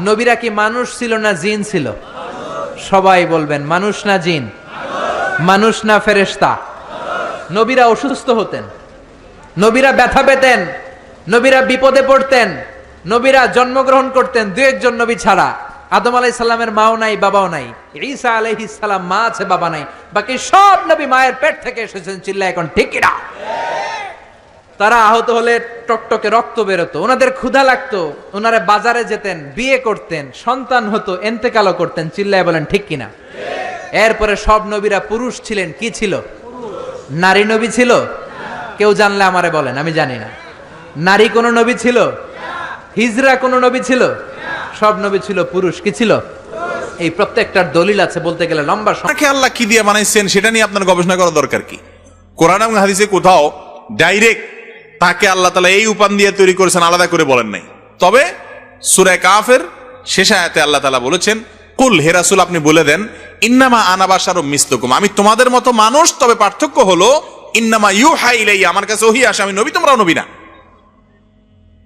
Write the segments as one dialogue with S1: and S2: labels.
S1: নবীরা কি মানুষ ছিল না জিন ছিল? সবাই বলবেন মানুষ না জিন, মানুষ না ফেরেশতা? নবীরা অসুস্থ হতেন, নবীরা ব্যথা পেতেন, নবীরা বিপদে পড়তেন, নবীরা জন্মগ্রহণ করতেন দু একজন নবী ছাড়া। আদম আলাইহিস সালামের মাও নাই, বাবাও নাই। ঈসা আলাইহিস সালাম মা আছে, বাবা নাই। বাকি সব নবী মায়ের পেট থেকে এসেছেন। চিল্লা এখন ঠিক কিনা? তারা আহত হলে টকটকে রক্ত বেরোতো, ওনাদের ক্ষুধা লাগতো, ওনারা বাজারে যেতেন, বিয়ে করতেন, সন্তান হতো, এন্তেকালও করতেন। চিল্লায় বলেন ঠিক কিনা? এরপরে সব নবীরা পুরুষ ছিলেন। কি ছিল? নারী নবী ছিল? কেউ জানলে আমারে বলেন, আমি জানি না। নারী কোন নবী ছিল? হিজরা কোন নবী ছিল? সব নবী ছিল পুরুষ। কি ছিল? এই প্রত্যেকটার দলিল আছে, বলতে গেলে লম্বা সময়।
S2: তাকে আল্লাহ কি দিয়ে বানাইছেন সেটা নিয়ে আপনার গবেষণা করা দরকার কি? কোরআন এবং হাদিসে কোথাও ডাইরেক্ট তাকে আল্লাহ তাআলা এই উপাদান দিয়ে তৈরি করেছেন আলাদা করে বলেন নাই। তবে সূরা কাফের শেষ আয়াতে আল্লাহ তাআলা বলেছেন, কুল, হে রাসূল আপনি বলে দেন, ইন্নামা আনা বাশারুম মিসলুকুম, আমি তোমাদের মতো মানুষ, তবে পার্থক্য হলো ইন্নামা ইউহা ইলাইয়া, আমার কাছে ওহী আসে, আমি নবী তোমরাও নবী না।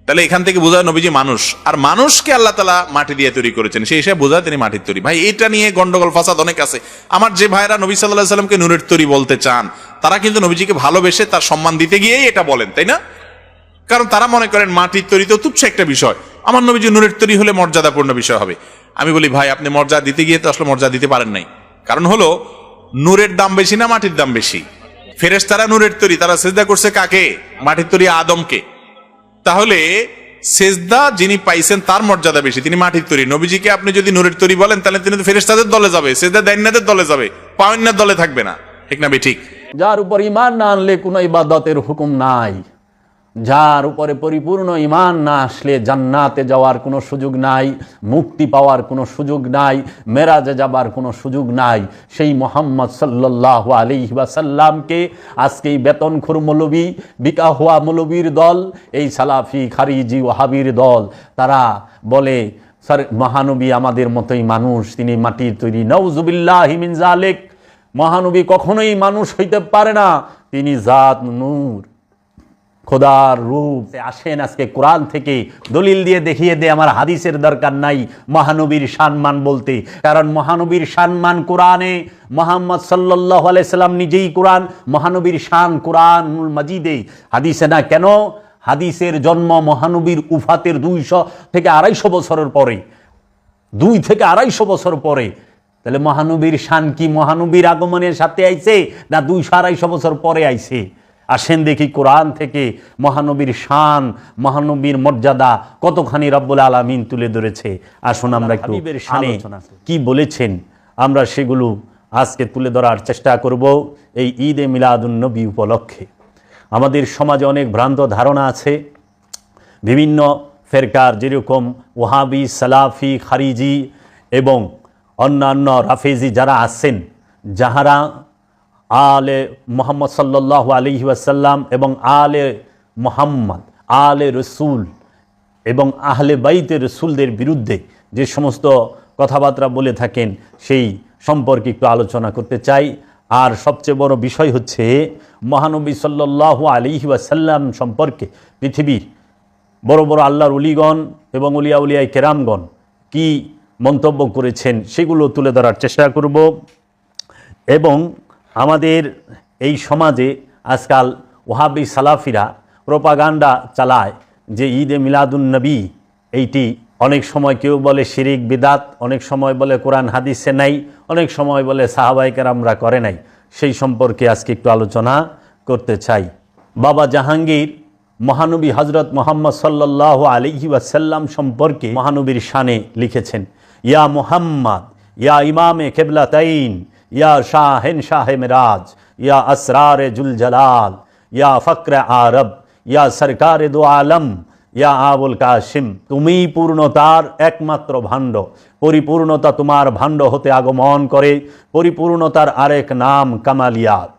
S2: তাহলে এখান থেকে বোঝা নবীজি মানুষ, আর মানুষকে আল্লাহ তাআলা মাটি দিয়ে তৈরি করেছেন, সেই হিসাবে বোঝা তিনি মাটির তৈরি। ভাই এটা নিয়ে গন্ডগোল ফাসাদ অনেক আছে। আমার যে ভাইরা নবী সাল্লাল্লাহু আলাইহি সাল্লামকে নূরের তৈরি বলতে চান, তারা কিন্তু নবীজিকে ভালোবেসে তার সম্মান দিতে গিয়েই এটা বলেন, তাই না? কারণ তারা মনে করেন মাটির তৈরি তো তুচ্ছ একটা বিষয়, আমার নবীজি নূরের তৈরি হলে মর্যাদাপূর্ণ বিষয় হবে। আমি বলি ভাই, আপনি মর্যাদা দিতে গিয়ে তো আসলে মর্যাদা দিতে পারেন নাই। কারণ হলো নূরের দাম বেশি না মাটির দাম বেশি? ফেরেশতারা নূরের তৈরি, তারা সিজদা করছে কাকে? মাটির তৈরি আদমকে। তাহলে সেজদা যিনি পাইছেন তার মর্যাদা বেশি, তিনি মাটির তৈরি। নবীজিকে আপনি যদি নূরের তৈরি বলেন, তাহলে তিনি তো ফেরেশতাদের দলে যাবে, সেজদা দাইন্নাদের দলে যাবে, পাওয়ান্নার দলে থাকবে না। ঠিক না বে ঠিক?
S3: যার উপর ঈমান না আনলে কোনো ইবাদতের হুকুম নাই, যার উপরে পরিপূর্ণ ঈমান না আসলে জান্নাতে যাওয়ার কোনো সুযোগ নাই, মুক্তি পাওয়ার কোনো সুযোগ নাই, মেরাজে যাবার কোনো সুযোগ নাই, সেই মুহাম্মদ সাল্লাল্লাহু আলাইহি ওয়াসাল্লামকে আজকে এই বেতনখোর মৌলবী, বিকাহুয়া মৌলবীর দল, এই সালাফি খারিজি ওয়াহাবির দল, তারা বলে স্যার মহানবী আমাদের মতোই মানুষ, তিনি মাটির তৈরি। নাউজুবিল্লাহি মিন যালিক। মহানবী কখনোই মানুষ হইতে পারে না, তিনি জাত নূর, খোদার রূপ। আসেন আজকে কোরআন থেকে দলিল দিয়ে দেখিয়ে দে, আমার হাদিসের দরকার নাই মহানবীর সম্মান বলতে। কারণ মহানবীর সম্মান কোরআনে, মুহাম্মদ সাল্লাল্লাহু আলাইহি সাল্লাম নিজেই কোরআন, মহানবীর শান কোরআনুল মাজিদে, হাদিসে না। কেন? হাদিসের জন্ম মহানবীর উফাতের 200 থেকে 250 বছরের পরে, 2 থেকে 250 বছর পরে। তাহলে মহানবীর শান কি মহানবীর আগমনের সাথে আইছে না 200-250 বছর পরে আইছে? আসেন দেখি কোরআন থেকে মহানবীর শান, মহানবীর মর্যাদা কতখানি রব্বুল আলামিন তুলে ধরেছে। আসুন আমরা একটু শানে কি বলেছেন আমরা সেগুলো আজকে তুলে ধরার চেষ্টা করব এই ঈদে মিলাদুন নবী উপলক্ষে। আমাদের সমাজে অনেক ভ্রান্ত ধারণা আছে, বিভিন্ন ফেরকার, যেরকম ওয়াহাবি, সালাফি, খারিজি এবং অন্যান্য রাফেজি যারা আছেন, যাহারা আলে মোহাম্মদ সাল্লাল্লাহু আলাইহি ওয়াসাল্লাম এবং আলে মোহাম্মদ, আলে রসুল এবং আহলে বাইতে রসুলদের বিরুদ্ধে যে সমস্ত কথাবার্তা বলে থাকেন, সেই সম্পর্কে একটু আলোচনা করতে চাই। আর সবচেয়ে বড় বিষয় হচ্ছে মহানবী সাল্লাল্লাহু আলাইহি ওয়াসাল্লাম সম্পর্কে পৃথিবীর বড় বড় আল্লাহর উলিগণ এবং উলিয়া কেরামগণ কি মন্তব্য করেছেন সেগুলো তুলে ধরার চেষ্টা করব। এবং আমাদের এই সমাজে আজকাল ওয়াহাবি সালাফিরা প্রোপাগান্ডা চালায় যে ঈদে মিলাদুন নবী এইটি অনেক সময় কেউ বলে শিরিক বিদাত, অনেক সময় বলে কোরআন হাদিসে নাই, অনেক সময় বলে সাহাবায়ে কেরামরা করে নাই। সেই সম্পর্কে আজকে একটু আলোচনা করতে চাই। বাবা জাহাঙ্গীর মহানবী হজরত মুহাম্মদ সাল্লাল্লাহু আলাইহি ওয়াসাল্লাম সম্পর্কে মহানবীর শানে লিখেছেন, ইয়া মুহাম্মদ, ইয়া ইমামে কিবলাতাইন, ইয়া শাহেন শাহে মিরাজ, ইয়া আসরারে জুল জালাল, ইয়া ফকরে আরব, ইয়া সরকারে দো আলম, ইয়া আবুল কাশিম, তুমি পূর্ণতার একমাত্র ভাণ্ড, পরিপূর্ণতা তোমার ভাণ্ড হতে আগমন করে। পরিপূর্ণতার আরেক নাম কামালিয়াত।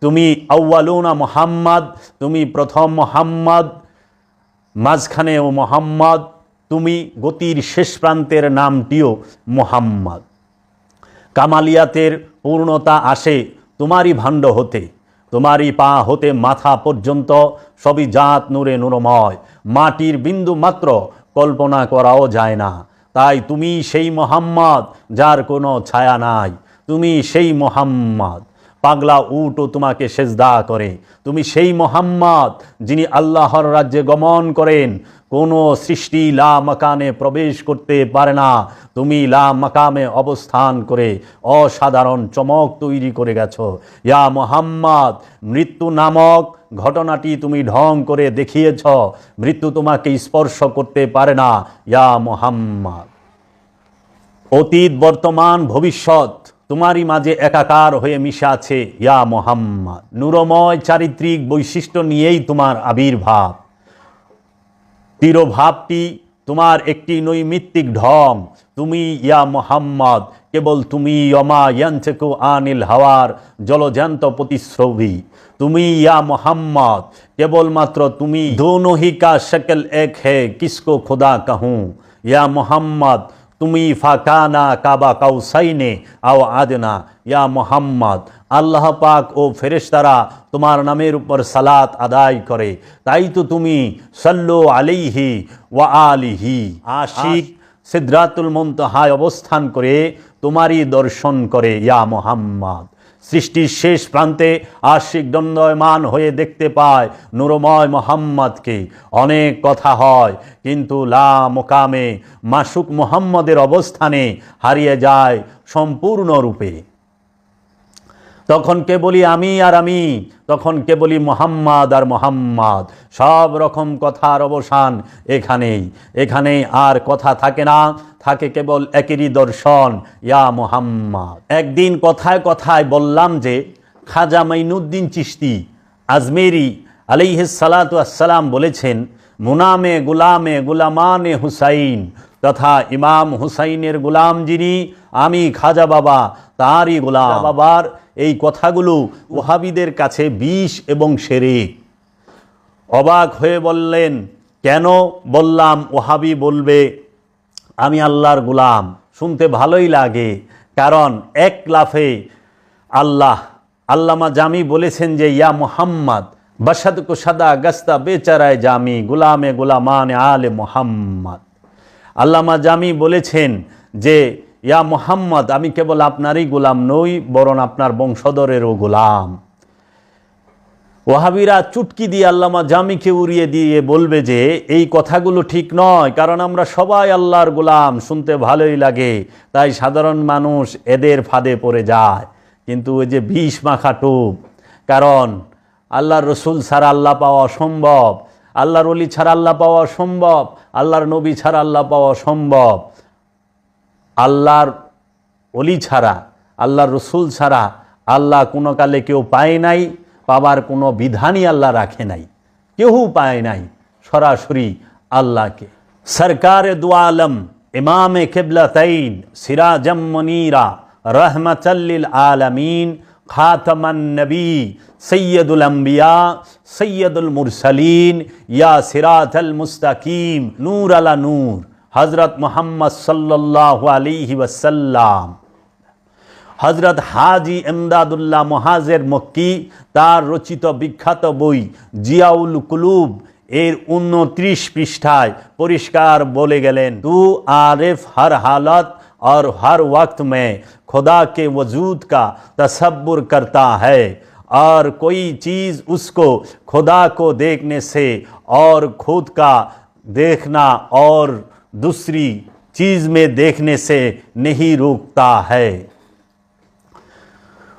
S3: তুমি আউয়ালুনা মুহাম্মদ, তুমি প্রথম মুহাম্মদ, মাঝখানেও মুহাম্মদ, তুমি গতির শেষ প্রান্তের নামটিও মুহাম্মদ। কামালিয়াতের পূর্ণতা আসে তোমারই ভাণ্ড হতে, তোমারই পা হতে মাথা পর্যন্ত সবই জাত নূরে নূরময়, মাটির বিন্দু মাত্র কল্পনা করাও যায় না। তাই তুমি সেই মোহাম্মদ যার কোনো ছায়া নাই, তুমি সেই মোহাম্মদ। পাগলা উটও তোমাকে সেজদা করে। তুমি সেই মোহাম্মদ যিনি আল্লাহর রাজ্যে গমন করেন। কোনো সৃষ্টি লা মাকানে প্রবেশ করতে পারে না, তুমি লা মাকামে অবস্থান করে অসাধারণ চমক তৈরি করে গেছো। ইয়া মোহাম্মদ, মৃত্যু নামক ঘটনাটি তুমি ঢং করে দেখিয়েছ। মৃত্যু তোমাকে স্পর্শ করতে পারে না। ইয়া মোহাম্মদ, অতীত বর্তমান ভবিষ্যৎ তোমারই মাঝে একাকার হয়ে মিশে আছে। ইয়া মোহাম্মদ, নূরময় চারিত্রিক বৈশিষ্ট্য নিয়েই তোমার আবির্ভাব। তিরোভাবটি তোমার একটি নৈমিত্তিক ঢং। তুমি ইয়া মোহাম্মদ, কেবল তুমি ইয়মা ইয়ানতেকু আনিল হাওয়ার জলজান্ত প্রতিশ্রবী। তুমি ইয়া মোহাম্মদ, কেবলমাত্র তুমি। দোনো হি কা শক্ল এক হে, কিসকো খুদা कहूं। ইয়া মোহাম্মদ, তুমি ফাকানা কাবা কাউসাইনে আও আদনা। ইয়া মোহাম্মদ, আল্লাহ পাক ও ফেরেশতারা তোমার নামের উপর সালাত আদায় করে, তাই তো তুমি সাল্লু আলাইহি ওয়া আলিহি। আশিক সিদরাতুল মুনতাহায় অবস্থান করে তোমারই দর্শন করে। ইয়া মোহাম্মদ, সৃষ্টির শেষ প্রান্তে আশিক দণ্ডয়মান হয়ে দেখতে পায় নূরময় মোহাম্মদকে। অনেক কথা হয়, কিন্তু লা মোকামে মাসুক মোহাম্মদের অবস্থানে হারিয়ে যায় সম্পূর্ণরূপে। তখন কে বলি আমি আর আমি, তখন কে বলি মোহাম্মদ আর মোহাম্মদ। সব রকম কথার অবসান এখানেই। এখানে আর কথা থাকে না, থাকে কেবল একেরই দর্শন। ইয়া মোহাম্মদ, একদিন কথায় কথায় বললাম যে খাজা মাইনুদ্দিন চিশতি আজমেরি আলাইহিস সালাতু আসসালাম বলেছেন, মুনামে গুলামে গুলামানে হুসাইন, তথা ইমাম হুসাইনের গুলাম যিনি, আমি খাজা বাবা তাঁরই গোলাম। বাবার এই কথাগুলো ওহাবিদের কাছে বিষ এবং শিরক। অবাক হয়ে বললেন, কেন? বললাম, ওহাবি বলবে আমি আল্লাহর গোলাম। শুনতে ভালোই লাগে, কারণ এক লাফে আল্লাহ। আল্লামা জামি বলেছেন যে ইয়া মুহাম্মদ বশদ কো সদা গস্তা বেচারায় জামি, গুলামে গুলামানে আলে মুহাম্মদ। আল্লামা জামি বলেছেন যে ইয়া মুহাম্মদ, আমি কেবল আপনারই গোলাম নই, বরং আপনার বংশধরেরও গোলাম। ওয়াহাবিরা চুটকি দিয়ে আল্লামা জামিকে উড়িয়ে দিয়ে বলবে যে এই কথাগুলো ঠিক নয়, কারণ আমরা সবাই আল্লাহর গোলাম। শুনতে ভালোই লাগে, তাই সাধারণ মানুষ এদের ফাঁদে পড়ে যায়। কিন্তু ওই যে বিষ মাখা টোপ, কারণ আল্লাহর রসুল ছাড়া আল্লাহ পাওয়া অসম্ভব, আল্লাহর ওলি ছাড়া আল্লাহ পাওয়া অসম্ভব, আল্লাহর নবী ছাড়া আল্লাহ পাওয়া অসম্ভব। আল্লাহর ওলি ছাড়া, আল্লাহর রসুল ছাড়া আল্লাহ কোনো কালে কেউ পায় নাই, পাবার কোনো বিধানই আল্লাহ রাখে নাই, কেউ পায় নাই সরাসরি আল্লাহকে। সরকারে দু আলম ইমামে কিবলাতাইন সিরাজম মুনীরা রহমাতাল লিল আলামিন খাতামান নবী সৈয়দুল আম্বিয়া সৈয়দুল মুরসালিন ইয়া সিরাতাল মুস্তাকিম নূর আলা নূর হযরত মুহাম্মদ সাল্লাল্লাহু আলাইহি ওয়াসাল্লাম। হযরত হাজি ইমদাদুল্লাহ মুহাজির মক্কি তার রচিত বিখ্যাত বই জিয়াউল কুলুব এর 29 পৃষ্ঠায় পরিষ্কার বলে গেলেন, তু आरिफ हर हालत और हर वक्त में खुदा के वजूद का तसब्बुर करता है और कोई चीज़ उसको खुदा को देखने से और खुद का देखना और दूसरी चीज़ में देखने से नहीं रोकता है।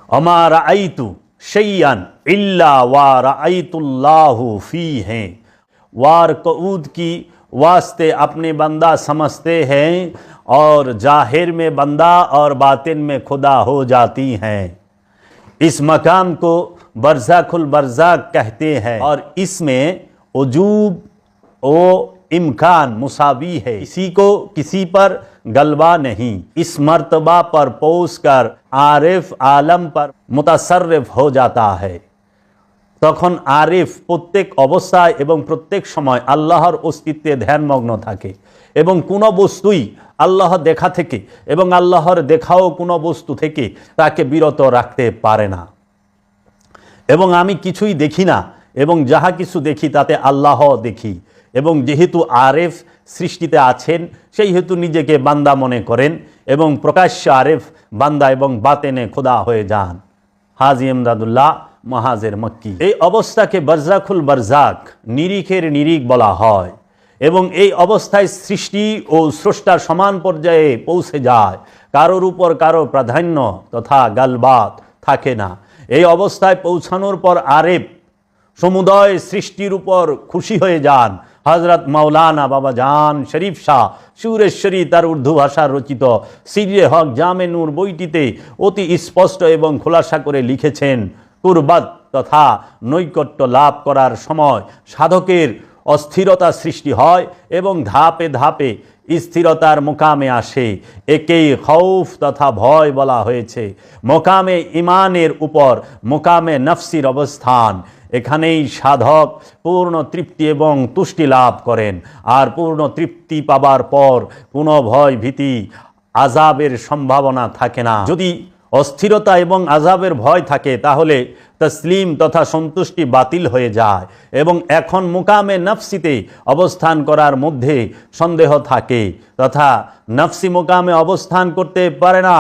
S3: अमा रअयतु शैयन इल्ला वा रअयतुल्लाहु फीहि। वार कऊद की वास्ते अपने बंदा समझते हैं और जाहिर में बंदा और बातिन में खुदा हो जाती हैं। इस मकाम को बरज़खुल बरज़ख कहते हैं और इसमें उजूब ओ इम्कान मुसावी है, किसी को किसी पर गलबा नहीं। इस मर्तबा पर पहुँच कर आरिफ आलम पर मुतसर्रिफ हो जाता है। তখন আরিফ প্রত্যেক অবস্থায় এবং প্রত্যেক সময় আল্লাহর অস্তিত্বে ধ্যানমগ্ন থাকে এবং কোনো বস্তুই আল্লাহ দেখা থেকে এবং আল্লাহর দেখাও কোনো বস্তু থেকে তাকে বিরত রাখতে পারে না। এবং আমি কিছুই দেখি না এবং যাহা কিছু দেখি তাতে আল্লাহ দেখি। এবং যেহেতু আরিফ সৃষ্টিতে আছেন, সেই হেতু নিজেকে বান্দা মনে করেন এবং প্রকাশ্য আরেফ বান্দা এবং বাতেনে খোদা হয়ে যান। হাজী এমদাদুল্লাহ মাহাজের মক্কি। এই অবস্থাকে বারজাখুল বারজাক, নিরিখের নিরিখ বলা হয় এবং এই অবস্থায় সৃষ্টি ও স্রষ্টার সমান পর্যায়ে পৌঁছে যায়, কারোর উপর কারো প্রাধান্য তথা গালবাত থাকে না। এই অবস্থায় পৌঁছানোর পর আরেফ সমুদয় সৃষ্টির উপর খুশি হয়ে যান। হযরত মাওলানা বাবা জান শরীফ শাহ সুরেশ্বরী তার উর্দু ভাষার রচিত সিরে হক জামে নূর বইটিতে অতি স্পষ্ট এবং খোলাসা করে লিখেছেন, কুরবাত তথা নৈকট্য লাভ করার সময় সাধকের অস্থিরতা সৃষ্টি হয় এবং ধাপে ধাপে স্থিরতার মোকামে আসে। একেই খৌফ তথা ভয় বলা হয়েছে। মোকামে ইমানের উপর মোকামে নফসির অবস্থান। এখানেই সাধক পূর্ণ তৃপ্তি এবং তুষ্টি লাভ করেন। আর পূর্ণ তৃপ্তি পাবার পর কোনো ভয় ভীতি আযাবের সম্ভাবনা থাকে না। যদি অস্থিরতা এবং আযাবের ভয় থাকে তাহলে তসলিম তথা সন্তুষ্টি বাতিল হয়ে যায় এবং এখন মুকামে নফসিতে অবস্থান করার মধ্যে সন্দেহ থাকে তথা নফসি মুকামে অবস্থান করতে পারে না।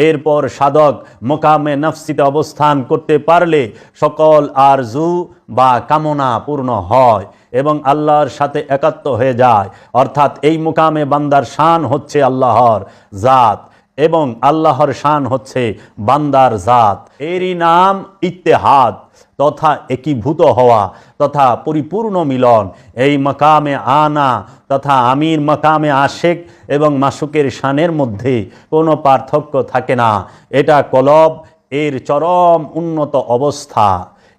S3: এরপর সাধক মুকামে নফসিতে অবস্থান করতে পারলে সকল আরজু বা কামনা পূর্ণ হয় এবং আল্লাহর সাথে একাত্ম হয়ে যায়। অর্থাৎ এই মুকামে বান্দার শান হচ্ছে আল্লাহর জাত এবং আল্লাহর শান হচ্ছে বান্দার জাত। এরই নাম ইত্তেহাদ তথা একীভূত হওয়া তথা পরিপূর্ণ মিলন। এই মাকামে আনা তথা আমির মাকামে আশেক এবং মাসুকের শানের মধ্যে কোনো পার্থক্য থাকে না। এটা কলব এর চরম উন্নত অবস্থা।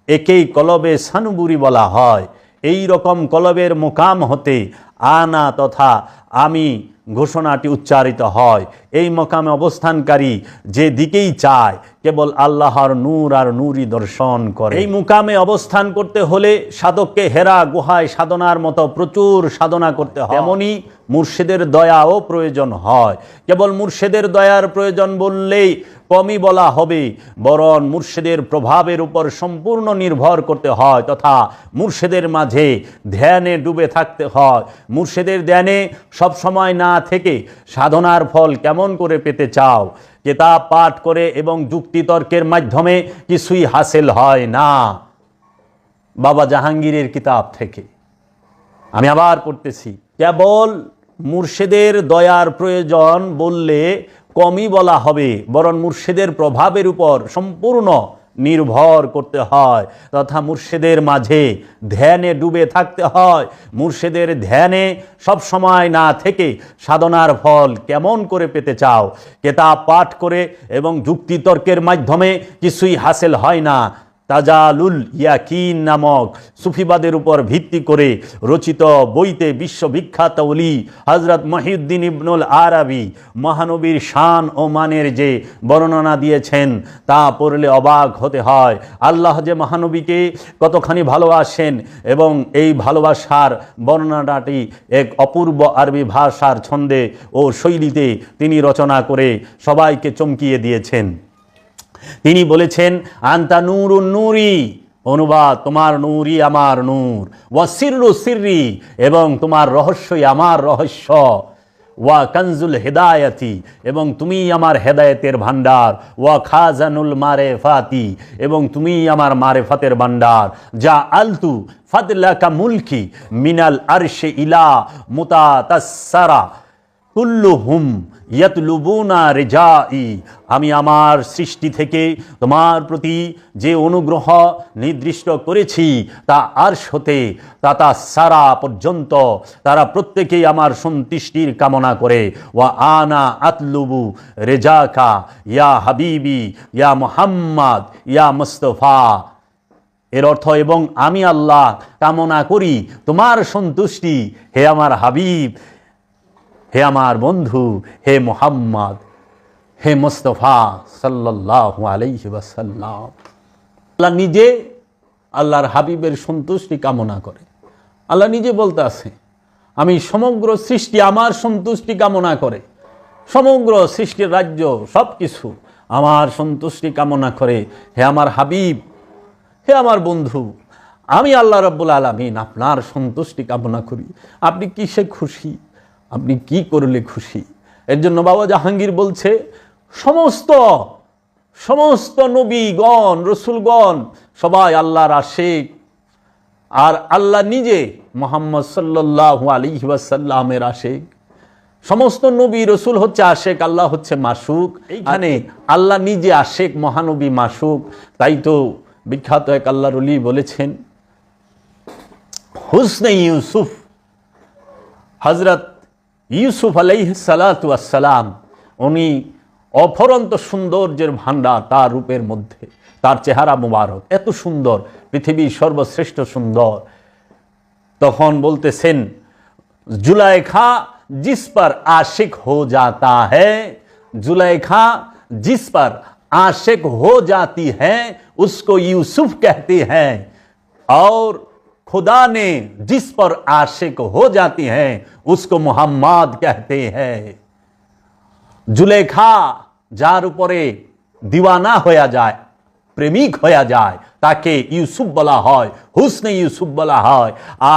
S3: একেই কলবে সানুবুরি বলা হয়। এই রকম কলবের মুকাম হতে আনা তথা আমি ঘোষণাটি উচ্চারিত হয়। এই মকামে অবস্থানকারী যে দিকেই চায় কেবল আল্লাহর নূর আর নূরই দর্শন করে। এই মুকামে অবস্থান করতে হলে সাধককে হেরা গুহায় সাধনার মতো প্রচুর সাধনা করতে হয়। তেমনি মুর্শিদের দয়াও প্রয়োজন হয়। কেবল মুর্শিদের দয়ার প্রয়োজন বললেই কমই বলা হবে, বরং মুর্শিদের প্রভাবের উপর সম্পূর্ণ নির্ভর করতে হয় তথা মুর্শিদের মাঝে ধ্যানে ডুবে থাকতে হয়। মুর্শিদের ধ্যানে সবসময় না থেকে সাধনার ফল কেমন করে পেতে চাও? কিতাব পাঠ করে এবং যুক্তিতর্কের মাধ্যমে কিছুই হাসিল হয় না। বাবা জাহাঙ্গীরের কিতাব থেকে আমি আবার পড়তেছি, কেবল মুর্শিদের দয়ার প্রয়োজন বললে কমই বলা হবে, বরং মুর্শিদের প্রভাবের উপর সম্পূর্ণ নির্ভর করতে হয় তথা মুর্শিদের মাঝে ধ্যানে ডুবে থাকতে হয়। মুর্শিদের ধ্যানে সব সময় না থেকে সাধনার ফল কেমন করে পেতে চাও? কিতাব পাঠ করে এবং যুক্তিতর্কের মাধ্যমে কিছুই হাসিল হয় না। তাজালুল ইয়াকিন নামক সুফিবাদের উপর ভিত্তি করে রচিত বইতে বিশ্ববিখ্যাত ওলি হযরত মহিউদ্দিন ইবনুল আরাবী মহানবীর শান ও মানের যে বর্ণনা দিয়েছেন তা পড়লে অবাক হতে হয়। আল্লাহ যে মহানবীকে কতখানি ভালোবাসেন এবং এই ভালোবাসার বর্ণনাটি এক অপূর্ব আরবি ভাষার ছন্দে ও শৈলীতে তিনি রচনা করে সবাইকে চমকিয়ে দিয়েছেন। তিনি বলেছেন, আন্তা নূরুন নূরি, অনুবাদ তোমার নূরই আমার নূর, ওয়া সিররু সিররি, এবং তোমার রহস্যই আমার রহস্য, ওয়া কানজুল হেদায়াতি, এবং তুমি আমার হেদায়েতের ভান্ডার, ওয়া খাজানুল মারেফাতি, এবং তুমি আমার মারেফাতের ভান্ডার, যা আলতু ফাদলাকা মুলকি মিনাল আরশে ইলা মুতাতাসসারা কুল্লুহুম ইয়াতলুবুনা রিজাই, আমি আমার সৃষ্টি থেকে তোমার প্রতি যে অনুগ্রহ নির্দিষ্ট করেছি তা আরশ হতে তাতা সারা পর্যন্ত তারা প্রত্যেকেই আমার সন্তুষ্টির কামনা করে। ওয়া আনা আতলুবু রেজাকা ইয়া হাবিবি ইয়া মুহাম্মদ ইয়া মুস্তাফা। এর অর্থ, এবং আমি আল্লাহ কামনা করি তোমার সন্তুষ্টি হে আমার হাবিব, হে আমার বন্ধু, হে মুহাম্মদ, হে মুস্তাফা সাল্লাল্লাহু আলাইহি ওয়াসাল্লাম। আল্লাহ নিজে আল্লাহর হাবিবের সন্তুষ্টি কামনা করে। আল্লাহ নিজে বলতে আছে, আমি সমগ্র সৃষ্টি আমার সন্তুষ্টি কামনা করে। সমগ্র সৃষ্টির রাজ্য সব কিছু আমার সন্তুষ্টি কামনা করে। হে আমার হাবিব, হে আমার বন্ধু, আমি আল্লাহ রাব্বুল আলামিন আপনার সন্তুষ্টি কামনা করি। আপনি কিসে খুশি? আপনি কি করলে খুশি? এর জন্য বাবা জাহাঙ্গীর বলছে সমস্ত সমস্ত নবীগণ রসুলগণ সবাই আল্লাহর আশিক, আর আল্লাহ নিজে মুহাম্মদ সাল্লাল্লাহু আলাইহি ওয়াসাল্লামের আশিক। সমস্ত নবী রসুল হচ্ছে আশেক, আল্লাহ হচ্ছে মাসুক। এইখানে আল্লাহ নিজে আশেক, মহানবী মাসুক। তাই তো বিখ্যাত এক আল্লাহর ওলি বলেছেন, হুসনে ইউসুফ, হযরত ইউসুফ আলাইহিস সালাতু ওয়াস সালাম, উনি অফরন্ত সৌন্দর্যের ভান্ডার তার রূপের মধ্যে, তার চেহারা মুবারক এত সুন্দর, পৃথিবীর সর্বশ্রেষ্ঠ সুন্দর। তখন বলতেছেন, जुलेखा जिस पर आशिक हो जाता है, जुलेखा जिस पर आशिक हो जाती है उसको यूसुफ कहते हैं, और खुदा ने जिस पर आशिक हो जाती है उसको मोहम्मद कहते हैं। जुलेखा जार उपरे दीवाना होया जाए, প্রেমিক হয়ে যায়, তাকে ইউসুফ বলা হয়, হুসনে ইউসুফ বলা হয়।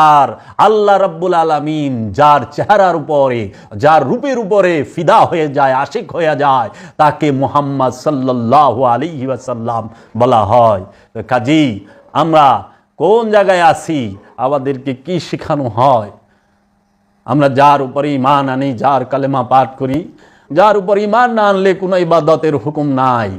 S3: আর আল্লাহ রাব্বুল আলামিন যার চেহারার উপরে, যার রূপের উপরে ফিদা হয়ে যায়, আশিক হয়ে যায়, তাকে মুহাম্মদ সাল্লাল্লাহু আলাইহি ওয়াসাল্লাম বলা হয়। তো কাজী আমরা কোন জায়গায় আছি, আমাদেরকে কি শেখানো হয়? আমরা যার উপরে ঈমান আনি, যার কালেমা পাঠ করি, যার উপর ঈমান না আনলে কোনো ইবাদতের হুকুম নাই,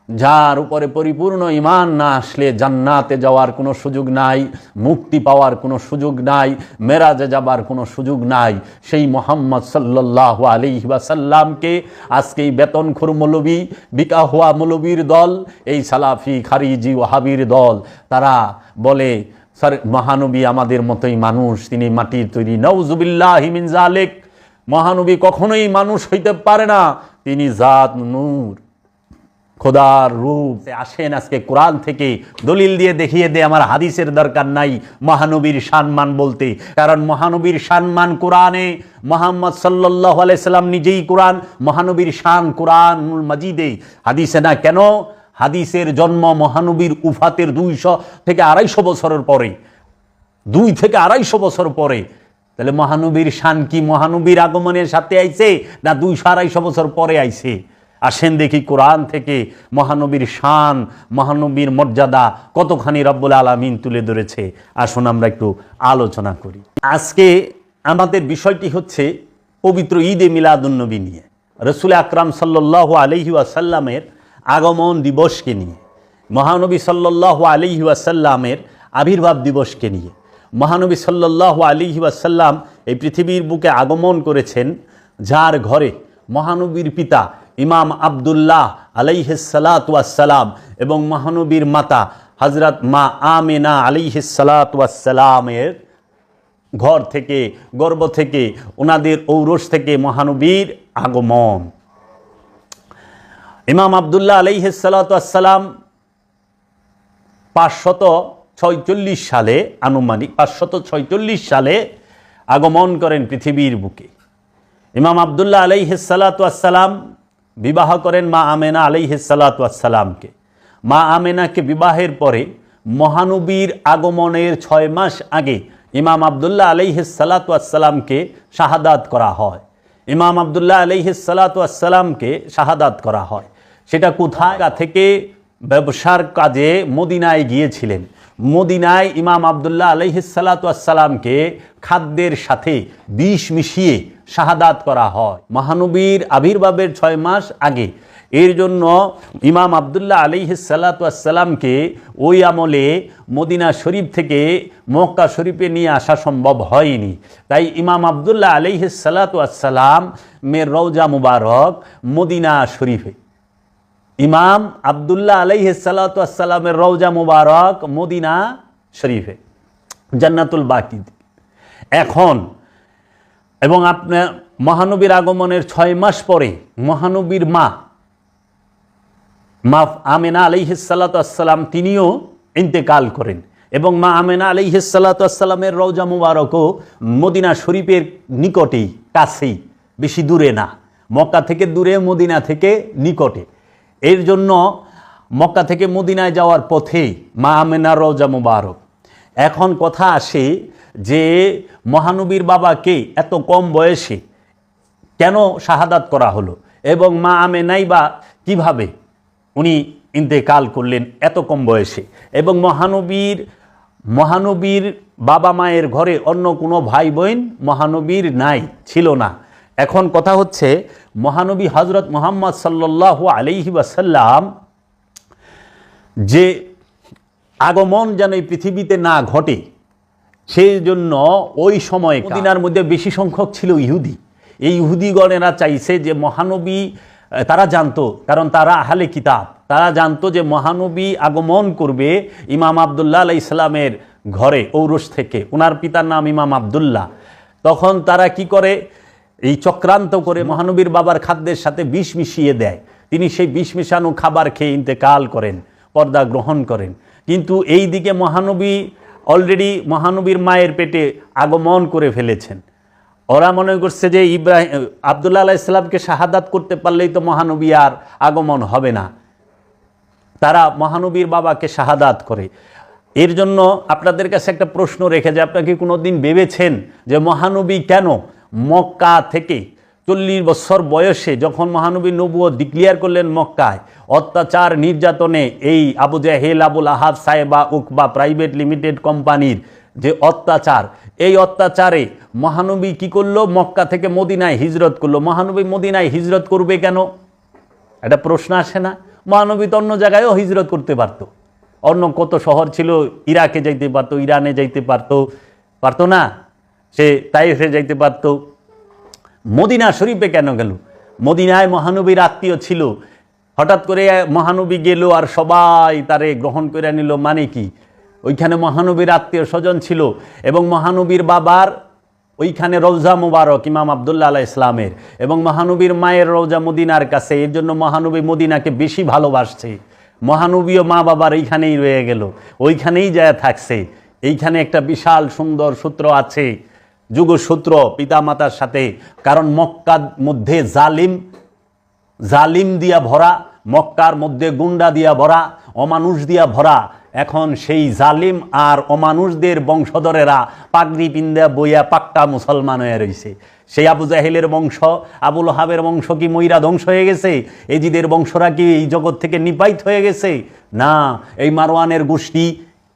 S3: যার উপরে পরিপূর্ণ ঈমান না আসলে জান্নাতে যাওয়ার কোনো সুযোগ নাই, মুক্তি পাওয়ার কোনো সুযোগ নাই, মেরাজে যাবার কোনো সুযোগ নাই, সেই মুহাম্মদ সাল্লাল্লাহু আলাইহি ওয়াসাল্লামকে আজকে এই বেতনখোর মৌলবী, বিকা হওয়া মৌলবীর দল, এই সালাফি খারিজি ওয়াহাবির দল, তারা বলে স্যার মহানবী আমাদের মতোই মানুষ, তিনি মাটির তৈরি। নাউজুবিল্লাহি মিন যালিক, মহানবী কখনোই মানুষ হইতে পারে না, তিনি জাত নূর, খোদার রূপ। আসেন আজকে কোরআন থেকে দলিল দিয়ে দেখিয়ে দে, আমার হাদিসের দরকার নাই মহানবীর সম্মান বলতে, কারণ মহানবীর সম্মান কোরআনে, মুহাম্মদ সাল্লাল্লাহু আলাইহি সাল্লাম নিজেই কোরআন, মহানবীর শান কোরআনুল মাজিদে, হাদিসে না। কেন? হাদিসের জন্ম মহানবীর উফাতের 200 থেকে 250 বছরের পরে, 2 থেকে 250 বছর পরে। তাহলে মহানবীর শান কি মহানবীর আগমনের সাথে আইছে না 200-250 বছর পরে আইছে? আসেন দেখি কোরআন থেকে মহানবীর শান, মহানবীর মর্যাদা কতখানি রব্বুল আলামিন তুলে ধরেছে। আসুন আমরা একটু আলোচনা করি। আজকে আমাদের বিষয়টি হচ্ছে পবিত্র ঈদে মিলাদুন্নবী নিয়ে, রাসূল আকরাম সাল্লাল্লাহু আলাইহি ওয়াসাল্লামের আগমন দিবসকে নিয়ে, মহানবী সাল্লাল্লাহু আলাইহি ওয়াসাল্লামের আবির্ভাব দিবসকে নিয়ে। মহানবী সাল্লাল্লাহু আলাইহি ওয়াসাল্লাম এই পৃথিবীর বুকে আগমন করেছেন, যার ঘরে মহানবীর পিতা ইমাম আব্দুল্লাহ আলাইহিস সালাতু ওয়াস সালাম এবং মহানবীর মাতা হযরত মা আমিনা আলাইহিস সালাতু ওয়াস সালামের ঘর থেকে, গর্ভ থেকে, ওনাদের ঔরস থেকে মহানবীর আগমন। ইমাম আব্দুল্লাহ আলাইহিস সালাতু ওয়াস সালাম 546 সালে, আনুমানিক 546 সালে আগমন করেন পৃথিবীর বুকে। ইমাম আব্দুল্লাহ আলাইহিস সালাতু ওয়াস সালাম বিবাহ করেন মা আমেনা আলাইহিস সালাতু ওয়াস সালামকে। মা আমেনাকে বিবাহের পরে মহানবীর আগমনের 6 মাস আগে ইমাম আব্দুল্লাহ আলাইহিস সালাতু ওয়াস সালামকে শাহাদাত করা হয়। ইমাম আব্দুল্লাহ আলাইহিস সালাতু ওয়াস সালামকে শাহাদাত করা হয়। সেটা কোথায় থেকে? ব্যবসার কাজে মদিনায় গিয়েছিলেন। মদিনায় ইমাম আব্দুল্লাহ আলাইহিস সালাতু ওয়াস সালামকে খাদ্যের সাথে বিষ মিশিয়ে শাহাদাত করা হয় মহানবীর আবির্ভাবের 6 মাস আগে। এর জন্য ইমাম আব্দুল্লাহ আলাইহিস সালাতু ওয়াস সালামকে ওই আমলে মদিনা শরীফ থেকে মক্কা শরীফে নিয়ে আসা সম্ভব হয়নি। তাই ইমাম আব্দুল্লাহ আলাইহিস সালাতু ওয়াস সালাম মের রওজা মুবারক মদিনা শরীফে। ইমাম আব্দুল্লাহ আলাইহিস সালাতু ওয়াস সালামের রওজা মুবারক মদিনা শরীফে, জান্নাতুল বাকি। এখন এবং আপনার মহানবীর আগমনের 6 মাস পরে মহানবীর মা আমেনা আলাইহিস সালাতু ওয়াস সালাম তিনিও ইন্তেকাল করেন, এবং মা আমেনা আলাইহিস সালাতু ওয়াস সালামের রওজা মুবারকও মদিনা শরীফের নিকটেই, কাছেই, বেশি দূরে না, মক্কা থেকে দূরে, মদিনা থেকে নিকটে। এর জন্য মক্কা থেকে মদিনায় যাওয়ার পথে মা আমেনার রওজা মুবারক। এখন কথা আসে যে মহানবীর বাবাকে এত কম বয়সে কেন শাহাদাত করা হলো, এবং মা আমেনাই বা কিভাবে উনি ইন্তেকাল করলেন এত কম বয়সে, এবং মহানবীর বাবা মায়ের ঘরে অন্য কোনো ভাই বোন মহানবীর নাই, ছিল না। এখন কথা হচ্ছে মহানবী হজরত মুহাম্মদ সাল্লাল্লাহু আলাইহি ওয়াসাল্লাম যে আগমন যেন এই পৃথিবীতে না ঘটে, সেই জন্য ওই সময় মদিনার মধ্যে বেশি সংখ্যক ছিল ইহুদি। এই ইহুদিগণেরা চাইছে যে মহানবী, তারা জানতো, কারণ তারা আহলে কিতাব, তারা জানতো যে মহানবী আগমন করবে ইমাম আবদুল্লাহ আলাইহিস সালামের ঘরে ঔরস থেকে, ওনার পিতার নাম ইমাম আবদুল্লাহ। তখন তারা কি করে, এই চক্রান্ত করে মহানবীর বাবার খাদ্যের সাথে বিষ মিশিয়ে দেয়। তিনি সেই বিষ মিশানো খাবার খেয়ে ইন্তেকাল করেন, পর্দা গ্রহণ করেন। কিন্তু এই দিকে মহানবী অলরেডি মহানবীর মায়ের পেটে আগমন করে ফেলেছেন। ওরা মনে করছে যে আবদুল্লাহ আলাইহিস সালামকে শাহাদাত করতে পারলেই তো মহানবী আর আগমন হবে না। তারা মহানবীর বাবাকে শাহাদাত করে। এর জন্য আপনাদের কাছে একটা প্রশ্ন রেখে যে, আপনারা কি কোনোদিন ভেবেছেন যে মহানবী কেন মক্কা থেকে 40 বছর বয়সে যখন মহানবী নবুয়ত ডিক্লিয়ার করলেন মক্কায়, অত্যাচার নির্যাতনে এই আবু জাহেল, আবুল আহাব, সাহেবা, উকবা প্রাইভেট লিমিটেড কোম্পানির যে অত্যাচার, এই অত্যাচারে মহানবী কি করলো, মক্কা থেকে মদিনায় হিজরত করলো। মহানবী মদিনায় হিজরত করবে কেন, একটা প্রশ্ন আসে না? মহানবী তো অন্য জায়গায়ও হিজরত করতে পারতো, অন্য কত শহর ছিল, ইরাকে যাইতে পারতো, ইরানে যাইতে পারতো না, সে তাইফে যাইতে পারতো। মদিনা শরীফে কেন গেল? মদিনায় মহানবীর আত্মীয় ছিল, হঠাৎ করে মহানবী গেল আর সবাই তারে গ্রহণ করে নিল, মানে কি? ওইখানে মহানবীর আত্মীয় স্বজন ছিল, এবং মহানবীর বাবার ওইখানে রওজা মুবারক ইমাম আবদুল্লাহ আলাইহিস সালামের, এবং মহানবীর মায়ের রওজা মদিনার কাছে। এর জন্য মহানবী মদিনাকে বেশি ভালোবাসছে। মহানবীও মা বাবার এইখানেই রয়ে গেল, ওইখানেই যায় থাকছে। এইখানে একটা বিশাল সুন্দর সূত্র আছে, যুগসূত্র পিতামাতার সাথে। কারণ মক্কার মধ্যে জালিম দিয়া ভরা, মক্কার মধ্যে গুন্ডা দিয়া ভরা, অমানুষ দিয়া ভরা। এখন সেই জালিম আর অমানুষদের বংশধরেরা পাগড়ি পিন্দা বইয়া পাক্কা মুসলমান হয়ে রয়েছে। সেই আবু জাহেলের বংশ, আবুল আহাবের বংশ কি মইরা ধ্বংস হয়ে গেছে? এজিদের বংশরা কি এই জগৎ থেকে নিপাইত হয়ে গেছে? না। এই মারওয়ানের গোষ্ঠী,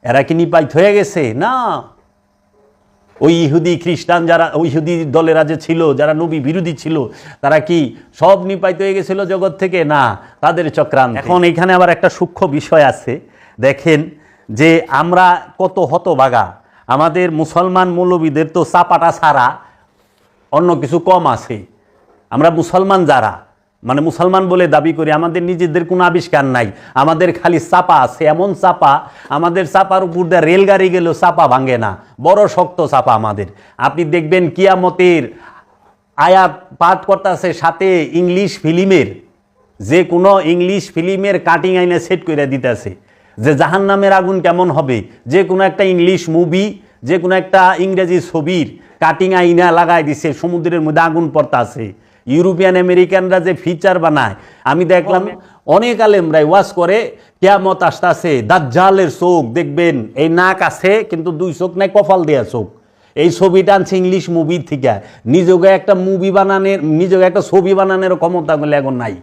S3: এরা কি নিপাইত হয়ে গেছে? না। ওই ইহুদি খ্রিস্টান যারা, ওই ইহুদি দলেরা যে ছিল, যারা নবী বিরোধী ছিল, তারা কি সব নিপাইত হয়ে গেছিল জগৎ থেকে? না, তাদের চক্রান্ত। এখন এখানে আবার একটা সূক্ষ্ম বিষয় আছে, দেখেন যে আমরা কত হতভাগা। আমাদের মুসলমান মৌলবীদের তো চাপাটা ছাড়া অন্য কিছু কম আছে। আমরা মুসলমান যারা, মানে মুসলমান বলে দাবি করি, আমাদের নিজেদের কোনো আবিষ্কার নাই, আমাদের খালি চাপা আছে। এমন চাপা, আমাদের চাপার উপর দিয়ে রেলগাড়ি গেলেও চাপা ভাঙে না, বড় শক্ত চাপা আমাদের। আপনি দেখবেন কিয়ামতের আয়াত পাঠ করতেছে, সাথে ইংলিশ ফিল্মের, যে কোনো ইংলিশ ফিল্মের কাটিং আইনে সেট করে দিতেছে যে জাহান্নামের আগুন কেমন হবে। যে কোনো একটা ইংলিশ মুভি, যে কোনো একটা ইংরেজি ছবির কাটিং আইনা লাগাই দিছে, সমুদ্রের মধ্যে আগুন পড়তাছে। ইউরোপিয়ান আমেরিকানরা যে ফিচার বানায়, আমি দেখলাম অনেক আলেমরাই ওয়াজ করে, কিয়ামত আসতেছে, দাজ্জালের চোখ দেখবেন, এই নাক আছে কিন্তু 2 চোখ নাই, কপাল দেয়া চোখ। এই ছবিটা আনছে ইংলিশ মুভির থেকে। নিজেকে একটা মুভি বানানোর, নিজেকে একটা ছবি বানানোর ক্ষমতা বলে এখন নাই।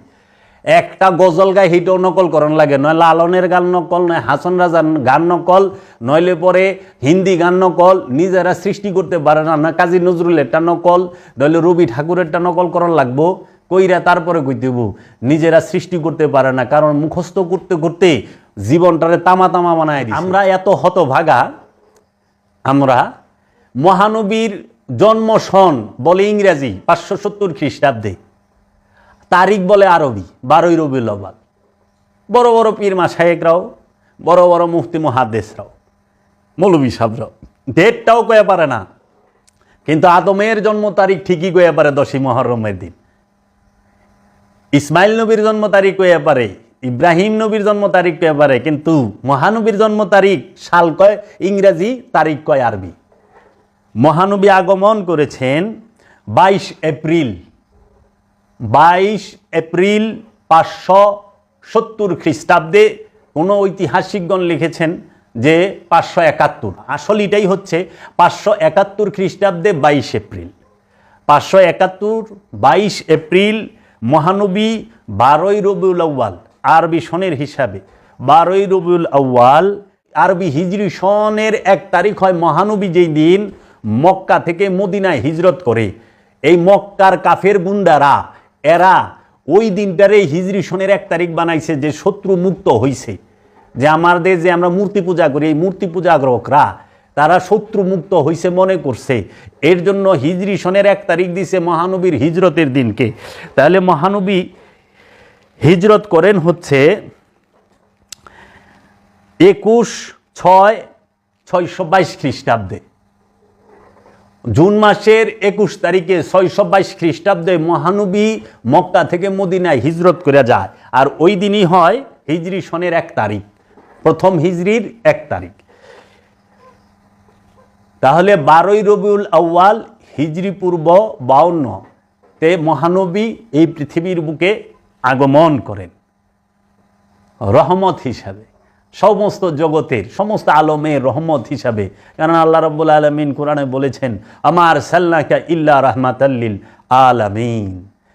S3: একটা গজল গায়ে হিটেও নকল করণ লাগে, নয় লালনের গান নকল, নয় হাসান রাজার গান নকল, নইলে পরে হিন্দি গান নকল। নিজেরা সৃষ্টি করতে পারে না, না কাজী নজরুলেরটা নকল, নইলে রবি ঠাকুরেরটা নকল করণ লাগবো, কইরা তারপরে কই দেব। নিজেরা সৃষ্টি করতে পারে না, কারণ মুখস্থ করতে করতে জীবনটারে তামা তামা বানায় দিছে। আমরা এত হতভাগা, আমরা মহানবীর জন্ম সন বলে ইংরেজি 570 খ্রিস্টাব্দে, তারিখ বলে আরবি 12ই রবিউল আউয়াল। বড় বড় পীর মাশায়েখরাও, বড় বড় মুফতি মুহাদ্দিসরাও, মৌলভী সাহেবরাও ডেটটাও কয়ে পারে না, কিন্তু আদমের জন্ম তারিখ ঠিকই কয়ে পারে 10ই মুহররমের দিন। ইসমাইল নবীর জন্ম তারিখ কয়ে পারে, ইব্রাহিম নবীর জন্ম তারিখ কয়ে পারে, কিন্তু মহানবীর জন্ম তারিখ সাল কয় ইংরেজি, তারিখ কয় আরবি। মহানবী আগমন করেছেন 22 এপ্রিল 570 খ্রিস্টাব্দে। কোনো ঐতিহাসিকগণ লিখেছেন যে 571, আসলে এটাই হচ্ছে 571 খ্রিস্টাব্দে 22 এপ্রিল। 571 22 এপ্রিল মহানবী 12ই রবিউল আউয়াল আরবি সনের হিসাবে 12ই রবিউল আউয়াল আরবি হিজরি সনের 1 তারিখ হয় মহানবী যেই দিন মক্কা থেকে মদিনায় হিজরত করে। এই মক্কার কাফের গুন্ডারা এরা ওই দিনটারে হিজরি সনের 1 তারিখ বানাইছে, যে শত্রু মুক্ত হইছে, যে আমাদের যে আমরা মূর্তি পূজা করি এই মূর্তি পূজাগ্রহকরা তারা শত্রু মুক্ত হইছে মনে করছে, এর জন্য হিজরি সনের 1 তারিখ দিছে মহানবীর হিজরতের দিনকে। তাহলে মহানবী হিজরত করেন হচ্ছে 21/6/622 খ্রিস্টাব্দে। জুন মাসের 21 তারিখে 622 খ্রিস্টাব্দে মহানবী মক্কা থেকে মদিনায় হিজরত করে যায়। আর ওই দিনই হয় হিজরি সনের 1 তারিখ, প্রথম হিজরির 1 তারিখ। তাহলে 12ই রবিউল আউয়াল হিজরি পূর্ব 52 তে মহানবী এই পৃথিবীর বুকে আগমন করেন রহমত হিসাবে, সমস্ত জগতের সমস্ত আলমের রহমত হিসাবে। কারণ আল্লাহ রাব্বুল আলামিন কোরআনে বলেছেন, আমার সাল্লাকা ইল্লা রাহমাতাল লিল আলামিন,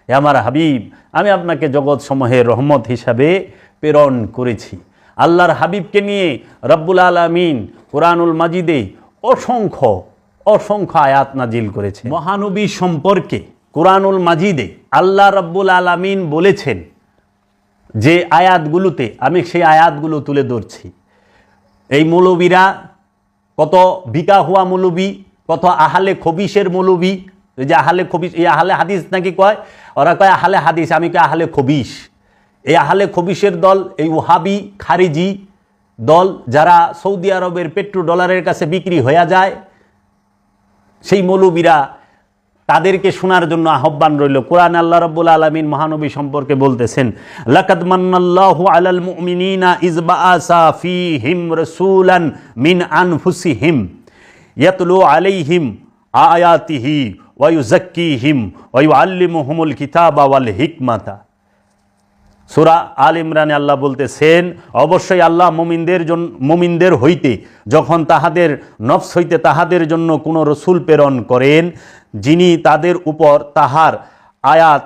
S3: হে আমার হাবিব আমি আপনাকে জগৎ সমূহের রহমত হিসাবে প্রেরণ করেছি। আল্লাহর হাবিবকে নিয়ে রব্বুল আলামিন কোরআনুল মাজিদে অসংখ্য অসংখ্য আয়াত নাজিল করেছে। মহানবী সম্পর্কে কোরআনুল মাজিদে আল্লাহ রাব্বুল আলামিন বলেছেন যে আয়াতগুলোতে, আমি সেই আয়াতগুলো তুলে ধরছি। এই মৌলবীরা কত বিকা হুয়া মৌলবী, কত আহলে খবিসের মৌলবী, এই যে আহলে খবিস, এই আহলে হাদিস নাকি কয়, ওরা কয় আহলে হাদিস, আমি কয় আহলে খবিস। এই আহলে খবিসের দল এই ওহাবি খারিজি দল, যারা সৌদি আরবের পেট্রো ডলারের কাছে বিক্রি হয়ে যায়, সেই মৌলবীরা, তাদেরকে শোনার জন্য আহ্বান রইল। কোরআন আল্লাহ রাব্বুল আলামিন মহানবী সম্পর্কে বলতেছেন, লাকাদ মান্নাল্লাহু আলাল মুমিনিনা ইয বাআসা ফীহিম রাসূলান মিন আনফুসিহিম ইয়াতলু আলাইহিম আয়াতিহি ওয়া ইউযাক্কিহিম ওয়া ইউআল্লিমুহুমুল কিতাবা ওয়াল হিকমাতা। সূরা আল ইমরানে আল্লাহ বলতেছেন, অবশ্যই আল্লাহ মুমিনদের হইতে যখন তাহাদের নফস হইতে তাহাদের জন্য কোনো রসুল প্রেরণ করেন, যিনি তাদের উপর তাহার আয়াত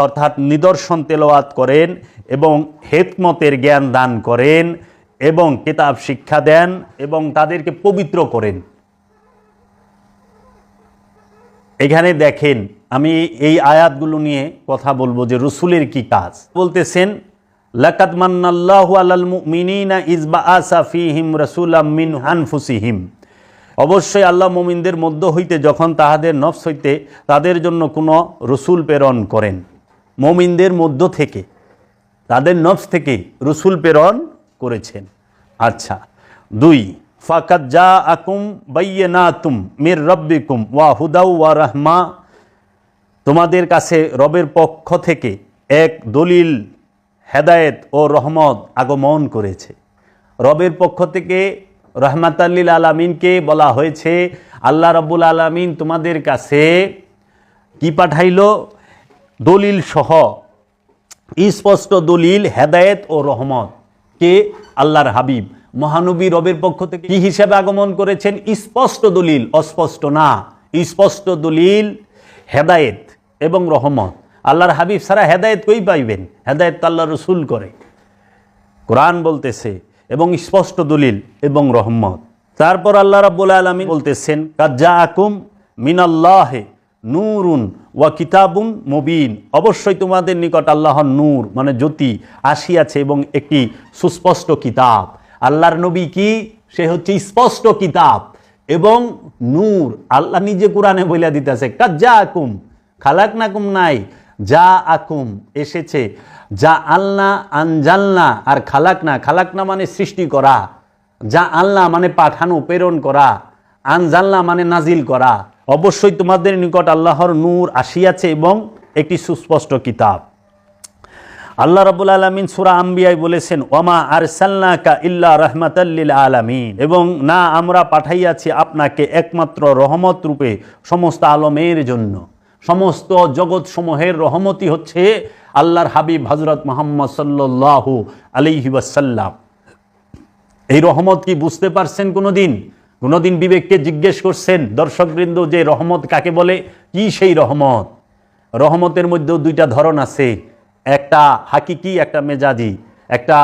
S3: অর্থাৎ নিদর্শন তেলাওয়াত করেন এবং হিকমতের জ্ঞান দান করেন এবং কিতাব শিক্ষা দেন এবং তাদেরকে পবিত্র করেন। এখানে দেখেন, আমি এই আয়াতগুলো নিয়ে কথা বলবো যে রসুলের কি কাজ। বলতেছেন, লাকাদ মান্নাল্লাহু আলাল মুমিনিনা ইয বাআসা ফীহিম রাসূলাম মিন আনফুসিহিম, অবশ্যই আল্লাহ মুমিনদের মধ্য হইতে যখন তাহাদের নফস হইতে তাদের জন্য কোনো রসুল প্রেরণ করেন, মুমিনদের মধ্য থেকে তাদের নফস থেকে রসুল প্রেরণ করেছেন। আচ্ছা, 2, ফাকাদ জাআকুম বাইয়িনাতুম মির রাব্বিকুম ওয়া হুদাও ওয়া রাহমা, তোমাদের কাছে রবের পক্ষ থেকে এক দলিল, হেদায়েত ও রহমত আগমন করেছে। রবের পক্ষ থেকে রহমাতাল লিল আলামিনকে বলা হয়েছে, আল্লাহ রাব্বুল আলামিন তোমাদের কাছে কি পাঠাইল? দলিল সহ, স্পষ্ট দলিল, হেদায়েত ও রহমত। কে? আল্লাহর হাবিব মহানবী রবের পক্ষ থেকে কি হিসাবে আগমন করেছেন? স্পষ্ট দলিল, অস্পষ্ট না, স্পষ্ট দলিল, হেদায়েত এবং রহমত। আল্লাহর হাবিব ছাড়া হেদায়েত কই পাইবেন? হেদায়েত তো আল্লাহ রসুল করে। কোরআন বলতেছে এবং স্পষ্ট দলিল এবং রহমত। তারপর আল্লাহ রাব্বুল আলামিন বলতেছেন, কাদ জাআকুম মিনাল্লাহি নূরুন ওয়া কিতাবুন মুবিন, অবশ্যই তোমাদের নিকট আল্লাহর নূর মানে জ্যোতি আসিয়াছে এবং একটি সুস্পষ্ট কিতাব। আল্লাহর নবী কি? সে হচ্ছে স্পষ্ট কিতাব এবং নূর। আল্লাহ নিজে কোরআনে বইলা দিতেছে, কাদ জাআকুম, খালাকনাকুম নাই, যা আকুম এসেছে, যা আল্লাহ আনজালনা, আর খালাকনা, খালাকনা মানে সৃষ্টি করা, যা আল্লাহ মানে পাঠানো, প্রেরণ করা, আনজালনা মানে নাজিল করা। অবশ্যই তোমাদের নিকট আল্লাহর নূর আসিয়াছে এবং একটি সুস্পষ্ট কিতাব। আল্লাহ রাব্বুল আলামিন সূরা আম্বিয়ায় বলেছেন, ওয়ামা আরসালনাকা ইল্লা রাহমাতাল লিল আলামিন, এবং না আমরা পাঠাইয়াছি আপনাকে একমাত্র রহমত রূপে সমস্ত আলমের জন্য। সমস্ত জগৎ সমূহের রহমতই হচ্ছে আল্লাহর হাবিব হযরত মুহাম্মদ সাল্লাল্লাহু আলাইহি ওয়াসাল্লাম। এই রহমত কি বুঝতে পারছেন কোনোদিন? কোনোদিন বিবেককে জিজ্ঞেস করছেন দর্শকবৃন্দ যে রহমত কাকে বলে? কি সেই রহমত? রহমতের মধ্যেও দুইটা ধরন আছে, একটা হাকিকি, একটা মেজাজি, একটা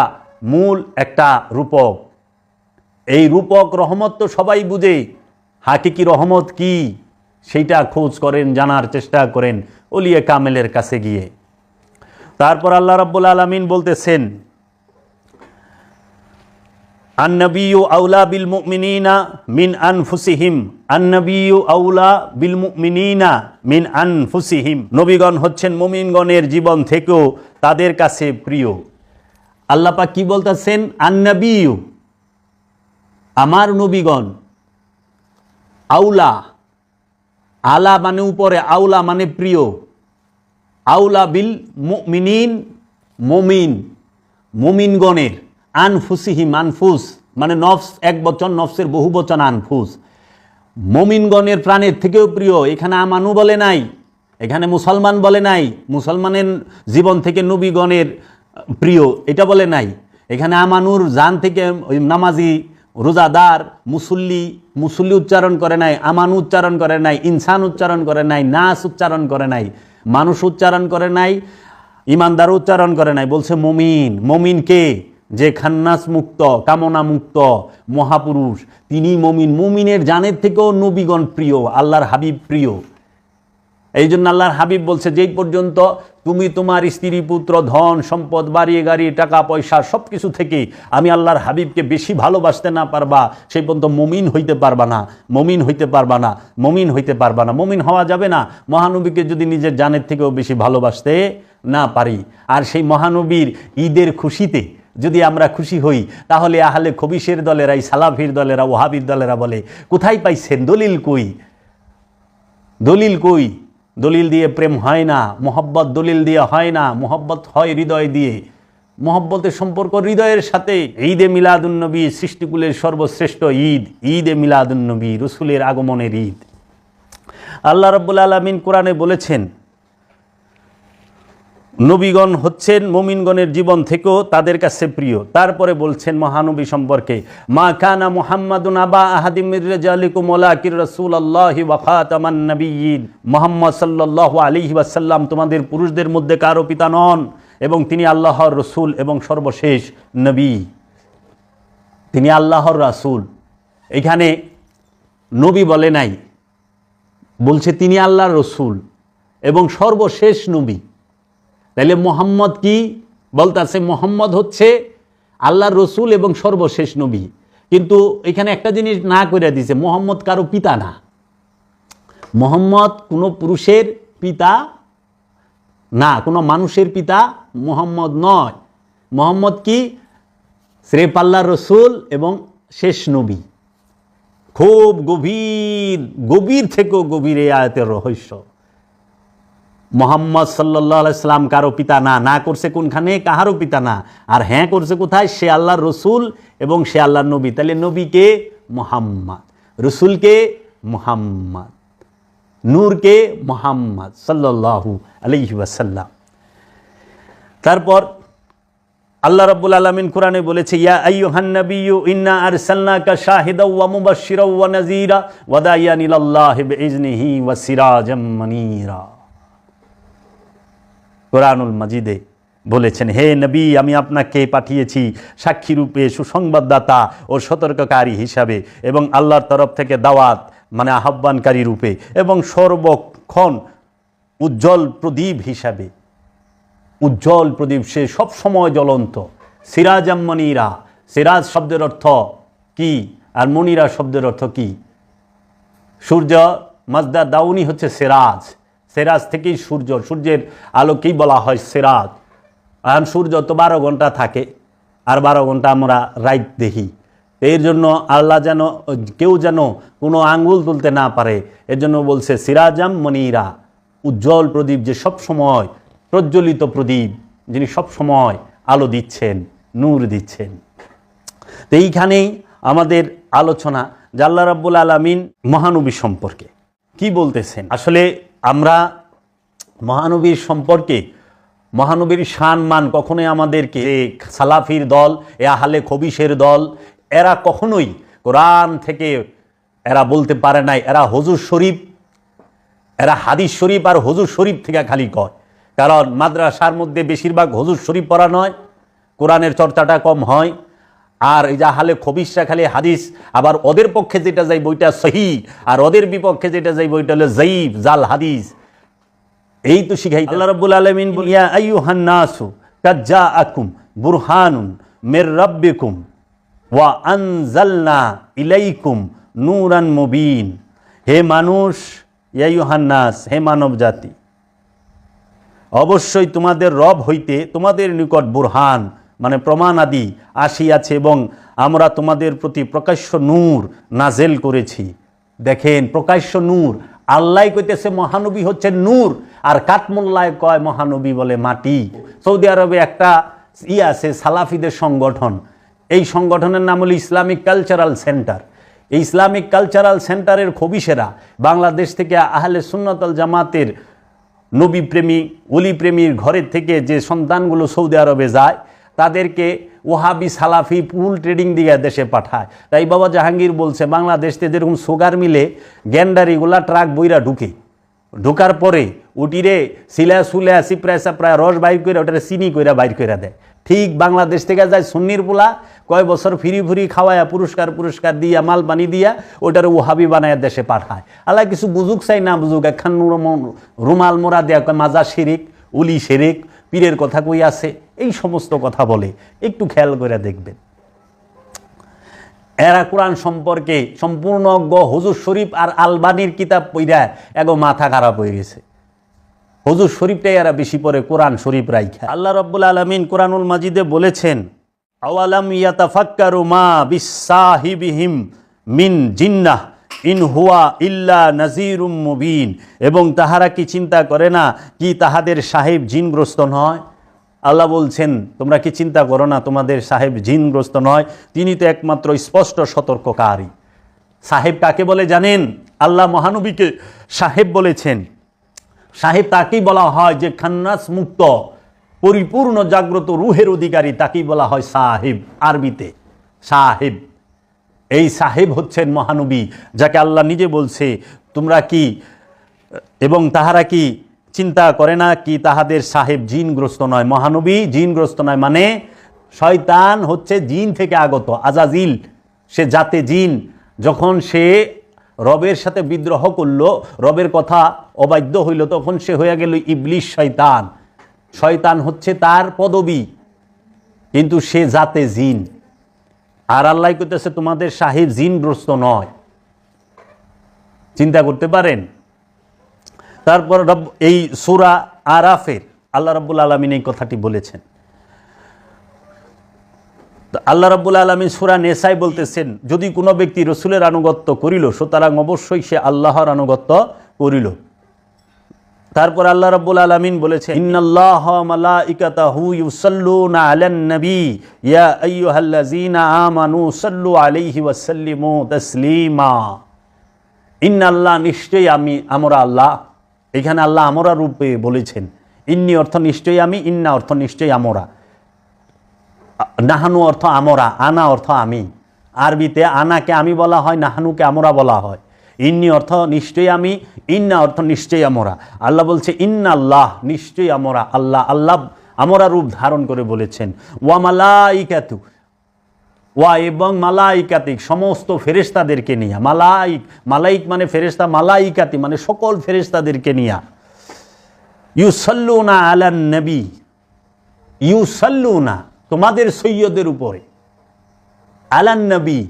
S3: মূল, একটা রূপক। এই রূপক রহমত তো সবাই বুঝে, হাকিকি রহমত কি সেইটা খোঁজ করেন, জানার চেষ্টা করেন ওলিয়ে কামেলের কাছে গিয়ে। তারপর আল্লাহ রাব্বুল আলামিন বলতেছেন, আন-নাবিয়্যু আউলা বিল মুমিনিনা মিন আনফুসিহিম, আন-নাবিয়্যু আউলা বিল মুমিনিনা মিন আনফুসিহিম, নবীগণ হচ্ছেন মুমিনগণের জীবন থেকেও তাদের কাছে প্রিয়। আল্লাহ পাক কি বলতেছেন? আন-নাবিয়্যু, আমার নবীগণ, আউলা, আলা মানে উপরে, আউলা মানে প্রিয়, আউলা বিল মুমিনিন, মুমিন, মুমিনগণের, আনফুসিহিম, আনফুস মানে নফস, এক বচন, নফসের বহু বচন আনফুস, মুমিনগণের প্রাণের থেকেও প্রিয়। এখানে আমানু বলে নাই, এখানে মুসলমান বলে নাই, মুসলমানের জীবন থেকে নবীগণের প্রিয় এটা বলে নাই। এখানে আমানুর জান থেকে নামাজি, রোজাদার, মুসল্লি উচ্চারণ করে নাই, আমানু উচ্চারণ করে নাই, ইনসান উচ্চারণ করে নাই, নাস উচ্চারণ করে নাই, মানুষ উচ্চারণ করে নাই, ইমানদার উচ্চারণ করে নাই, বলছে মুমিন। মুমিন কে? যে খান্নাস মুক্ত, কামনা মুক্ত মহাপুরুষ, তিনি মুমিন। মুমিনের জানের থেকেও নবীগণ প্রিয়, আল্লাহর হাবিব প্রিয়। এই জন্য আল্লাহর হাবিব বলছে, যেই পর্যন্ত তুমি তোমার স্ত্রী, পুত্র, ধন সম্পদ, বাড়ি গাড়ি, টাকা পয়সা সব কিছু থেকে আমি আল্লাহর হাবিবকে বেশি ভালোবাসতে না পারবা, সেই পর্যন্ত মুমিন হইতে পারবা না, মুমিন হইতে পারবা না, মুমিন হইতে পারবা না। মুমিন হওয়া যাবে না মহানবীকে যদি নিজের জানের থেকেও বেশি ভালোবাসতে না পারি। আর সেই মহানবীর ঈদের খুশিতে যদি আমরা খুশি হই, তাহলে আহলে খবিশের দলেরা, এই সালাফির দলেরা, ওহাবির দলেরা বলে, কোথায় পাইছেন? দলিল কই? দলিল কই? দলিল দিয়ে প্রেম হয় না, মোহব্বত দলিল দিয়ে হয় না, মোহব্বত হয় হৃদয় দিয়ে। মোহব্বতের সম্পর্ক হৃদয়ের সাথে। ঈদে মিলাদুন্নবী সৃষ্টিকুলের সর্বশ্রেষ্ঠ ঈদ, ঈদে মিলাদুন্নবী, রসুলের আগমনের ঈদ। আল্লাহ রাব্বুল আলামিন কোরআনে বলেছেন, নবীগণ হচ্ছেন মুমিনগণের জীবন থেকেও তাদের কাছে প্রিয়। তারপরে বলছেন মহানবী সম্পর্কে, মা কানা মুহাম্মাদুন আবা আহাদিম মির রিজালিকুম ওয়ালাকির রাসূলুল্লাহি ওয়া খাতামান নাবিয়্যিন, মুহাম্মদ সাল্লাল্লাহু আলাইহি ওয়াসাল্লাম তোমাদের পুরুষদের মধ্যে কারো পিতা নন, এবং তিনি আল্লাহর রসুল এবং সর্বশেষ নবী। তিনি আল্লাহর রাসূল। এখানে নবী বলে নাই, বলছে তিনি আল্লাহর রসুল এবং সর্বশেষ নবী। তাহলে মোহাম্মদ কি বলতেছে? মোহাম্মদ হচ্ছে আল্লাহর রসুল এবং সর্বশেষ নবী। কিন্তু এখানে একটা জিনিস না করে দিছে, মোহাম্মদ কারো পিতা না। মোহাম্মদ কোনো পুরুষের পিতা না, কোনো মানুষের পিতা মোহাম্মদ নয়। মোহাম্মদ কি? স্রেফ আল্লাহর রসুল এবং শেষ নবী। খুব গভীর, গভীর থেকেও গভীর এই আয়াতের রহস্য। মোহাম্মদ সাল্লাল্লাহু আলাইহি সাল্লাম কারো পিতা না, না করছে কোনখানে? কাহারও পিতা না। আর হ্যাঁ করছে কোথায়? সে আল্লাহর রসুল এবং সে আল্লাহর নবী। তাহলে নবীকে মুহাম্মদ, রসুলকে মুহাম্মদ, নূরকে মুহাম্মদ সাল্লাল্লাহু আলাইহি ওয়াসাল্লাম। তারপর আল্লাহ রাব্বুল আলামিন কোরআনে বলেছে, ইয়া আইয়ুহান নাবিয়্যু ইন্না আরসালনাকা শাহিদাও ওয়া মুবাশশিরাও ওয়া নাযীরা ওয়া দাইয়ান ইলাল্লাহি বিইজনিহি ওয়া সিরাজাম মুনীরা। কোরআনুল মাজিদে বলেছেন, হে নবী, আমি আপনাকে পাঠিয়েছি সাক্ষী রূপে, সুসংবাদদাতা ও সতর্ককারী হিসাবে, এবং আল্লাহর তরফ থেকে দাওয়াত মানে আহ্বানকারী রূপে, এবং সর্বক্ষণ উজ্জ্বল প্রদীপ হিসাবে। উজ্জ্বল প্রদীপ, সে সব সময় জ্বলন্ত। সিরাজাম মনিরা, সিরাজ শব্দের অর্থ কি আর মনিরা শব্দের অর্থ কি? সূর্য মাজদার দাউনি হচ্ছে সিরাজ, সিরাজ থেকেই সূর্য, সূর্যের আলোকেই বলা হয় সিরাজ। এখন সূর্য তো 12 ঘন্টা থাকে, আর 12 ঘন্টা আমরা রাইত দেখি। এর জন্য আল্লাহ যেন কেউ যেন কোনো আঙ্গুল তুলতে না পারে, এর জন্য বলছে সিরাজাম মনিরা, উজ্জ্বল প্রদীপ, যে সব সময় প্রজ্বলিত প্রদীপ, যিনি সব সময় আলো দিচ্ছেন, নূর দিচ্ছেন। তো এইখানেই আমাদের আলোচনা যে আল্লাহ রাব্বুল আলামিন মহানবী সম্পর্কে কি বলতেছেন। আসলে আমরা মহানবীর সম্পর্কে, মহানবীর শান মান কখনোই আমাদেরকে সালাফির দল, এ আহলে খবিশের দল, এরা কখনোই কোরআন থেকে এরা বলতে পারে নাই এরা হুজুর শরীফ, এরা হাদিস শরীফ আর হুজুর শরীফ থেকে খালি কয়। কারণ মাদ্রাসার মধ্যে বেশিরভাগ হুজুর শরীফ পড়া নয়, কোরআনের চর্চাটা কম হয়। আর এই যা হালে খবিসরা খালি হাদিস, আবার ওদের পক্ষে যেটা যাই বইটা সহি, আর ওদের বিপক্ষে যেটা যাই বইটা হলো যায়িফ, জাল হাদিস। এই তো শিখাই। আল্লাহ রাব্বুল আলামিন বলেন, ইয়া আইয়ুহান নাসু কাদ জাআকুম বুরহানুন মির রাব্বিকুম ওয়া আনজালনা ইলাইকুম নূরান মুবিন। হে মানুষ, ইয়া আইয়ুহান নাস, হে মানব জাতি, অবশ্যই তোমাদের রব হইতে তোমাদের নিকট বুরহান মানে প্রমাণ আদি আসিয়াছে এবং আমরা তোমাদের প্রতি প্রকাশ্য নূর নাজেল করেছি। দেখেন, প্রকাশ্য নূর। আল্লাহ কইতেছে মহানবী হচ্ছে নূর, আর কাতমুল্লাহ কয় মহানবী বলে মাটি। সৌদি আরবে একটা আছে সালাফিদের সংগঠন, এই সংগঠনের নাম হলো ইসলামিক কালচারাল সেন্টার। এই ইসলামিক কালচারাল সেন্টারের খবিশেরা বাংলাদেশ থেকে আহলে সুন্নাত ওয়াল জামাতের নবী প্রেমী ওলি প্রেমীর ঘরের থেকে যে সন্তানগুলো সৌদি আরবে যায় তাদেরকে ওহাবি সালাফি পুল ট্রেডিং দিয়ে দেশে পাঠায়। তাই বাবা জাহাঙ্গীর বলছে বাংলাদেশতে যেরকম সুগার মিলে গ্যান্ডারিগুলা ট্রাক বইরা ঢুকার পরে উটিরে সিলা সুলা সিপ্রায় সাপ্রায় রস বাইর করে ওটারে চিনি কইরা বাইর করে দেয়। ঠিক বাংলাদেশ থেকে যায় সুন্নির পোলা, কয় বছর ফিরি খাওয়ায়া পুরস্কার দিয়া মাল পানি দিয়া ওটারে ওহাবি বানায় দেশে পাঠায়। আল্লাহ কিছু বুঝুক চাই না বুঝুক, একখান রুমাল মোড়া দেয়া কয় মাজা শিরিক, উলি শিরিক, পীরের কথা কই আছে, এই সমস্ত কথা বলে। একটু খেয়াল করে দেখবেন, এরা কোরআন সম্পর্কে সম্পূর্ণ অজ্ঞ। হুজুর শরীফ আর আলবানির কিতাব পইরা এগো মাথা খারাপ হয়ে গেছে। হুজুর শরীফটাই এরা বেশি পড়ে, কোরআন শরীফ রাইখা। আল্লাহ রাব্বুল আলামিন কোরআনুল মাজিদে বলেছেন, আওয়ালাম ইয়াতাফাক্কারু মা বিসাহিবিহিম মিন জিন্নাহ ইন হুয়া ইল্লা নাযীরুম মুবিন। এবং তাহারা কি চিন্তা করে না কি তাহাদের সাহেব জিনগ্রস্ত নয়? আল্লাহ বলছেন তোমরা কি চিন্তা করো না তোমাদের সাহেব জিনগ্রস্ত নয়? তিনি তো একমাত্র স্পষ্ট সতর্ককারী। সাহেব কাকে বলে জানেন? আল্লাহ মহানবীকে সাহেব বলেছেন। সাহেব তাকেই বলা হয় যে খান্নাস মুক্ত পরিপূর্ণ জাগ্রত রুহের অধিকারী, তাকেই বলা হয় সাহেব, আরবিতে সাহেব। এই সাহেব হচ্ছেন মহানবী, যাকে আল্লাহ নিজে বলছে তোমরা কি এবং তাহারা কি চিন্তা করে না কি তাহাদের সাহেব জিনগ্রস্ত নয়? মহানবী জিনগ্রস্ত নয় মানে শয়তান হচ্ছে জিন থেকে আগত, আজাজিল, সে জাতে জিন। যখন সে রবের সাথে বিদ্রোহ করল, রবের কথা অবাধ্য হইল, তখন সে হয়ে গেল ইবলিশ, শয়তান। শয়তান হচ্ছে তার পদবী, কিন্তু সে জাতে জিন। আর আল্লাহ কইতেছে তোমাদের সাহেব জিনগ্রস্ত নয়। চিন্তা করতে পারেন? তারপর এই সূরা আরাফের আল্লাহ রাব্বুল আলামিন এই কথাটি বলেছেন। আল্লাহ রাব্বুল আলামিন সূরা নেসায় বলতেছেন, যদি কোনো ব্যক্তি রসুলের আনুগত্য করিল সুতরাং অবশ্যই সে আল্লাহর আনুগত্য করিল। তারপর আল্লাহ রাব্বুল আলামিন বলেছেন, ইন্নাল্লাহা ওয়া মালাইকাতাহু ইউসাল্লুনা আলান নবী ইয়া আইয়ুহাল্লাযীনা আমানু সাল্লু আলাইহি ওয়া সাল্লিমু তাসলিমা। ইন্নাল্লাহ, নিশ্চয়ই আমি, আমরা আল্লাহ। এখানে আল্লাহ আমরা রূপে বলেছেন। ইন্নি অর্থ নিশ্চয়ই আমি, ইন্না অর্থ নিশ্চয়ই আমরা, নাহানু অর্থ আমরা, আনা অর্থ আমি। আরবিতে আনাকে আমি বলা হয়, নাহানুকে আমরা বলা হয়। ইন্নি অর্থ নিশ্চয়ই আমি, ইন্না অর্থ নিশ্চয়ই আমরা। আল্লাহ বলছে ইন্না আল্লাহ, নিশ্চয়ই আমরা আল্লাহ। আল্লাহ আমরা রূপ ধারণ করে বলেছেন। ওয়া মালাইকাতু, ওয়া এবং মালাইকাতিক, সমস্ত ফেরেশতাদেরকে নিয়ে। মালাইক মানে ফেরেশতা, মালাইকাতি মানে সকল ফেরেশতাদেরকে নিয়ে। ইউসাল্লুনা আলান নবী, ইউসাল্লুনা তোমাদের সৈয়দের উপরে, আলান নবী,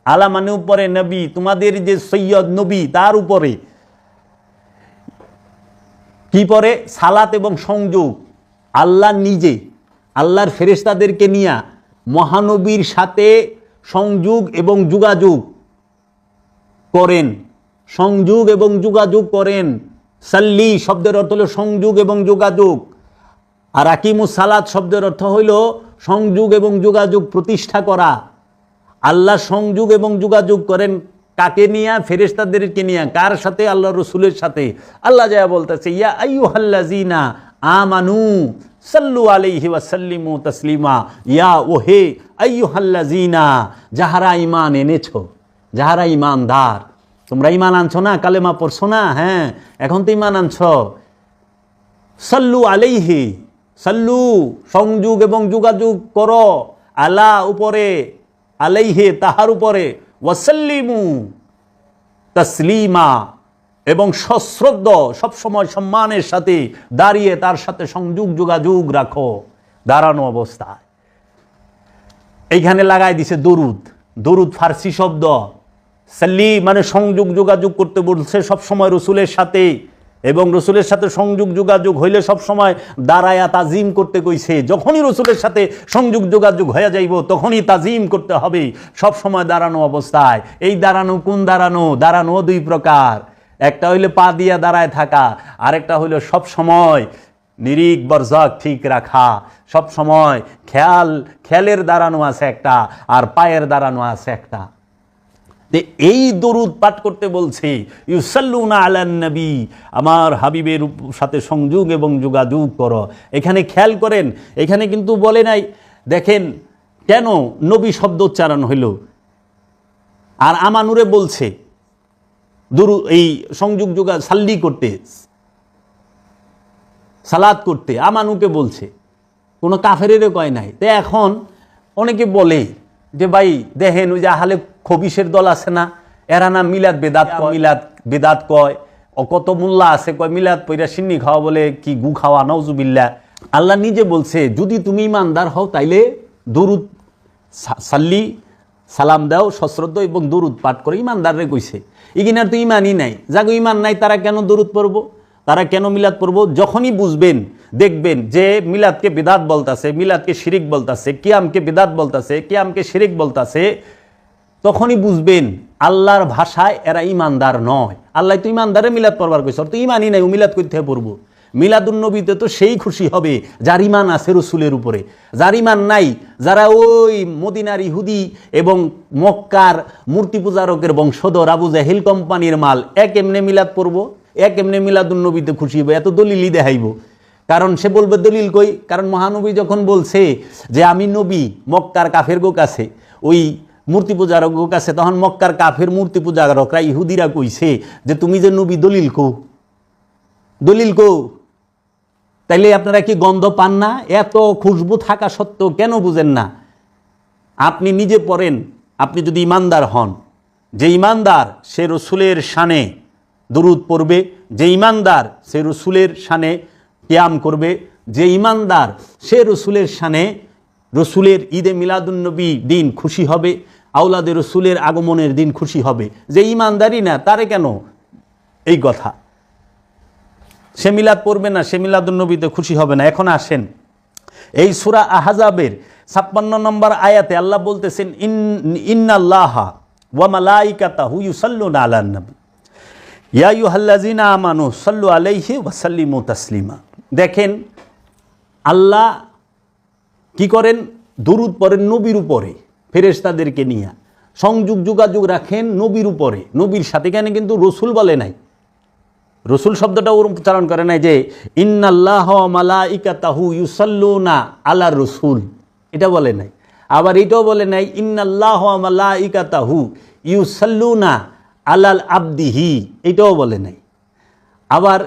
S3: আলা মানে উপরে, নবী তোমাদের যে সৈয়দ নবী তার উপরে কি পরে? সালাত এবং সংযোগ। আল্লাহ নিজে আল্লাহর ফেরেশতাদেরকে নিয়ে মহানবীর সাথে সংযোগ এবং যোগাযোগ করেন, সংযোগ এবং যোগাযোগ করেন। সাল্লি শব্দের অর্থ হলো সংযোগ এবং যোগাযোগ, আর আকিমুস সালাত শব্দের অর্থ হইল সংযোগ এবং যোগাযোগ প্রতিষ্ঠা করা। আল্লাহ সংযোগ এবং যোগাযোগ করেন কাকে নিয়ে? ফেরেশতাদেরকে নিয়ে। কার সাথে? আল্লাহ রসুলের সাথে। আল্লাহ যা বলতেছে, ইয়া আইয়ুহাল্লাযীনা আমানু সাল্লু আলাইহি ওয়া সাল্লিমু তাসলিমা। ইয়া ওহে আইয়ুহাল্লাযীনা, যাহারা ঈমান এনেছো, যাহারা ঈমানদার। তোমরা ঈমান আনছো না, কালেমা পড়ছো না, হ্যাঁ এখন তো ঈমান আনছো। সাল্লু আলাইহি, সাল্লু সংযোগ এবং যোগাযোগ করো, আলা উপরে, আলাইহি তাহার উপরে, ওয়াসাল্লিমু তাসলিমা এবং সশ্রদ্ধ সবসময় সম্মানের সাথে দাঁড়িয়ে তার সাথে সংযোগ যোগাযোগ রাখো দাঁড়ানো অবস্থায়। এইখানে লাগাই দিছে দরুদ। দরুদ ফার্সি শব্দ, সাল্লি মানে সংযোগ যোগাযোগ করতে বলছে সবসময় রসুলের সাথে, এবং রসুলের সাথে সংযোগ যোগাযোগ হইলে সবসময় দাঁড়ায়া তাজিম করতে কইছে। যখনই রসুলের সাথে সংযোগ যোগাযোগ হয়ে যাইব তখনই তাজিম করতে হবে সবসময় দাঁড়ানো অবস্থায়। এই দাঁড়ানো কোন দাঁড়ানো? দাঁড়ানো দুই প্রকার, একটা হইলে পা দিয়া দাঁড়ায় থাকা, আরেকটা হইল সবসময় নিরিখ বরজক ঠিক রাখা, সবসময় খেয়ালের দাঁড়ানো আছে একটা, আর পায়ের দাঁড়ানো আছে একটা। এই দরুদ পাঠ করতে বলছে, ইউসাল্লুনা আলান নবী, আমার হাবিবের সাথে সংযোগ এবং যোগাযোগ করো। এখানে খেয়াল করেন, এখানে কিন্তু বলে নাই, দেখেন কেন নবী শব্দ উচ্চারণ হইল, আর আমানুরে বলছে এই সংযোগ সাল্লি করতে, সালাত করতে, আমানুকে বলছে, কোনো কাফেরেরও কয় নাই। তো এখন অনেকে বলে যে ভাই দেখেন ওই যে আহলে খবিসের দল আছে না, এরা না মিলাদ বেদাত কয়, মিলাদ বেদাত কয়, ও কত মোল্লা আছে কয় মিলাদ পইরা সিন্নি খাওয়া বলে কি গু খাওয়া, নাউজুবিল্লাহ। আল্লাহ নিজে বলছে যদি তুমি ইমানদার হও তাইলে দরুদ সাল্লি সালাম দাও সশ্রদ্ধ এবং দরুদ পাঠ করে, ইমানদাররে কইছে। এগিনার তো ইমানই নাই, যাগো ইমান নাই তারা কেন দরুদ পড়বো, তারা কেন মিলাদ পড়বো? যখনই বুঝবেন দেখবেন যে মিলাদকে বিদাত বলতাছে, মিলাদকে শিরিক বলতাছে, কিয়ামকে বিদাত বলতাছে, কিয়ামকে শিরিক বলতাছে, তখনই বুঝবেন আল্লাহর ভাষায় এরা ইমানদার নয়। আল্লাহ তো ইমানদারে মিলাদ পড়বার কইছে, তো ইমানই নাই, ও মিলাদ করতে পড়বো। মিলাদুন্নবীতে তো সেই খুশি হবে যার ইমান আছে রসুলের উপরে, যার ইমান নাই, যারা ওই মদিনার ইহুদি এবং মক্কার মূর্তি পূজারকের বংশধর আবু জাহেল কোম্পানির মাল, এক এমনে মিলাদ পড়বো, এক এমনি মিলাদুন্নবীতে খুশি হবে, এত দলিলই দেখাইব। কারণ সে বলবে দলিল কই, কারণ মহানবী যখন বলছে যে আমি নবী মক্কার কাফের গো কাছে, ওই মূর্তি পূজারক গো কাছে, তখন মক্কার কাফের মূর্তি পূজারকরা ইহুদিরা কইছে যে তুমি যে নবী, দলিল কো, দলিল কো। তাইলে আপনারা কি গন্ধ পান না? এত খুশবু থাকা সত্ত্বেও কেন বুঝেন না? আপনি নিজে পড়েন, আপনি যদি ইমানদার হন, যে ইমানদার সে রসুলের শানে দরুদ পড়বে, যে ইমানদার সে রসুলের শানে কিয়াম করবে, যে ইমানদার সে রসুলের শানে রসুলের ঈদে মিলাদুন্নবী দিন খুশি হবে, আওলাদে রসুলের আগমনের দিন খুশি হবে। যে ইমানদারই না তারে কেন এই কথা, সে মিলাদ পড়বে না, সে মিলাদুন্নবীতে খুশি হবে না। এখন আসেন এই সূরা আহজাবের 56 নম্বর আয়াতে আল্লাহ বলতেছেন ইন্নাল্লাহা ওয়া মালাইকাতাহু ইউসাল্লুনা আলান নবী ইয়া আইয়ুহাল্লাযীনা আমানু সাল্লু আলাইহি ওয়া সাল্লিমু তাসলিমা। দেখেন আল্লাহ কি করেন, দরুদ পড়েন নবীর উপরে, ফেরেশতাদেরকে নিয়ে সংযোগ যোগাযোগ রাখেন নবীর উপরে, নবীর সাথে। কেন কিন্তু রসুল বলে নাই, রসুল শব্দটা ওর উচ্চারণ করে নাই যে ইন্নাল্লাহ ওয়া মালাইকাতাহু ইউসাল্লুনা আলার রসুল, এটা বলে নাই। আবার এটাও বলে নাই ইন্নাল্লাহ ওয়া মালাইকাতাহু ইউসাল্লুনা আলাল আবদিহি, এটাও বলে নাই। আবার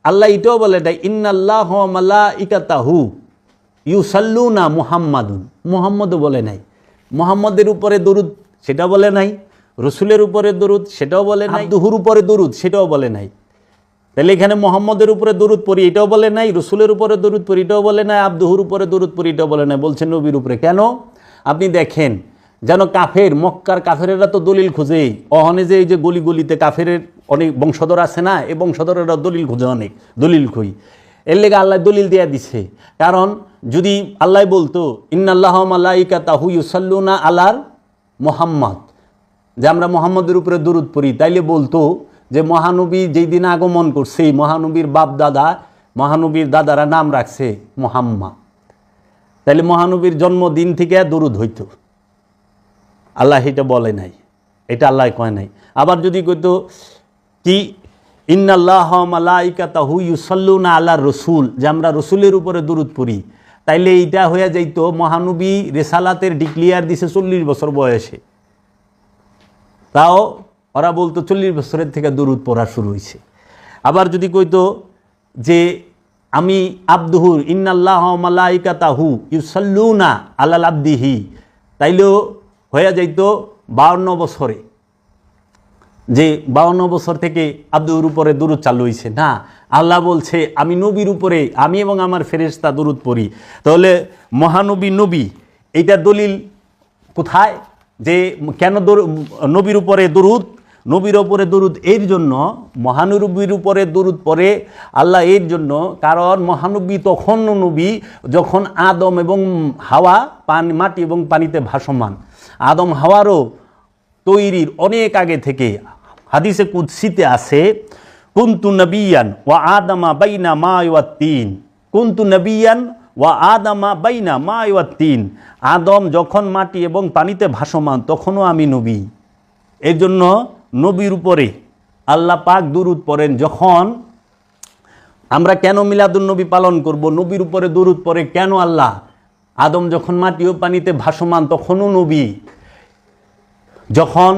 S3: আল্লাহ এটাও বলে নাই ইন্নাল্লাহ ওয়া মালাইকাতাহু ইউসাল্লুনা মুহাম্মাদুন, মুহাম্মদও বলে নাই। মুহাম্মদের উপরে দরুদ সেটা বলে নাই, রসুলের উপরে দরুদ সেটাও বলে নাই, আব্দুহুর উপরে দরুদ সেটাও বলে নাই। তাহলে এখানে মুহাম্মদের উপরে দরুদ পড়ি এটাও বলে নাই, রসুলের উপরে দরুদ পড়ি এটাও বলে নাই, আব্দুহুর উপরে দরুদ পড়ি এটাও বলে নাই, বলছেন নবীর উপরে। কেন? আপনি দেখেন যেন কাফের, মক্কার কাফেরেরা তো দলিল খুঁজে, অহনে যে এই যে গলি গলিতে কাফেরের অনেক বংশধর আছে না, এই বংশধরেরা দলিল খুঁজে, অনেক দলিল খুঁই। এর লেগে আল্লাহ দলিল দেয়া দিছে। কারণ যদি আল্লাহ বলতো ইন্নাল্লাহ ওয়া মালাইকাতাহু ইউসাল্লুনা আলার মুহাম্মদ, যে আমরা মুহাম্মদের উপরে দরুদ পড়ি, তাইলে বলতো যে মহানবী যেই দিন আগমন করছে, মহানবীর বাপ দাদা, মহানবীর দাদারা নাম রাখছে মুহাম্মদ, তাইলে মহানবীর জন্মদিন থেকে দরুদ হইতো। আল্লাহ এটা বলে নাই, এটা আল্লাহ কয় নাই। আবার যদি কইতো কি ইন্নাল্লাহ ওয়া মালাইকাতাহু ইউসাল্লুনা আলার রসুল, যে আমরা রসুলের উপরে দরুদ পড়ি, তাইলে এইটা হয়ে যাইত মহানবী রেসালাতের ডিক্লিয়ার দিছে 40 বছর বয়সে, তাও ওরা বলতো 40 বছরের থেকে দরুদ পড়া শুরু হয়েছে। আবার যদি কইতো যে আমি আব্দুহুর ইন্নাল্লাহ ওয়া মালাইকাতাহু ইউসাল্লুনা আলাল আবদিহি, তাইলেও হয়ে যাইতো 52 বছরে, যে 52 বছর থেকে আব্দুর উপরে দরুদ চালু হয়েছে। না, আল্লাহ বলছে আমি নবীর উপরে, আমি এবং আমার ফেরেশতা দরুদ পড়ি। তাহলে মহানবী নবী, এইটার দলিল কোথায়? যে কেন নবীর উপরে দরুদ? নবীর উপরে দরুদ এর জন্য, মহানবীর উপরে দরুদ পড়ে আল্লাহ এর জন্য, কারণ মহানবী তখন নবী যখন আদম এবং হাওয়া মাটি এবং পানিতে ভাসমান। আদম হাওয়ারও তৈরির অনেক আগে থেকে হাদিসে কুদসিতে আছে, কুনতু নবিয়ান ওয়া আদামা বাইনা মা ওয়া তিন, কুনতু নবিয়ান ওয়া আদামা বাইনা মা ওয়া তিন। আদম যখন মাটি এবং পানিতে ভাসমান তখনও আমি নবী। এর জন্য নবীর উপরে আল্লাহ পাক দরুদ পড়েন। যখন আমরা কেন মিলাদুন নবী পালন করব? নবীর উপরে দরুদ পড়ে কেন আল্লাহ? আদম যখন মাটি ও পানিতে ভাসমান তখনও নবী। যখন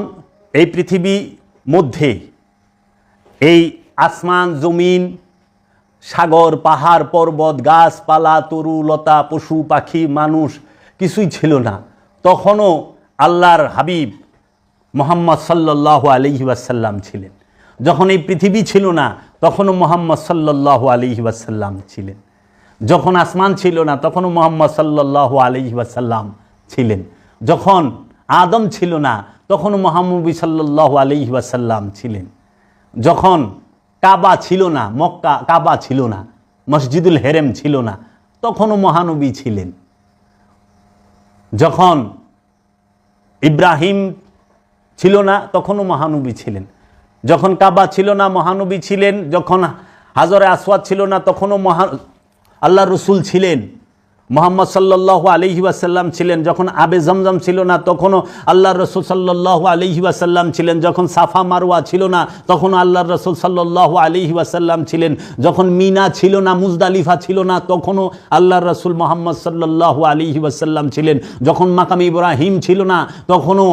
S3: এই পৃথিবী মধ্যে এই আসমান জমিন সাগর পাহাড় পর্বত গাছপালা তরু লতা পশু পাখি মানুষ কিছুই ছিল না, তখনও আল্লাহর হাবিব মুহাম্মদ সাল্লাল্লাহু আলাইহি ওয়াসাল্লাম ছিলেন। যখন এই পৃথিবী ছিল না তখনও মুহাম্মদ সাল্লাল্লাহু আলাইহি ওয়াসাল্লাম ছিলেন। যখন আসমান ছিল না তখনও মুহাম্মদ সাল্লাল্লাহু আলাইহি ওয়াসাল্লাম ছিলেন। যখন আদম ছিল না তখনও মুহাম্মদ সাল্লাল্লাহু আলাইহি ওয়াসাল্লাম ছিলেন। যখন কাবা ছিল না, মক্কা কাবা ছিল না, মসজিদুল হেরেম ছিল না, তখনও মহানবী ছিলেন। যখন ইব্রাহিম ছিল না তখনও মহানবী ছিলেন। যখন কাবা ছিল না মহানবী ছিলেন। যখন হাজরে আসওয়াদ ছিল না তখনও আল্লাহ রসুল ছিলেন। মুহাম্মদ সাল্লাল্লাহু আলাইহি ওয়াসাল্লাম ছিলেন। যখন আবে জমজম ছিল না তখনও আল্লাহ রসুল সাল্লাল্লাহু আলাইহি ওয়াসাল্লাম ছিলেন। যখন সাফা মারওয়া ছিল না তখনও আল্লাহ রসুল সাল্লাল্লাহু আলাইহি ওয়াসাল্লাম ছিলেন। যখন মিনা ছিল না মুজদালিফা ছিল না তখনও আল্লাহ রসুল মুহাম্মদ সাল্লাল্লাহু আলাইহি ওয়াসাল্লাম ছিলেন। যখন মাকাম ইব্রাহিম ছিল না তখনও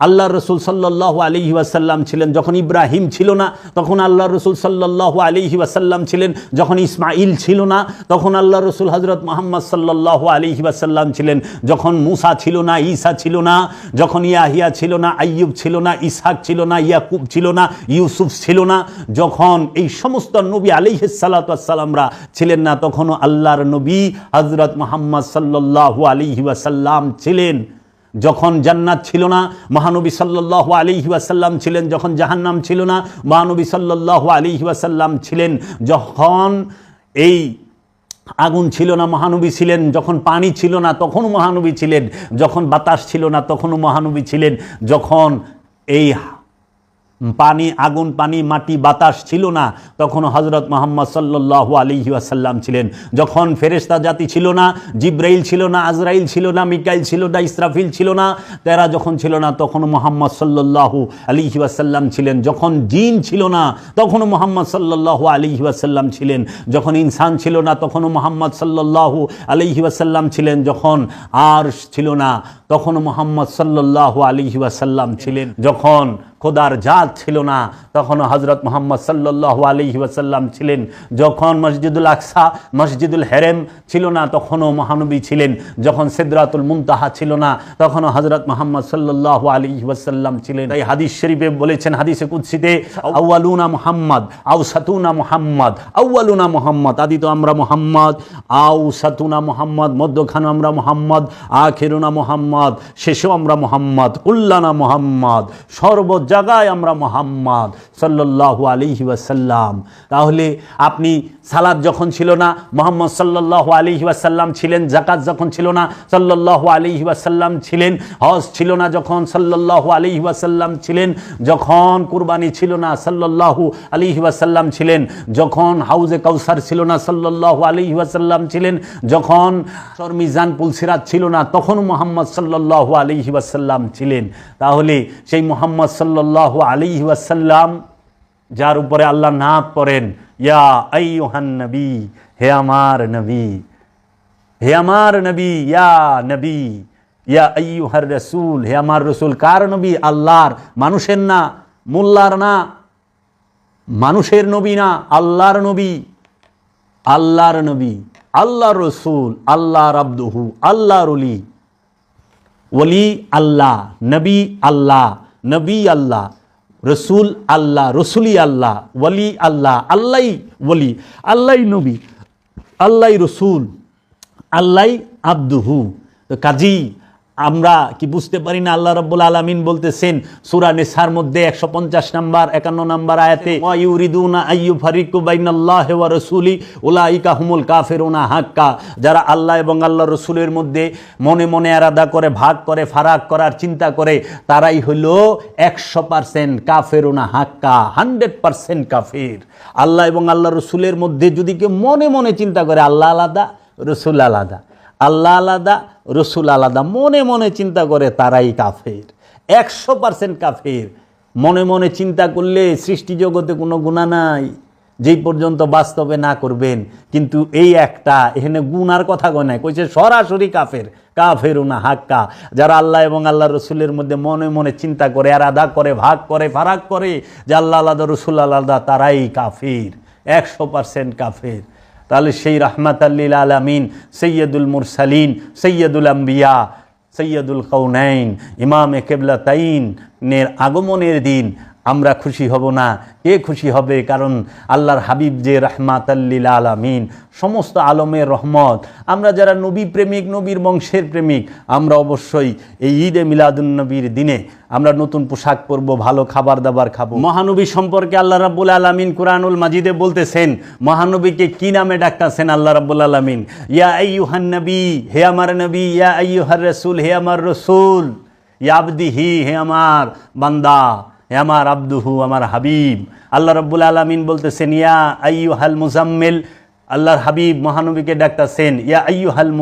S3: আল্লাহ রসুল সাল্লাল্লাহু আলাইহি ওয়াসাল্লাম ছিলেন। যখন ইব্রাহিম ছিল না তখন আল্লাহ রসুল সাল্লাল্লাহু আলাইহি ওয়াসাল্লাম ছিলেন। যখন ইসমাইল ছিল না তখন আল্লাহ রসুল হযরত মুহাম্মদ সাল্লাল্লাহু আলাইহি ওয়াসাল্লাম ছিলেন। যখন মুসা ছিল না, ঈসা ছিল না, যখন ইয়াহিয়া ছিল না, আইয়ুব ছিল না, ইসহাক ছিল না, ইয়াকুব ছিল না, ইউসুফ ছিল না, যখন এই সমস্ত নবী আলাইহিস সালাতু ওয়াস সালামরা ছিলেন না তখনও আল্লাহর নবী হযরত মুহাম্মদ সাল্লাল্লাহু আলাইহি ওয়াসাল্লাম ছিলেন। যখন জান্নাত ছিল না মহানবী সাল্লাল্লাহু আলাইহি ওয়াসাল্লাম ছিলেন। যখন জাহান্নাম ছিল না মহানবী সাল্লাল্লাহু আলাইহি ওয়াসাল্লাম ছিলেন। যখন এই আগুন ছিল না মহানবী ছিলেন। যখন পানি ছিল না তখনও মহানবী ছিলেন। যখন বাতাস ছিল না তখনও মহানবী ছিলেন। যখন এই পানি আগুন পানি মাটি বাতাস ছিল না তখনও হযরত মুহাম্মদ সাল্লাল্লাহু আলাইহি ওয়াসাল্লাম ছিলেন। যখন ফেরেশতা জাতি ছিল না, জিব্রাইল ছিল না, আজরাইল ছিল না, মিকাইল ছিল না, ইসরাফিল ছিল না, তারা যখন ছিল না তখনও মুহাম্মদ সাল্লাল্লাহু আলাইহি ওয়াসাল্লাম ছিলেন। যখন জিন ছিল না তখনও মুহাম্মদ সাল্লাল্লাহু আলাইহি ওয়াসাল্লাম ছিলেন। যখন ইনসান ছিল না তখনও মুহাম্মদ সাল্লাল্লাহু আলাইহি ওয়াসাল্লাম ছিলেন। যখন আরশ ছিল না তখনও মুহাম্মদ সাল্লাল্লাহু আলাইহি ওয়াসাল্লাম ছিলেন। যখন খোদার জাত ছিল না তখনও হযরত মুহাম্মদ সাল্লাল্লাহু আলাইহি ওয়াসাল্লাম ছিলেন। যখন মসজিদুল আকসা মসজিদুল হেরেম ছিল না তখনও মহানবী ছিলেন। যখন সিদরাতুল মুনতাহা ছিল না তখনও হযরত মুহাম্মদ সাল্লাল্লাহু আলাইহি ওয়াসাল্লাম ছিলেন। তাই হাদিস শরীফে বলেছেন, হাদিসে কুদসিতে, আউয়ালুনা মুহাম্মদ আওসাতুনা মুহাম্মদ, আউয়ালুনা মুহাম্মদ আদি তো আমরা মুহাম্মদ, আওসাতুনা মুহাম্মদ মধ্যখানে আমরা মুহাম্মদ, আখিরুনা মুহাম্মদ শেষেও আমরা মুহাম্মদ, কুল্লানা মুহাম্মদ সর্ব জায়গায় আমরা মুহাম্মদ সাল্লাল্লাহু আলাইহি ওয়াসাল্লাম। তাহলে আপনি সালাত যখন ছিল না মুহাম্মদ সাল্লাল্লাহু আলাইহি ওয়াসাল্লাম ছিলেন। যাকাত যখন ছিল না সাল্লাল্লাহু আলাইহি ওয়াসাল্লাম ছিলেন। হজ ছিল না যখন সাল্লাল্লাহু আলাইহি ওয়াসাল্লাম ছিলেন। যখন কুরবানি ছিল না সাল্লাল্লাহু আলাইহি ওয়াসাল্লাম ছিলেন। যখন হাউজে কাউসার ছিল না সাল্লাল্লাহু আলাইহি ওয়াসাল্লাম ছিলেন। যখন মিজান পুলসিরাত ছিল না তখন মুহাম্মদ সাল্লাল্লাহু আলাইহি ওয়াসাল্লাম ছিলেন। তাহলে সেই মুহাম্মদ সাল্লাল্লাহু আলাইহি ওয়াসাল্লাম যার উপরে আল্লাহ নাত পড়েন, ইয়া আইয়ুহান নবী, হে আমার নবী, হে আমার নবী, ইয়া নবী, ইয়া আইয়ুহার রাসূল, হে আমার রসুল। কার নবী? আল্লাহর, মানুষের না, মোল্লার না, মানুষের নবী না, আল্লাহর নবী, আল্লাহর নবী, আল্লাহর রসুল, আল্লাহর আব্দুহু, আল্লাহর ওলি। ওলি আল্লাহ, নবী আল্লাহ, নবী আল্লাহ, রসুল আল্লাহ, রসুলি আল্লাহ, ওলি আল্লাহ, আল্লাহ ওলি, আল্লাহ নবী, আল্লাহ রসুল, আল্লাহ আব্দুহু। তো কাজী আমরা কি বুঝতে পারি না? আল্লাহ রাব্বুল আলামিন বলতেছেন সূরা নিসার মধ্যে 150 নাম্বার 51 নাম্বার আয়াতে, ওয়া ইউরিদুনা আইয়ুফারিকু বাইনাল্লাহি ওয়া রাসূলি উলাইকা হুমুল কাফিরুনা হাক্কা। যারা আল্লাহ এবং আল্লাহর রাসূলের মধ্যে মনে মনে আলাদা করে, ভাগ করে, ফারাক করার চিন্তা করে, তারাই হইল 100% কাফিরুনা হাক্কা, 100% কাফির। আল্লাহ এবং আল্লাহর রাসূলের মধ্যে যদি কেউ মনে মনে চিন্তা করে আল্লাহ আলাদা, রসুল আলাদা, আল্লাহ আলাদা, রসুল আলাদা, মনে মনে চিন্তা করে, তারাই কাফের, 100% কাফের। মনে মনে চিন্তা করলে সৃষ্টি জগতে কোনো গুনাহ নাই, যেই পর্যন্ত বাস্তবে না করবেন। কিন্তু এই একটা এখানে গুনার কথা কয় নাই, কইছে সরাসরি কাফের, কাফেরুনা হাক্কা। যারা আল্লাহ এবং আল্লাহ রসুলের মধ্যে মনে মনে চিন্তা করে, আলাদা করে, ভাগ করে, ফারাক করে যে আল্লাহ আলাদা, রসুল আলাদা, তারাই কাফের, 100% কাফের। তাহলে সেই রাহমাতাল লিল আলামিন, সৈয়দুল মুরসালিন, সৈয়দুল আম্বিয়া, সৈয়দুল কাউনাইন, ইমামে কিবলাতাইনের আগমনের দিন আমরা খুশি হব না? কে খুশি হবে? কারণ আল্লাহর হাবিব যে রাহমাতাল লিল আলামিন, সমস্ত আলমের রহমত। আমরা যারা নবী প্রেমিক, নবীর বংশের প্রেমিক, আমরা অবশ্যই এই ঈদে মিলাদুন নবীর দিনে আমরা নতুন পোশাক পরবো, ভালো খাবার দাবার খাবো। মহানবী সম্পর্কে আল্লাহ রাব্বুল আলামিন কুরআনুল মাজিদে বলতেছেন, মহানবীকে কি নামে ডাকতেছেন আল্লাহ রাব্বুল আলামিন? ইয়া আইয়ুহান নবী, হে আমার নবী, ইয়া আইয়ুহার রাসূল, হে আমার রসুল, ইয়া আবদিহি, হে আমার বান্দা, হে আমার আব্দুহু, আমার হাবিব। আল্লাহ রাব্বুল আলামিন বলতেছেন ইয়া আইয়ুহাল মুজাম্মিল, আল্লাহর হাবিব মহানবীকে ডাকতেছেন ইয়া আইয়ুহাল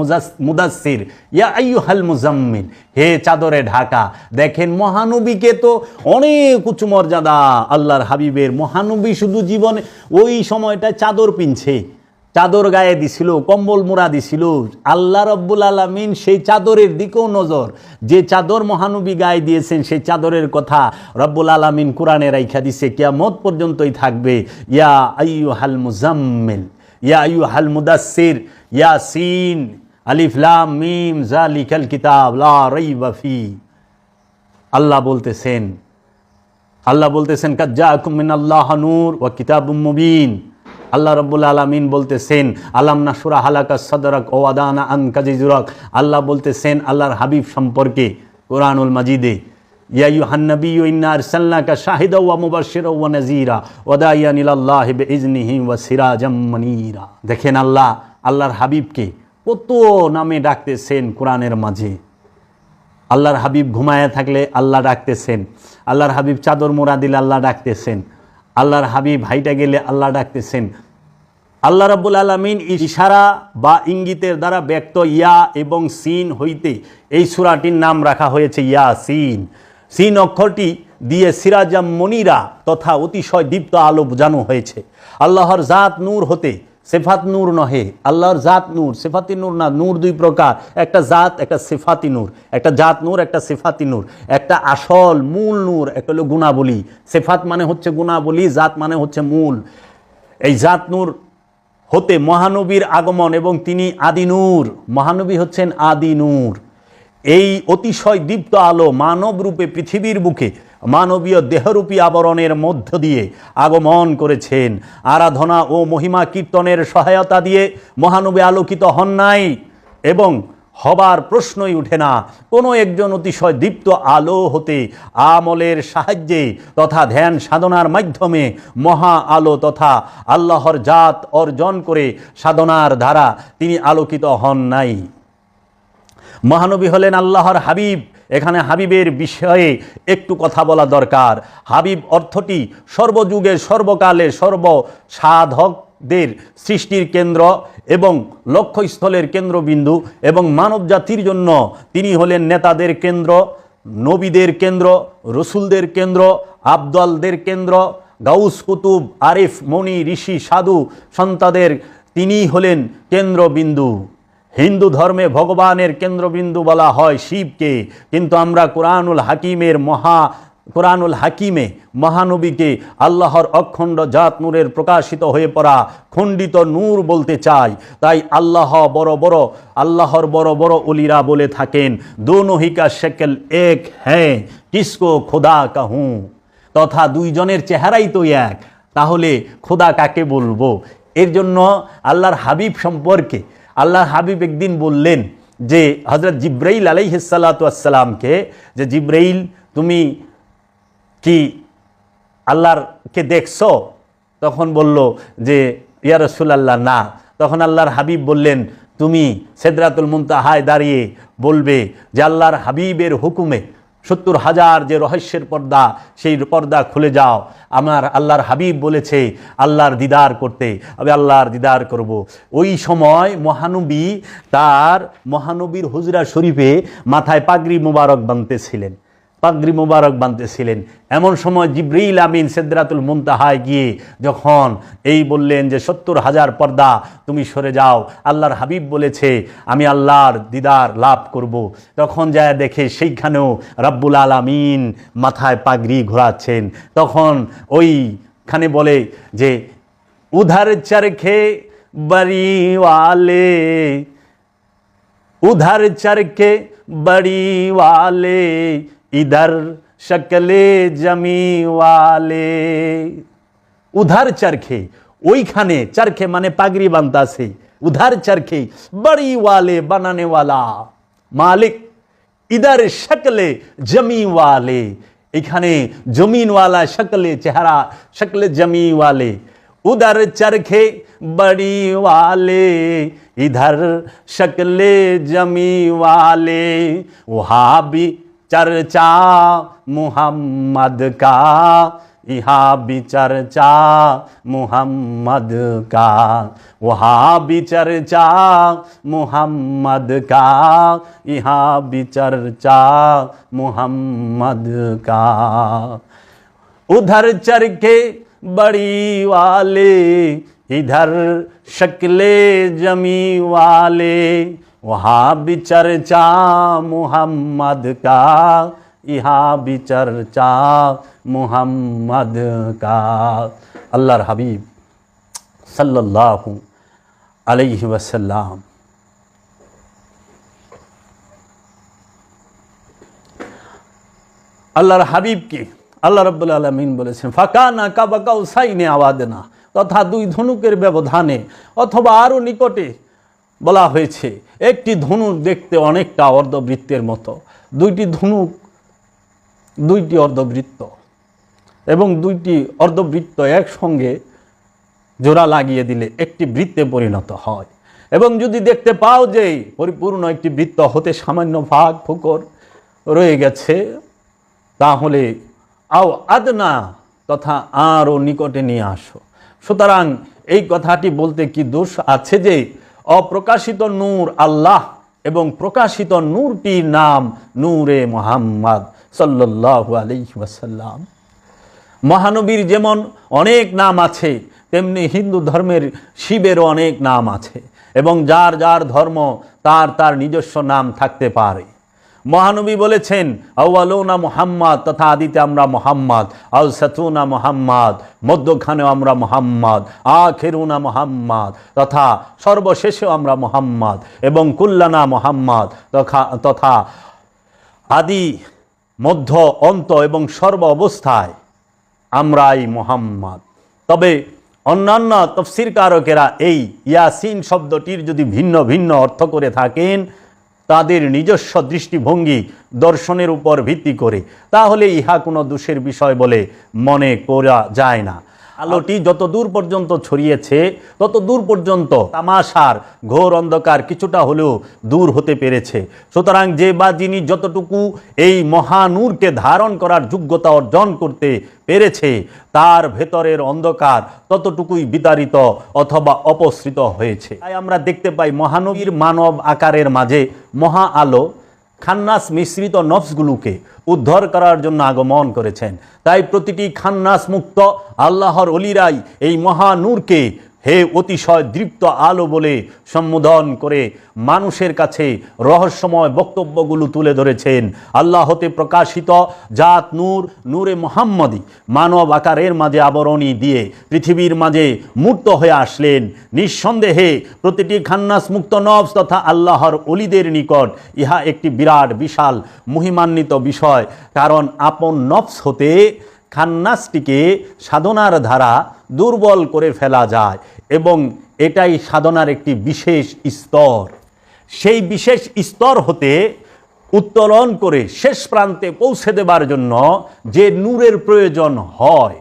S3: মুদাসসির, ইয়া আইয়ুহাল মুজাম্মিল, হে চাদরে ঢাকা। দেখেন মহানবীকে তো অনেক উচ্চ মর্যাদা আল্লাহর হাবিবের। মহানবী শুধু জীবনে ওই সময়টা চাদর পিনছে, চাদর গায়ে দিছিল, কম্বল মোড়া দিছিল। আল্লাহ রাব্বুল আলামিন সেই চাদরের দিকেও নজর, যে চাদর মহানবী গায়ে দিয়েছেন সেই চাদরের কথা রাব্বুল আলামিন কোরআনে রাইখা দিছে, কিয়ামত পর্যন্তই থাকবে। ইয়া আইয়ুহাল মুজাম্মিল, ইয়া আইয়ুহাল মুদাসসির, ইয়াসিন, আলিফ লাম মিম যালিকাল কিতাব লা রাইবা ফি। আল্লাহ বলতেছেন কাদ জাআকুম মিনাল্লাহি নূর ওয়া কিতাবুম মুবিন। আল্লাহ রাব্বুল আলামিন বলতেছেন আলাম নাশরাহ লাকা সাদরাক ওয়া ওয়াদানা আনকা যিজরাক। আল্লাহ বলতেছেন আল্লাহর হাবিব সম্পর্কে কোরআনুল মাজিদে, ইয়া আইয়ুহান নাবিয়্যু ইন্না আরসালনাকা শাহিদাও ওয়া মুবাশশিরাও ওয়া নাযীরা ওয়া দাইয়ান ইলাল্লাহি বিইজনিহি ওয়া সিরাজাম মুনীরা। দেখেন আল্লাহর হাবিবকে কত নামে ডাকতেছেন কোরআনের মাঝে। আল্লাহর হাবিব ঘুমায়া থাকলে আল্লাহ ডাকতেছেন, আল্লাহর হাবিব চাদর মোড়া দিলে আল্লাহ ডাকতেছেন, আল্লাহর হাবিব হাইটা গেলে আল্লাহ ডাকতেছেন। আল্লাহ রাব্বুল আলামিন ইশারা বা ইঙ্গিতের দ্বারা ব্যক্ত ইয়া এবং সিন হইতে এই সূরাটির নাম রাখা হয়েছে ইয়াসিন। সিন অক্ষরটি দিয়ে সিরাজাম মুনীরা তথা অতিশয় দীপ্ত আলো বোঝানো হয়েছে। আল্লাহর জাত নূর হতে, সিফাত নূর নহে, আল্লাহর জাত নূর, সিফাতি নূর না। নূর দুই প্রকার, একটা জাত, একটা সিফাতি নূর। একটা জাত নূর, একটা সিফাতি নূর। একটা আসল মূল নূর, একটা হলো গুণাবলী। সিফাত মানে হচ্ছে গুণাবলী, জাত মানে হচ্ছে মূল। এই জাত নূর হতে মহানবীর আগমন এবং তিনি আদি নূর। মহানবী হচ্ছেন আদি নূর। এই অতিশয় দীপ্ত আলো মানব রূপে পৃথিবীর বুকে মানবীয় দেহরূপী আবরণের মধ্য দিয়ে আগমন করেছেন। আরাধনা ও মহিমা কীর্তনের সহায়তা দিয়ে মহানবী আলোকিত হন নাই এবং হবার প্রশ্নই উঠে না। কোনো একজন অতিশয় দীপ্ত আলো হতে আমলের সাহায্যে তথা ধ্যান সাধনার মাধ্যমে মহা আলো তথা আল্লাহর জাত অর্জন করে সাধনার দ্বারা তিনি আলোকিত হন নাই। মহানবী হলেন আল্লাহর হাবিব। এখানে হাবিবের বিষয়ে একটু কথা বলা দরকার। হাবিব অর্থটি সর্বযুগে সর্বকালে সর্বসাধকদের সৃষ্টির কেন্দ্র এবং লক্ষ্যস্থলের কেন্দ্রবিন্দু এবং মানব জাতির জন্য তিনি হলেন নেতাদের কেন্দ্র, নবীদের কেন্দ্র, রসুলদের কেন্দ্র, আবদলদের কেন্দ্র, গাউস কুতুব, আরিফ, মনি, ঋষি, সাধু সন্তাদের তিনি হলেন কেন্দ্রবিন্দু। হিন্দু ধর্মে ভগবানের কেন্দ্রবিন্দু বলা হয় শিবকে, কিন্তু আমরা কোরআনুল হাকিমে মহানবীকে আল্লাহর অখণ্ড জাত নূরের প্রকাশিত হয়ে পড়া খণ্ডিত নূর বলতে চাই। তাই আল্লাহর বড় বড় ওলিরা বলে থাকেন, দোনো হি কা শক্ল এক হ্যাঁ কিসকো খোদা কাহুঁ, তথা দুইজনের চেহারাই তো এক, তাহলে খোদা কাকে বলবো? এর জন্য আল্লাহর হাবিব সম্পর্কে আল্লাহর হাবিব একদিন বললেন যে হযরত জিবরাইল আলাইহিস সালাতু ওয়াস সালামকে, যে জিবরাইল তুমি কি আল্লাহরকে দেখছো? তখন বলল যে ইয়া রাসূলুল্লাহ না। তখন আল্লাহর হাবিব বললেন, তুমি সিদরাতুল মুনতাহায় দাঁড়িয়ে বলবে যে আল্লাহর হাবিবের হুকুমে 70,000 যে রহস্যের পর্দা, সেই পর্দা খুলে যাও, আমার আল্লাহর হাবিব বলেছে আল্লাহর দিদার করতে, আমি আল্লাহর দিদার করব। ওই সময় মহানবীর হুজরা শরীফে মাথায় পাগড়ি মোবারক বাঁধতেছিলেন। এমন সময় জিবরিল আমিন সিদরাতুল মুনতাহায় গিয়ে যখন এই বললেন যে 70,000 পর্দা তুমি সরে যাও, আল্লাহর হাবিব বলেছে আমি আল্লাহর দিদার লাভ করব, তখন যায় দেখে সেইখানেও রব্বুল আলামিন মাথায় পাগড়ি ঘোরাচ্ছেন। তখন ওইখানে বলে যে উধার চরখে বড়িওয়ালে, উধার চরখে বড়িওয়ালে, ইধর শকলে জমি ওয়ালে। উধার চরখে, ওইখানে চরখে মানে পাগড়ি বানতাছে, উধার চরখে বড়ি ওয়ালে বানানে ওয়ালা মালিক, ইধর শকলে জমি ওয়ালে, এখানে জমিনওয়ালা শকলে চেহারা, শকলে জমি ওয়ালে। उधर चरखे बड़ी वाले, इधर शक्ले जमी वाले, वहाँ भी चर्चा मुहम्मद का, यहाँ भी चर्चा मुहम्मद का, वहाँ भी चर्चा मुहम्मद का, यहाँ भी चर्चा मुहम्मद का। उधर चरखे बड़ी वाले, इधर शक्ले जमी वाले, वहाँ भी चर्चा मुहम्मद का, यहाँ भी चर्चा मुहम्मद का। अल्लाहर हबीब सल्लल्लाहु अलैहि वसल्लम আল্লাহর হাবিবকে আল্লাহ রাব্বুল আলামিন বলেছেন ফাকানা কাবাকাউসাইনে আওয়াদনা, তথা দুই ধনুকের ব্যবধানে অথবা আরও নিকটে বলা হয়েছে। একটি ধনুক দেখতে অনেকটা অর্ধবৃত্তের মতো, দুইটি ধনুক দুইটি অর্ধবৃত্ত, এবং দুইটি অর্ধবৃত্ত একসঙ্গে জোড়া লাগিয়ে দিলে একটি বৃত্তে পরিণত হয়। এবং যদি দেখতে পাও যে পরিপূর্ণ একটি বৃত্ত হতে সামান্য ফাঁক ফোকর রয়ে গেছে, তাহলে আও আদনা, তথা আরও নিকটে নিয়ে আসো। সুতরাং এই কথাটি বলতে কি দোষ আছে যে অপ্রকাশিত নূর আল্লাহ এবং প্রকাশিত নূরটির নাম নূরে মুহাম্মদ সাল্লাল্লাহু আলাইহি ওয়াসাল্লাম। মহানবীর যেমন অনেক নাম আছে, তেমনি হিন্দু ধর্মের শিবেরও অনেক নাম আছে, এবং যার যার ধর্ম তার তার নিজস্ব নাম থাকতে পারে। মহানবী বলেছেন আউয়ালুনা মুহাম্মদ, তথা আদিতে আমরা মুহাম্মদ, আওসাতুনা মুহাম্মদ, মধ্যখানেও আমরা মুহাম্মদ, আখিরুনা মুহাম্মদ, তথা সর্বশেষেও আমরা মুহাম্মদ, এবং কুল্লানা মুহাম্মদ, তথা আদি মধ্য অন্ত এবং সর্ব অবস্থায় আমরাই মুহাম্মদ। তবে অন্যান্য তফসিরকারকেরা এই ইয়াসিন শব্দটির যদি ভিন্ন ভিন্ন অর্থ করে থাকেন তাদের নিজস্ব দৃষ্টিভঙ্গি দর্শনের উপর ভিত্তি করে, তাহলে ইহা কোনো দোষের বিষয় বলে মনে করা যায় না। আলোটি যত দূর পর্যন্ত ছড়িয়েছে তত দূর পর্যন্ত তামাশার ঘোর অন্ধকার কিছুটা হলেও দূর হতে পেরেছে। সুতরাং যে বা যিনি যতটুকু এই মহানূরকে ধারণ করার যোগ্যতা অর্জন করতে পেরেছে, তার ভেতরের অন্ধকার ততটুকুই বিতাড়িত অথবা অপসৃত হয়েছে। তাই আমরা দেখতে পাই মহানবীর মানব আকারের মাঝে মহা আলো খান্নাস মিশ্রিত নফসগুলোকে উদ্ধার করার জন্য আগমন করেছেন। তাই প্রতিটি খান্নাস মুক্ত আল্লাহর ওলিরাই এই মহানূরকে হে অতিশয় দীপ্ত আলো বলে সম্বোধন করে মানুষের কাছে রহস্যময় বক্তব্যগুলো তুলে ধরেছেন। আল্লাহ হতে প্রকাশিত জাত নূর, নূরে মুহাম্মদী মানব আকারের মাঝে আবরণী দিয়ে পৃথিবীর মাঝে মূর্ত হয়ে আসলেন। নিঃসন্দেহে প্রতিটি খান্নাস মুক্ত নফস তথা আল্লাহর অলিদের নিকট ইহা একটি বিরাট বিশাল মহিমান্বিত বিষয়, কারণ আপন নফস হতে খান্নাসটিকে সাধনার ধারা দুর্বল করে ফেলা যায় এবং এটাই সাধনার একটি বিশেষ স্তর। সেই বিশেষ স্তর হতে উত্তোলন করে শেষ প্রান্তে পৌঁছে দেবার জন্য যে নূরের প্রয়োজন হয়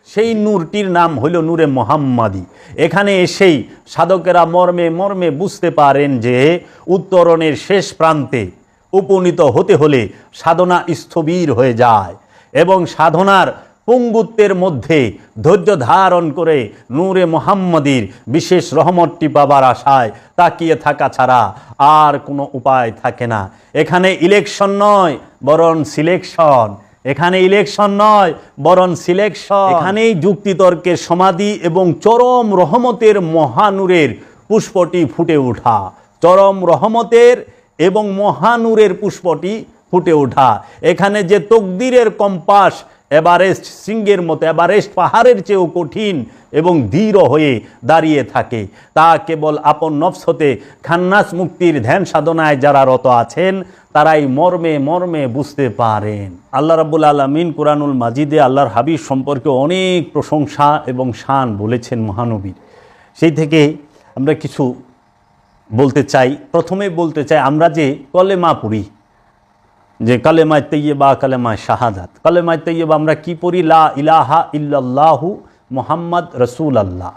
S3: সেই নূরটির নাম হইল নূরে মুহাম্মাদী। এখানে এসেই সাধকেরা মর্মে মর্মে বুঝতে পারেন যে উত্তরণের শেষ প্রান্তে উপনীত হতে হলে সাধনা স্থবির হয়ে যায় এবং সাধনার পঙ্গুত্বের মধ্যে ধৈর্য ধারণ করে নূরে মুহাম্মাদীর বিশেষ রহমতটি পাবার আশায় তাকিয়ে থাকা ছাড়া আর কোনো উপায় থাকে না। এখানে ইলেকশন নয় বরং সিলেকশন, এখানে ইলেকশন নয় বরং সিলেকশন। এখানেই যুক্তিতর্কের সমাধি এবং চরম রহমতের মহানূরের পুষ্পটি ফুটে ওঠা, চরম রহমতের এবং মহানূরের পুষ্পটি ফুটে ওঠা। এখানে যে তকদিরের কম্পাস এভারেস্ট শৃঙ্গের মতো, এভারেস্ট পাহাড়ের চেয়েও কঠিন এবং দৃঢ় হয়ে দাঁড়িয়ে থাকে, তা কেবল আপন নফস হতে খান্নাস মুক্তির ধ্যান সাধনায় যারা রত আছেন তারাই মর্মে মর্মে বুঝতে পারেন। আল্লাহ রাব্বুল আলামিন কুরআনুল মাজিদে আল্লাহর হাবিব সম্পর্কে অনেক প্রশংসা এবং শান বলেছেন মহানবীর। সেই থেকে আমরা কিছু বলতে চাই। প্রথমে বলতে চাই, আমরা যে কলেমা পড়ি, যে কালেমায়ে তাইয়্যিবা, কালেমায়ে শাহাদাত, কালেমায়ে তাইয়্যিবা আমরা কি পড়ি? লা ইলাহা ইল্লাল্লাহু মুহাম্মদ রাসূলুল্লাহ।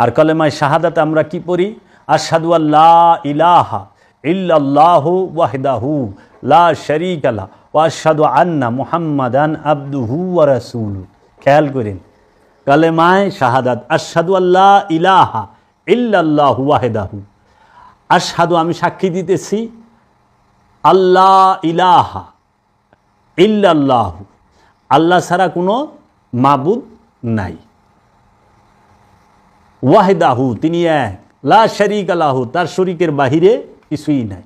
S3: আর কালেমায়ে শাহাদাত আমরা কি পড়ি? আশহাদু আল্লা ইলাহা ইল্লাল্লাহু ওয়াহদাহু লা শারীকা লা ওয়া আশহাদু আন্না মুহাম্মাদান আবদুহু ওয়া রাসূলুহু। খেয়াল করেন, কালেমায়ে শাহাদাত আশহাদু আল্লা ইলাহা ইল্লাল্লাহু ওয়াহদাহু, আশহাদু আমি সাক্ষী দিতেছি, আল্লাহ ইলাহা ইল্লাল্লাহু আল্লাহ ছাড়া কোনো মাবুদ নাই, ওয়াহদাহু তিনি এক, লা শারীকা লাহু তার শরীকের বাহিরে কিছুই নাই,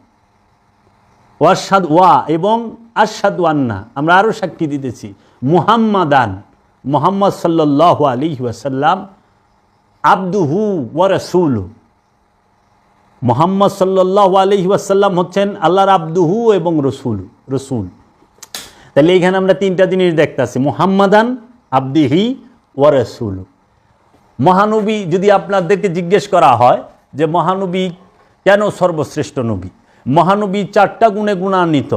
S3: ওয়াশহাদু ওয়া এবং আশহাদু আন্না আমরা আরও সাক্ষী দিতেছি, মুহাম্মাদান মুহাম্মদ সাল্লাল্লাহু আলাইহি ওয়াসাল্লাম, আবদুহু ওয়া রাসূলুহু মুহাম্মদ সাল্লাল্লাহু আলাইহি ওয়াসাল্লাম হচ্ছেন আল্লাহর আবদুহু এবং রসুল। তাহলে এখানে আমরা তিনটা জিনিস দেখতেছি, মুহাম্মাদান, আবদিহি ওয়া রাসূলু। মহানবী যদি আপনাদেরকে জিজ্ঞেস করা হয় যে মহানবী কেন সর্বশ্রেষ্ঠ নবী, মহানবী 4টা গুণে গুণান্বিত,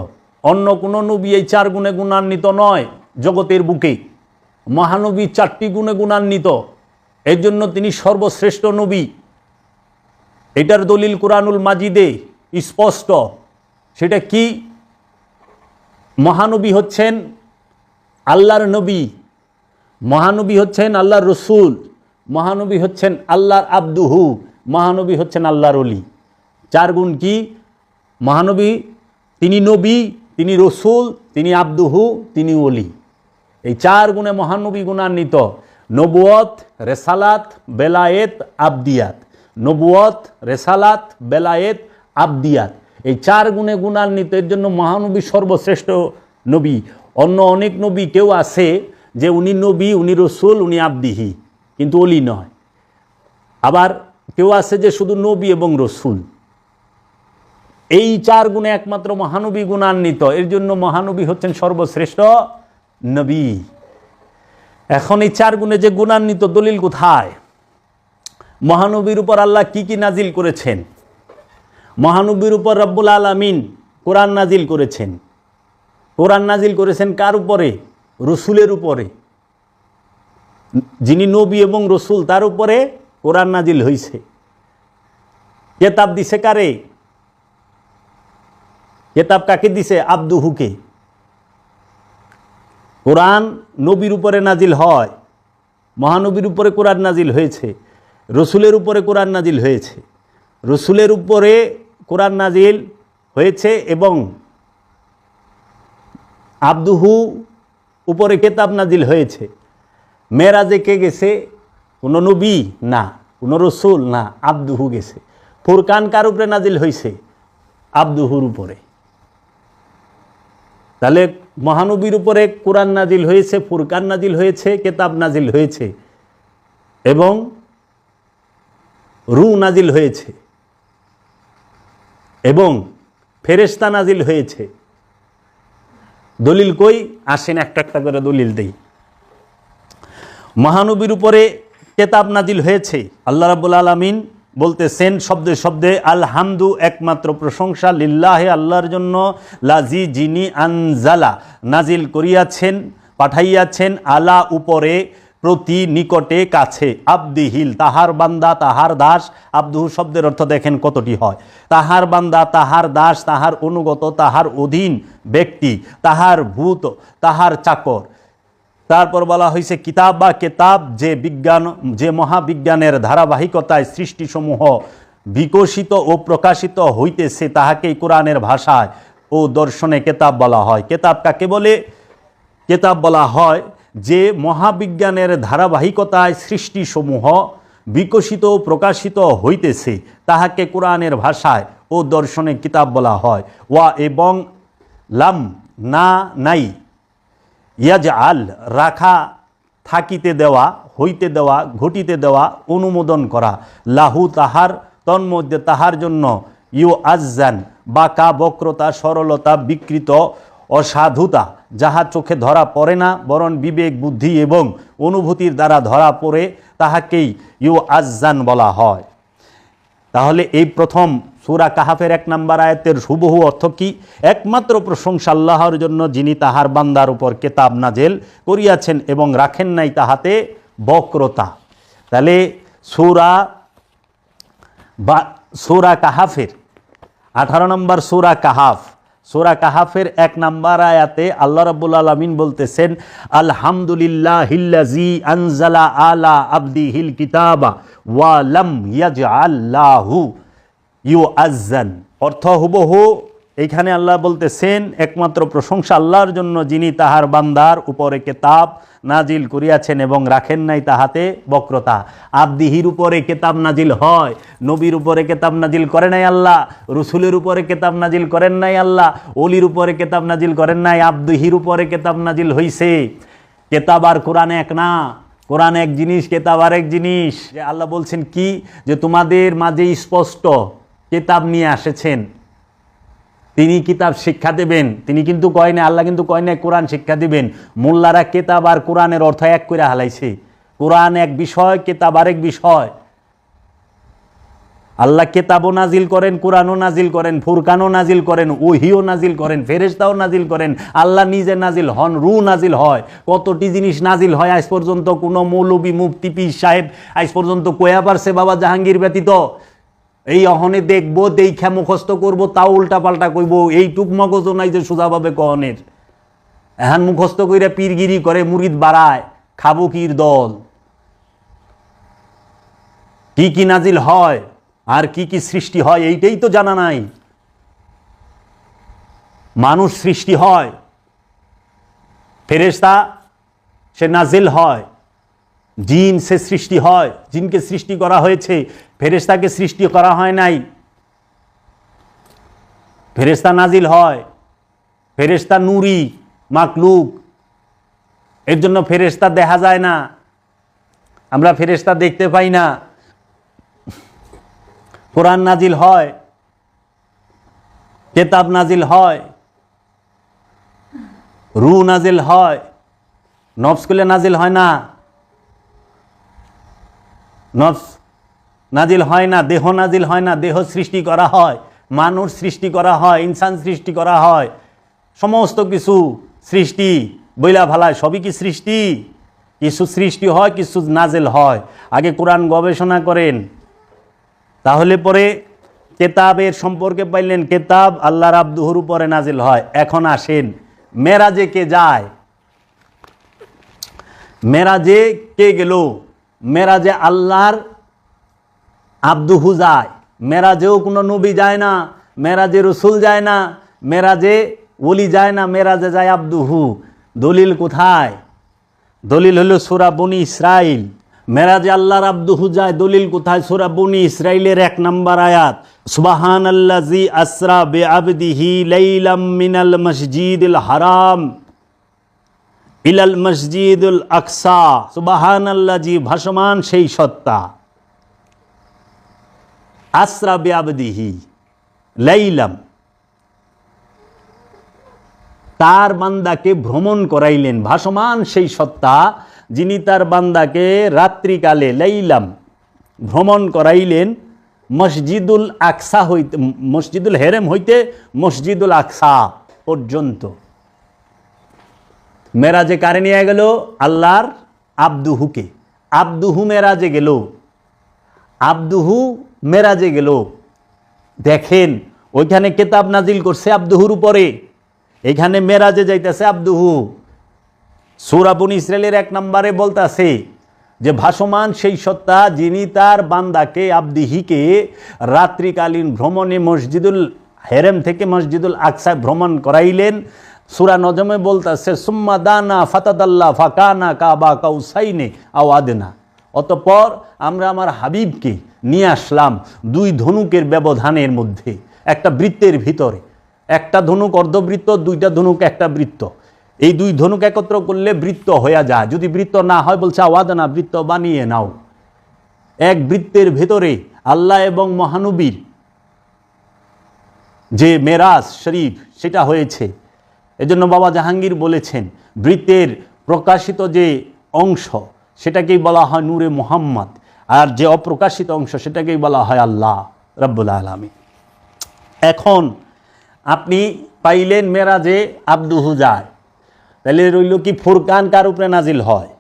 S3: অন্য কোনো নবী এই 4 গুণে গুণান্বিত নয় জগতের বুকে। মহানবী 4টি গুণে গুণান্বিত, এর জন্য তিনি সর্বশ্রেষ্ঠ নবী। এটার দলিল কুরআনুল মাজিদে স্পষ্ট। সেটা কি? মহানবী হচ্ছেন আল্লাহর নবী, মহানবী হচ্ছেন আল্লাহর রসুল, মহানবী হচ্ছেন আল্লাহর আবদুহু, মহানবী হচ্ছেন আল্লাহর অলি। 4 গুণ কি? মহানবী তিনি নবী, তিনি রসুল, তিনি আবদুহু, তিনি অলি। এই 4 গুণে মহানবী গুণান্বিত। নবুয়ত, রেসালাত, বেলায়েত, আবদিয়াত। নবুয়ত, রেসালাত, বেলায়েত, আবদিয়াত, এই 4 গুণে গুণান্বিত। এর জন্য মহানবী সর্বশ্রেষ্ঠ নবী। অন্য অনেক নবী কেউ আছে যে উনি নবী, উনি রসুল, উনি আবদিহি, কিন্তু অলি নয়। আবার কেউ আছে যে শুধু নবী এবং রসুল। এই 4 গুণে একমাত্র মহানবী গুণান্বিত। এর জন্য মহানবী হচ্ছেন সর্বশ্রেষ্ঠ নবী। এখন এই 4 গুণে যে গুণান্বিত, দলিল কোথায়? মহানবীর উপর আল্লাহ কি কি নাজিল করেছেন? মহানবীর উপর রব্বুল আলামিন কোরআন নাজিল করেছেন। কোরআন নাজিল করেছেন কার উপরে? রসুলের উপরে। যিনি নবী এবং রসুল তার উপরে কোরআন নাজিল হয়েছে। কেতাব দিছে কারে? কেতাব কাকে দিছে? আবদুহুকে। কোরআন নবীর উপরে নাজিল হয়, মহানবীর উপরে কোরআন নাজিল হয়েছে, রসুলের উপরে কোরআন নাজিল হয়েছে, রসুলের উপরে কোরআন নাজিল হয়েছে এবং আবদুহু উপরে কেতাব নাজিল হয়েছে। মেরাজে কে গেছে? কোনো নবী না, কোন রসুল না, আব্দুহু গেছে। ফুরকান কার উপরে নাজিল হয়েছে? আব্দুহুর উপরে। তাহলে মহানবীর উপরে কোরআন নাজিল হয়েছে, ফুরকান নাজিল হয়েছে, কেতাব নাজিল হয়েছে এবং রু নাজিল হয়েছে এবং ফেরেশতা নাজিল হয়েছে। দলিল কই? আসেন একটা একটা করে দলিল দেই। মহানবীর উপরে কেতাব নাজিল হয়েছে। আল্লাহ রাব্বুল আলামিন বলতেছেন শব্দে শব্দে, আলহামদু একমাত্র প্রশংসা লিল্লাহে আল্লাহর জন্য, লাজি যিনি আনজালা নাজিল করিয়াছেন, পাঠাইয়াছেন, আলা উপরে, প্রতি, নিকটে, কাছে, আব্দিহিল তাহার বান্দা, তাহার দাস। আব্দুহু শব্দের অর্থ দেখেন কতটি হয়। তাহার বান্দা, তাহার দাস, তাহার অনুগত, তাহার অধীন ব্যক্তি, তাহার ভূত, তাহার চাকর। তারপর বলা হয়েছে কিতাব বা কেতাব, যে মহাবিজ্ঞানের ধারাবাহিকতায় সৃষ্টিসমূহ বিকশিত ও প্রকাশিত হইতেছে, তাহাকেই কোরআনের ভাষায় ও দর্শনে কেতাব বলা হয়। কেতাব কাকে বলে? কেতাব বলা হয় যে মহাবিজ্ঞানের ধারাবাহিকতায় সৃষ্টিসমূহ বিকশিত ও প্রকাশিত হইতেছে, তাহাকে কোরআনের ভাষায় ও দর্শনে কিতাব বলা হয়। ওয়া এবং লাম না নাই, ইয়াজআল রাখা, থাকিতে দেওয়া, হইতে দেওয়া, ঘটিতে দেওয়া, অনুমোদন করা, লাহু তাহার, তন্মধ্যে তাহার জন্য, ইউ আজ্জান বাঁকা, বক্রতা, সরলতা, বিকৃত, অসাধুতা, যাহা চোখে ধরা পড়ে না বরং বিবেক, বুদ্ধি এবং অনুভূতির দ্বারা ধরা পড়ে, তাহাকেই ইউ আজ্জান বলা হয়। তাহলে এই প্রথম সূরা কাহাফের 1 নম্বর আয়াতের হুবহু অর্থ কি? একমাত্র প্রশংসা আল্লাহর জন্য, যিনি তাহার বান্দার উপর কেতাব নাজেল করিয়াছেন এবং রাখেন নাই তাহাতে বক্রতা। তাহলে সূরা কাহাফের 18 নম্বর সূরা কাহাফ, সূরা কাহাফের 1 নম্বর আয়াতে আল্লাহ রাব্বুল আলামিন বলতেছেন, আলহামদুলিল্লাহিল্লাযী আনজালা আলা আবদিহিল কিতাবা ওয়া লাম ইয়াজআল লাহু ইউআজ্জান। অর্থ হুবহু এইখানে আল্লাহ বলতেছেন একমাত্র প্রশংসা আল্লাহর জন্য, যিনি তাহার বান্দার উপরে কেতাব নাজিল করিয়াছেন এবং রাখেন নাই তাহাতে বক্রতা। আবদিহির উপরে কেতাব নাজিল হয়, নবীর উপরে কেতাব নাজিল করে নাই আল্লাহ, রসুলের উপরে কেতাব নাজিল করেন নাই আল্লাহ, অলির উপরে কেতাব নাজিল করেন নাই, আবদিহির উপরে কেতাব নাজিল হইছে। কেতাব আর কোরআন এক না, কোরআন এক জিনিস, কেতাব আর এক জিনিস। আল্লাহ বলছেন কি? যে তোমাদের মাঝে স্পষ্ট কেতাব নিয়ে আসেছেন, তিনি কিতাব শিক্ষা দেবেন। তিনি কিন্তু কয় না, আল্লাহ কিন্তু কয় না কোরআন শিক্ষা দিবেন। মোল্লারা কেতাব আর কোরআনের অর্থ এক করে হালাইছে। কোরআন এক বিষয়, কেতাব আরেক বিষয়। আল্লাহ কেতাবও নাজিল করেন, কোরআনও নাজিল করেন, ফুরকানও নাজিল করেন, ওহিও নাজিল করেন, ফেরেশতাও নাজিল করেন, আল্লাহ নিজে নাজিল হন, রু নাজিল হয়। কতটি জিনিস নাজিল হয় আজ পর্যন্ত কোনো মৌলবী, মুফতি, পীর সাহেব আজ পর্যন্ত কয়া পারছে বাবা জাহাঙ্গীর ব্যতীত? এই অহনে দেখবো, দেখা মুখস্থ করবো, তাও উল্টা পাল্টা কইব, এইটুক মগজও নাই যে সোজাভাবে কহনের। এখন মুখস্থ কইরা পীরগিরি করে, মুরিদ বাড়ায়, খাবো কির দল। কি কি নাজিল হয় আর কি কি সৃষ্টি হয় এইটাই তো জানা নাই। মানুষ সৃষ্টি হয়, ফেরেশতা সে নাজিল হয়, জিন সে সৃষ্টি হয়, জিনকে সৃষ্টি করা হয়েছে, ফেরেশতাকে সৃষ্টি করা হয় নাই। ফেরেশতা নাজিল হয়, ফেরেশতা নূরি মাকলুক, এর জন্য ফেরেশতা দেখা যায় না, আমরা ফেরেশতা দেখতে পাই না। কোরআন নাজিল হয়, কেতাব নাজিল হয়, রু নাজিল হয়, নফসগুলো নাজিল হয় না, নফস নাজিল হয় না, দেহ নাজিল হয় না, দেহ সৃষ্টি করা হয়, মানুষ সৃষ্টি করা হয়, ইনসান সৃষ্টি করা হয়, সমস্ত কিছু সৃষ্টি বইলা ভালায় সবই কি সৃষ্টি? কিছু সৃষ্টি হয়, কিছু নাজিল হয়। আগে কোরআন গবেষণা করেন, তাহলে পরে কেতাবের সম্পর্কে পাইলেন। কেতাব আল্লাহর আব্দুহুর উপরে নাজিল হয়। এখন আসেন, মেরাজে কে যায়? মেরাজে কে গেল? মেরাজে আল্লাহর আব্দুহু যায়। মেরাজেও কোনো নবী যায় না, মেরাজে রসুল যায় না, মেরাজে ওলি যায় না, মেরাজে যায় আব্দুহু। দলিল কোথায়? দলিল হলো সূরা বনী ইসরাইল মেরাজে আল্লাহর আব্দুহু যায়, দলিল কোথায়? সূরা বনী ইসরাইলের 1 নম্বর আয়াত, সুবহানাল্লাযী আসরা বিআবদিহি লাইলাম মিনাল মসজিদিল হারাম ইলাল মসজিদুল আকসা। সুবহানাল্লাযী, ভাসমান সেই সত্তা, আসরা বিআবদিহি লাইলাম, তার বান্দাকে ভ্রমণ করাইলেন। ভাসমান সেই সত্তা যিনি তার বান্দাকে রাত্রিকালে লাইলাম ভ্রমণ করাইলেন মসজিদুল আকসা হইতে, মসজিদুল হেরেম হইতে মসজিদুল আকসা পর্যন্ত। মেরাজে কারে নিয়ে গেল? আল্লাহর আব্দুহুকে। আব্দুহু মেরাজে গেল, আব্দুহু মেরাজে গেল। দেখেন ওইখানে কিতাব নাজিল করছে আব্দুহুর উপরে, এখানে মেরাজে যাইতেছে আব্দুহু। সূরা বনী ইসরাইলের 1 নম্বরে বলতাছে যে ভাসমান সেই সত্তা যিনি তার বান্দাকে আব্দিহিকে রাত্রিকালীন ভ্রমণে মসজিদুল হেরেম থেকে মসজিদুল আকসা ভ্রমণ করাইলেন। সূরা নজমে বলতাছে সুম্মা দানা ফাতাদাল্লা ফাকানা কাবা কাউসাইনে আও আদনা। অতঃপর আমরা আমার হাবিবকে নিয়ে আসলাম 2 ধনুকের ব্যবধানের মধ্যে, একটা বৃত্তের ভিতরে। একটা ধনুক অর্ধবৃত্ত, 2টা ধনুক একটা বৃত্ত। এই 2 ধনুক একত্র করলে বৃত্ত হয়ে যায়। যদি বৃত্ত না হয় বলছে আওয়াদনা, বৃত্ত বানিয়ে নাও। এক বৃত্তের ভেতরে আল্লাহ এবং মহানবীর যে মেরাজ শরীফ সেটা হয়েছে। এজন্য বাবা জাহাঙ্গীর বলেছেন বৃত্তের প্রকাশিত যে অংশ সেটাকেই বলা হয় নূরে মুহাম্মদ, আর যে অপ্রকাশিত অংশ সেটাকেই বলা হয় আল্লাহ রাব্বুল আলামিন। এখন আপনি পাইলেন মেরাজে আব্দুহু যায়, তাহলে রইল কি ফুরকান কার উপরে নাজিল হয়?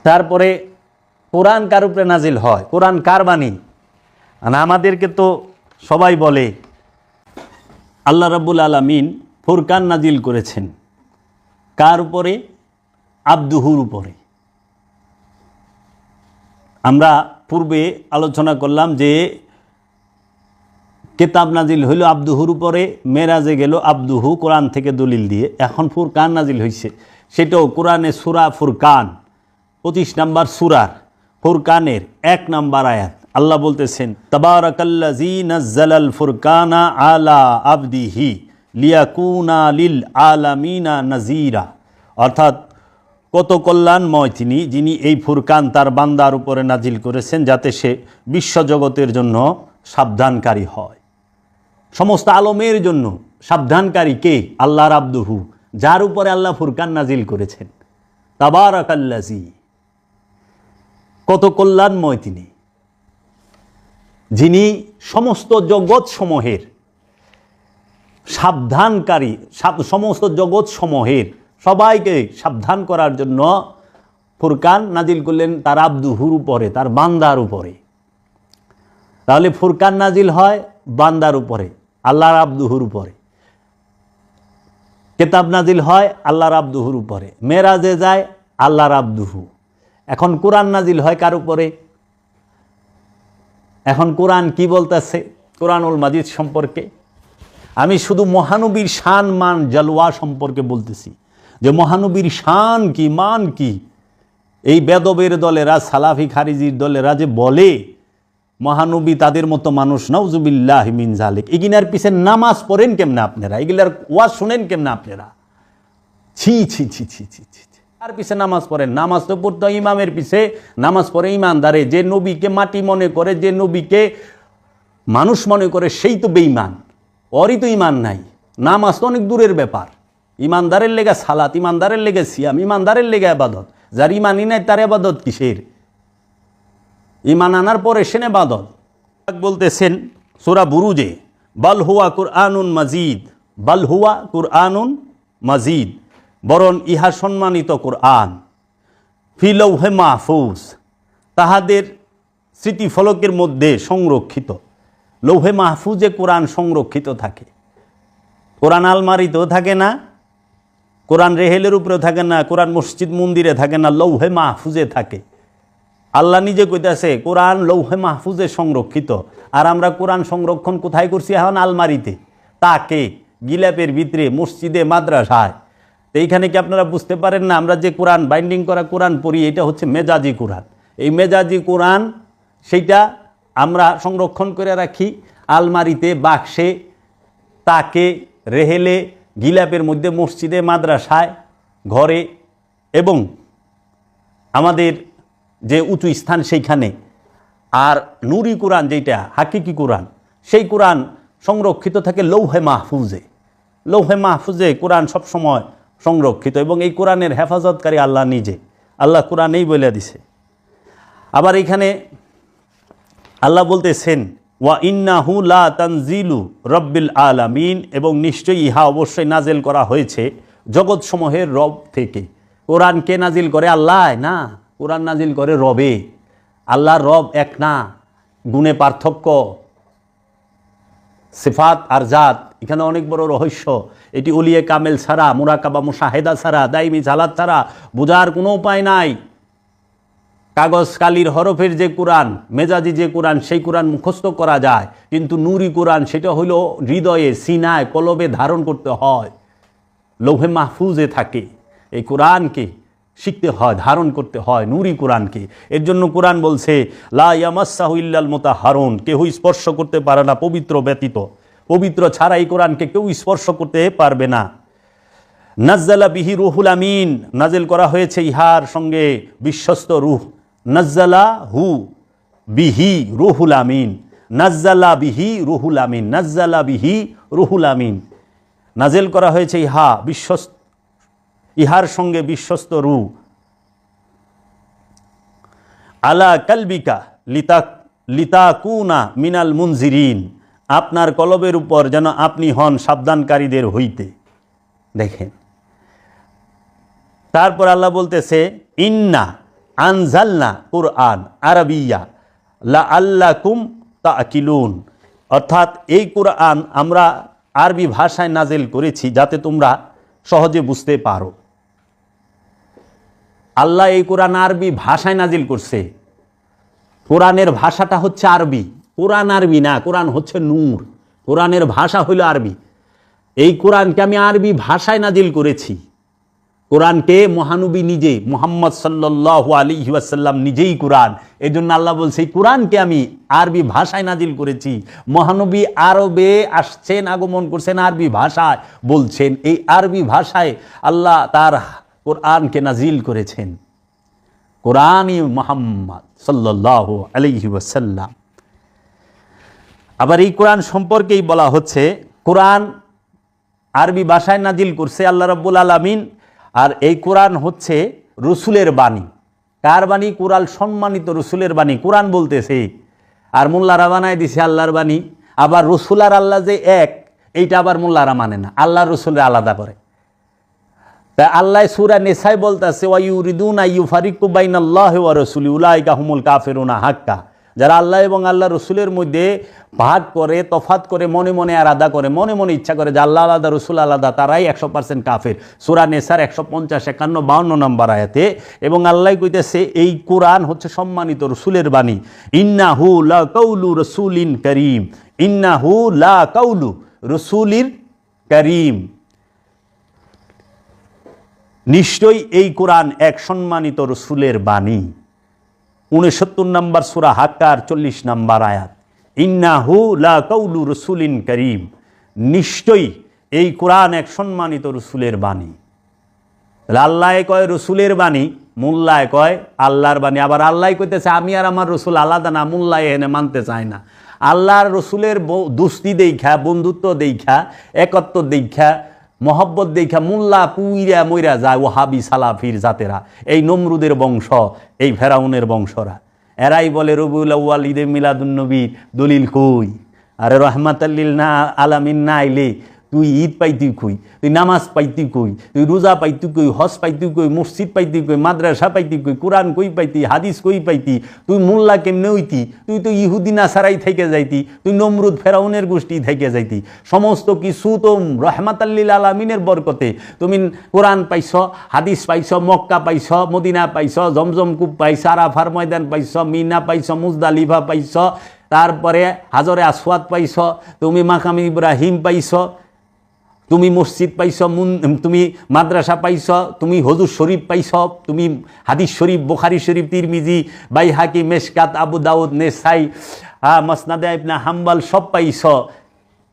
S3: তারপরে কোরআন কার উপরে নাজিল হয়? কোরআন কার বাণী? মানে আমাদেরকে তো সবাই বলে আল্লাহ রাব্বুল আলামিন ফুরকান নাজিল করেছেন কার উপরে? আব্দুহুর উপরে। আমরা পূর্বে আলোচনা করলাম যে কিতাব নাজিল হইল আব্দুহুর উপরে, মেরাজে গেল আব্দুহু কোরআন থেকে দলিল দিয়ে। এখন ফুরকান নাজিল হয়েছে, সেটাও কোরআনে সূরা ফুরকান 25 নম্বর সূরার ফুরকানের 1 নম্বর আয়াত। আল্লাহ বলতেছেন তাবারাকাল্লাযী নাজ্জালাল ফুরকানা আলা আবদিহি লিয়াকুনা লিল আলামিনা নাযীরা। অর্থাৎ কত কল্যাণময় তিনি যিনি এই ফুরকান তার বান্দার উপরে নাজিল করেছেন যাতে সে বিশ্বজগতের জন্য সাবধানকারী হয়। সমস্ত আলমের জন্য সাবধানকারী কে? আল্লাহর আব্দুহু, যার উপরে আল্লাহ ফুরকান নাজিল করেছেন। তাবারাকাল্লাযী, কত কল্যাণময় তিনি যিনি সমস্ত জগৎ সমূহের সাবধানকারী, সমস্ত জগৎ সমূহের সবাইকে সাবধান করার জন্য ফুরকান নাজিল করলেন তার আব্দুহুর উপরে, তার বান্দার উপরে। তাহলে ফুরকান নাজিল হয় বান্দার উপরে, আল্লাহর আব্দুহুর উপরে। কিতাব নাজিল হয় আল্লাহর আব্দুহুর উপরে, মেরাজে যায় আল্লাহর আব্দুহু। এখন কোরআন নাজিল হয় কার উপরে? এখন কোরআন কি বলতেছে কোরআনুল মাজিদ সম্পর্কে? আমি শুধু মহানবীর শান মান জালওয়া সম্পর্কে বলতেছি যে মহানবীর শান কি, মান কি। এই বেদবের দলেরা, সালাফি খারিজির দলেরা যে বলে মহানবী তাদের মতো মানুষ, নাউজুবিল্লাহি মিন যালিক, এগিনার পিছে নামাজ পড়েন কেমনে আপনারা? এগুলার ওয়াজ শুনেন কেমনে আপনারা? ছি ছি ছি ছি ছি ছি। আর পিছে নামাজ পড়েন? নামাজ তো পড়তে ইমামের পিছে নামাজ পড়ে ইমানদারে। যে নবীকে মাটি মনে করে, যে নবীকে মানুষ মনে করে, সেই তো বেঈমান, ওরই তো ইমান নাই। নামাজ তো অনেক দূরের ব্যাপার। ইমানদারের লেগে সালাত, ইমানদারের লেগে সিয়াম, ইমানদারের লেগে আবাদত। যার ইমানই নাই তার আবাদত কিসের? ইমান আনার পরে সেন আবাদত। বলতেছেন সূরা বুরুজে, বাল হুয়া কুরআনুন মাজিদ, বাল হুয়া কুরআনুন মাজিদ, বরং ইহা সম্মানিত কুরআন, ফি লাউহে মাহফুজ, তাহাদের স্মৃতিফলকের মধ্যে সংরক্ষিত। লৌহে মাহফুজে কোরআন সংরক্ষিত থাকে। কোরআন আলমারিতেও থাকে না, কোরআন রেহেলের উপরেও থাকে না, কোরআন মসজিদ মন্দিরে থাকে না, লৌহে মাহফুজে থাকে। আল্লাহ নিজে কইতাছে কোরআন লৌহে মাহফুজে সংরক্ষিত। আর আমরা কোরআন সংরক্ষণ কোথায় করছি? এখন আলমারিতে, তাকে গিলাপের ভিতরে, মসজিদে, মাদ্রাসায়। তো এইখানে কি আপনারা বুঝতে পারেন না, আমরা যে কোরআন বাইন্ডিং করা কোরআন পড়ি এটা হচ্ছে মেজাজি কোরআন। এই মেজাজি কোরআন সেইটা আমরা সংরক্ষণ করে রাখি আলমারিতে, বাক্সে, তাকে, রেহেলে, গিলাপের মধ্যে, মসজিদে, মাদ্রাসায়, ঘরে এবং আমাদের যে উঁচু স্থান সেইখানে। আর নুরি কোরআন যেটা হাকিকি কোরআন, সেই কোরআন সংরক্ষিত থাকে লৌহে মাহফুজে। লৌহে মাহফুজে কোরআন সবসময় সংরক্ষিত এবং এই কোরআনের হেফাজতকারী আল্লাহ নিজে। আল্লাহ কোরআনেই বলে দিছে। আবার এখানে আল্লাহ বলতেছেন ওয়া ইন্নাহু লা তানজিলু রব্বিল আলামিন, এবং নিশ্চয়ই ইহা অবশ্যই নাজিল করা হয়েছে জগৎসমূহের রব থেকে। কোরআন কে নাজিল করে? আল্লাহ না, কোরআন নাজিল করে রবে। আল্লাহর রব এক না, গুণে পার্থক্য, সিফাত আর জাত এখানে অনেক বড় রহস্য। এটি উলিয়ে কামেল ছাড়া, মুরাকাবা মুশাহেদা ছাড়া, দাইমি জালাত ছাড়া বোঝার কোনো উপায় নাই। কাগজ কালির হরফের যে কোরআন, মেজাজি যে কোরআন, সেই কোরআন মুখস্থ করা যায়, কিন্তু নুরি কোরআন সেটা হইল হৃদয়ে, সিনায়, কলবে ধারণ করতে হয়, লৌহে মাহফুজে থাকে। এই কোরআনকে শিখতে হয়, ধারণ করতে হয়, নুরি কোরআনকে। এর জন্য কোরআন বলছে লা ইয়ামাসসাহু ইল্লাল মুতাহহারুন, কেউ স্পর্শ করতে পারে না পবিত্র ব্যতীত। পবিত্র ছাড়া এই কোরআনকে কেউ স্পর্শ করতে পারবে না। নাজ্জালা বিহি রুহুল আমিন, নাজিল করা হয়েছে ইহার সঙ্গে বিশ্বস্ত রূহ। নাজ্জালা হু বিহি রুহুল আমিন, নাজ্জালা বিহি রুহুল আমিন, নাজ্জালা বিহি রুহুল আমিন, নাজিল করা হয়েছে ইহার সঙ্গে বিশ্বস্ত রূহ। আলা কালবিকা লিতাকুনা মিনাল মুনজিরিন, আপনার কলবের উপর যেন আপনি হন সাবধানকারীদের হইতে। দেখেন, তারপর আল্লাহ বলতেছে ইন্না আনজালনা কুরআন আরবিয়া লাআল্লাকুম তাকিলুন, অর্থাৎ এই কোরআন আমরা আরবি ভাষায় নাজিল করেছি যাতে তোমরা সহজে বুঝতে পারো। আল্লাহ এই কোরআন আরবি ভাষায় নাজিল করছে। কোরআনের ভাষাটা হচ্ছে আরবি, কোরআন আরবি না, কোরআন হচ্ছে নূর, কোরআনের ভাষা হইল আরবি। এই কোরআনকে আমি আরবি ভাষায় নাজিল করেছি। কোরআনকে মহানবী নিজে, মুহাম্মদ সাল্লাল্লাহু আলাইহি ওয়াসাল্লাম নিজেই কোরআন। এই জন্য আল্লাহ বলছে এই কোরআনকে আমি আরবি ভাষায় নাজিল করেছি। মহানবী আরবে আসছেন, আগমন করছেন, আরবি ভাষায় বলছেন। এই আরবি ভাষায় আল্লাহ তার কোরআনকে নাজিল করেছেন। কোরআনই মুহাম্মদ সাল্লাল্লাহু আলাইহি ওয়াসাল্লাম। আবার এই কোরআন সম্পর্কেই বলা হচ্ছে কোরআন আরবি ভাষায় নাজিল করছে আল্লাহ রাব্বুল আলামিন। আর এই কোরআন হচ্ছে রসুলের বাণী। কার বাণী? কোরআন সম্মানিত রসুলের বাণী। কোরআন বলতেছে আর মোল্লারা বানায় দিছে আল্লাহর বাণী। আবার রসুল আর আল্লাহ যে এক, এইটা আবার মোল্লারা মানে না, আল্লাহ রসুলের আলাদা করে। তা আল্লাহ সূরা নিসায় বলতেছে ওয়া ইউরিদুনা ইউফারিকু বাইনাল্লাহি ওয়া রাসূলি উলাইকা হুমুল কাফিরুনা হাক্কা, যারা আল্লাহ এবং আল্লাহ রসুলের মধ্যে ভাগ করে, তফাত করে, মনে মনে আলাদা করে, মনে মনে ইচ্ছা করে যে আল্লাহ আলাদা রসুল আলাদা, তারাই 100% কাফের। সূরা নিসার 150, 51, 52 নম্বর আয়াতে। এবং আল্লাহ কইতেছে এই কোরআন হচ্ছে সম্মানিত রসুলের বাণী। ইন্নাহু লা কাউলু রাসূলিন কারীম, ইন্নাহু লা কাউলু রাসূলির কারীম, নিশ্চয়ই এই কোরআন এক সম্মানিত রসুলের বাণী। 69 নম্বর সূরা হাক্কার 40 নম্বর আয়াত। ইন্নাহু লা কাউলু রাসূলিন কারীম, নিশ্চয়ই এই কোরআন এক সম্মানিত রসুলের বাণী। আল্লাহ কয় রসুলের বাণী, মোল্লায় কয় আল্লাহর বাণী। আবার আল্লাহ কইতেছে আমি আর আমার রসুল আলাদা না, মোল্লায় এনে মানতে চায় না। আল্লাহর রসুলের দোস্তি দেখা, বন্ধুত্ব দেখা, একত্ব দেখা, মহব্বত দেখা মোল্লা পুইরা মইরা যায় ওয়াহাবি সালাফির জাতেরা, এই নমরুদের বংশ, এই ফেরাউনের বংশরা। এরাই বলে রবিউল আউয়াল ঈদে মিলাদুন্নবীর দলিল কই? আরে রহমাতাল্লিল না আলামিন না আইলে তুই ঈদ পাইতি কই, তুই নামাজ পাইতি কই, তুই রোজা পাইতি কই, হজ পাইতি কই, মসজিদ পাইতি কই, মাদ্রাসা পাইতি কই, কোরআন কই পাইতি, হাদিস কই পাইতি? তুই মোল্লা কেমনে হইতি? তুই তো ইহুদি নাসারাই থেকে যাইতি, তুই নমরুদ ফেরাউনের গোষ্ঠী থেকে যাইতি। সমস্ত কিছু তো রহমাতাল্লিল আলামিনের বরকতে। তুমি কোরআন পাইছ, হাদিস পাইছ, মক্কা পাইছ, মদিনা পাইছ, জমজম কূপ পাইছ, আরাফার ময়দান পাইছ, মিনা পাইছ, মুজদালিফা পাইছ, তারপরে হাজরে আসওয়াদ পাইছ, তুমি মাকাম ইব্রাহিম পাইছ, তুমি মসজিদ পাইছ, তুমি মাদ্রাসা পাইছ, তুমি হুজুর শরীফ পাইছ, তুমি হাদিস শরীফ, বুখারী শরীফ, তিরমিজি, বাইহাকি, মেশকাত, আবু দাউদ, নেসাই, মাসনাদে ইবনে হাম্বল সব পাইছ।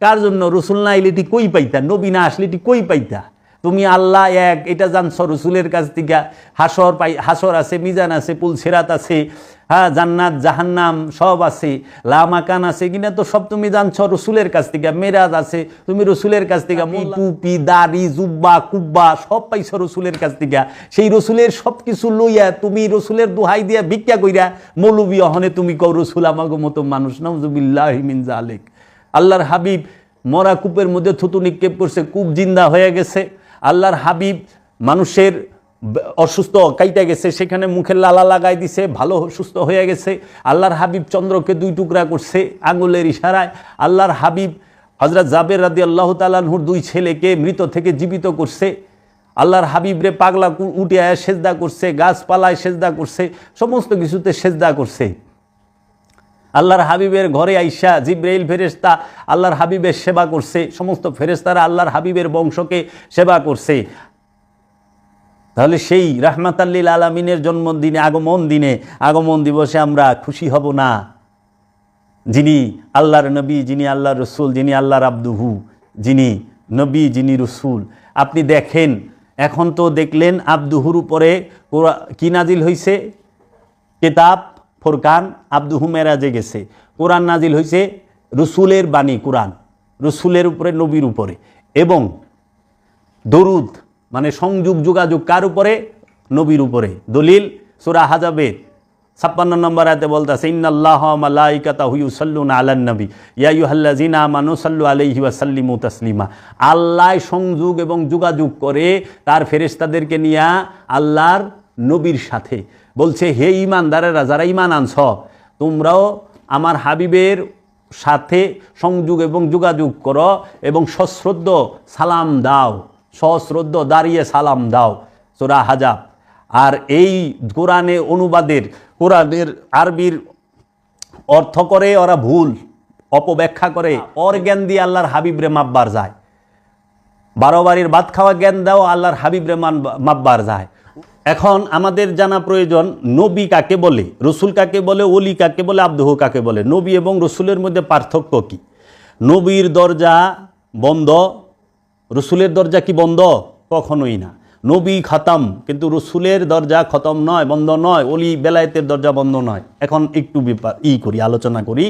S3: কার জন্য? রসুল না আইলে এটি কই পাইতা? নবী না আসলে এটি কই পাইতা? তুমি আল্লাহ এক এটা জানছ রসুলের কাছ থেকে। হাসর আছে, মিজান আছে, পুলসিরাত আছে, জান্নাত জাহান্নাম সব আছে, লামাকান আছে কিনা তো সব তুমি জানছ রসুলের কাছ থেকে। মেরাজ আছে, তুমি রসুলের কাছ থেকে। টুপি, দাড়ি, জুব্বা, কুব্বা সব পাইছ রসুলের কাছ থেকে। সেই রসুলের সব কিছু লইয়া তুমি রসুলের দোহাই দিয়া ভিক্ষা কইরা মৌলবি অহনে তুমি কও রসুল আমাগো মতো মানুষ। নাউজুবিল্লাহি মিন যালিক। আল্লাহর হাবিব মরা কূপের মধ্যে থুতু নিক্ষেপ করছে, কূপ জিন্দা হয়ে গেছে। আল্লাহর হাবিব মানুষের অসুস্থ কাইটা গেছে, সেখানে মুখের লালা লাগাই দিছে, ভালো সুস্থ হয়ে গেছে। আল্লাহর হাবিব চন্দ্রকে 2 টুকরা করছে আঙ্গুলের ইশারায়। আল্লাহর হাবিব হযরত জাবের রাদিয়াল্লাহু তাআলা আনহুর 2 ছেলেকে মৃত থেকে জীবিত করছে। আল্লাহর হাবিব রে পাগলা উঠে আয়া সেজদা করছে, গাছপালায় সেজদা করছে, সমস্ত কিছুতে সেজদা করছে। আল্লাহর হাবিবের ঘরে আইসা জিব্রাইল ফেরেশতা আল্লাহর হাবিবের সেবা করছে, সমস্ত ফেরেশতারা আল্লাহর হাবিবের বংশকে সেবা করছে। তাহলে সেই রাহমাতাল লিল আলামিনের জন্মদিনে, আগমন দিবসে আমরা খুশি হব না? যিনি আল্লাহর নবী, যিনি আল্লাহর রসুল, যিনি আল্লাহর আব্দুহু, যিনি নবী, যিনি রসুল। আপনি দেখেন, এখন তো দেখলেন আব্দুহুর উপরে কি নাজিল হয়েছে? কিতাব ফুরকান। আব্দুহু মেরাজে গেছে। কোরআন নাজিল হয়েছে, রসুলের বাণী কোরআন, রসুলের উপরে, নবীর উপরে। এবং দরুদ মানে সংযোগ, যোগাযোগ কার উপরে? নবীর উপরে। দলিল সূরা হাজাবের 56 নম্বর আয়াতে বলতেছে, ইন্নাল্লাহা ওয়া মালাইকাতাহু ইউসাল্লুনা আলান নবী ইয়া আইয়ুহাল্লাযিনা আমানু সাল্লু আলাইহি ওয়া সাল্লিমু তাসলিমা। আল্লাহ সংযোগ এবং যোগাযোগ করে তার ফেরেশতাদেরকে নিয়ে আল্লাহর নবীর সাথে। বলছে, হে ঈমানদারেরা, যারা ঈমান আনছ, তোমরাও আমার হাবিবের সাথে সংযোগ এবং যোগাযোগ করো এবং সশ্রদ্ধ সালাম দাও, সশ্রদ্ধ দাঁড়িয়ে সালাম দাও। সূরা হাজাব। আর এই কোরআনে অনুবাদের, কোরআনের আরবির অর্থ করে ওরা ভুল, অপব্যাখ্যা করে, জ্ঞান দিয়ে আল্লাহর হাবিবরে মাপবার যায়। 12 বাড়ির ভাত খাওয়া জ্ঞান দাও, আল্লাহর হাবিবরে মাপবার যায়। এখন আমাদের জানা প্রয়োজন, নবী কাকে বলে, রসুল কাকে বলে, ওলি কাকে বলে, আব্দুহু কাকে বলে। নবী এবং রসুলের মধ্যে পার্থক্য কি? নবীর দরজা বন্ধ, রসুলের দরজা কি বন্ধ? কখনোই না। নবী খতম, কিন্তু রসুলের দরজা খতম নয়, বন্ধ নয়। ওলি বেলায়েতের দরজা বন্ধ নয়। এখন একটু আলোচনা করি,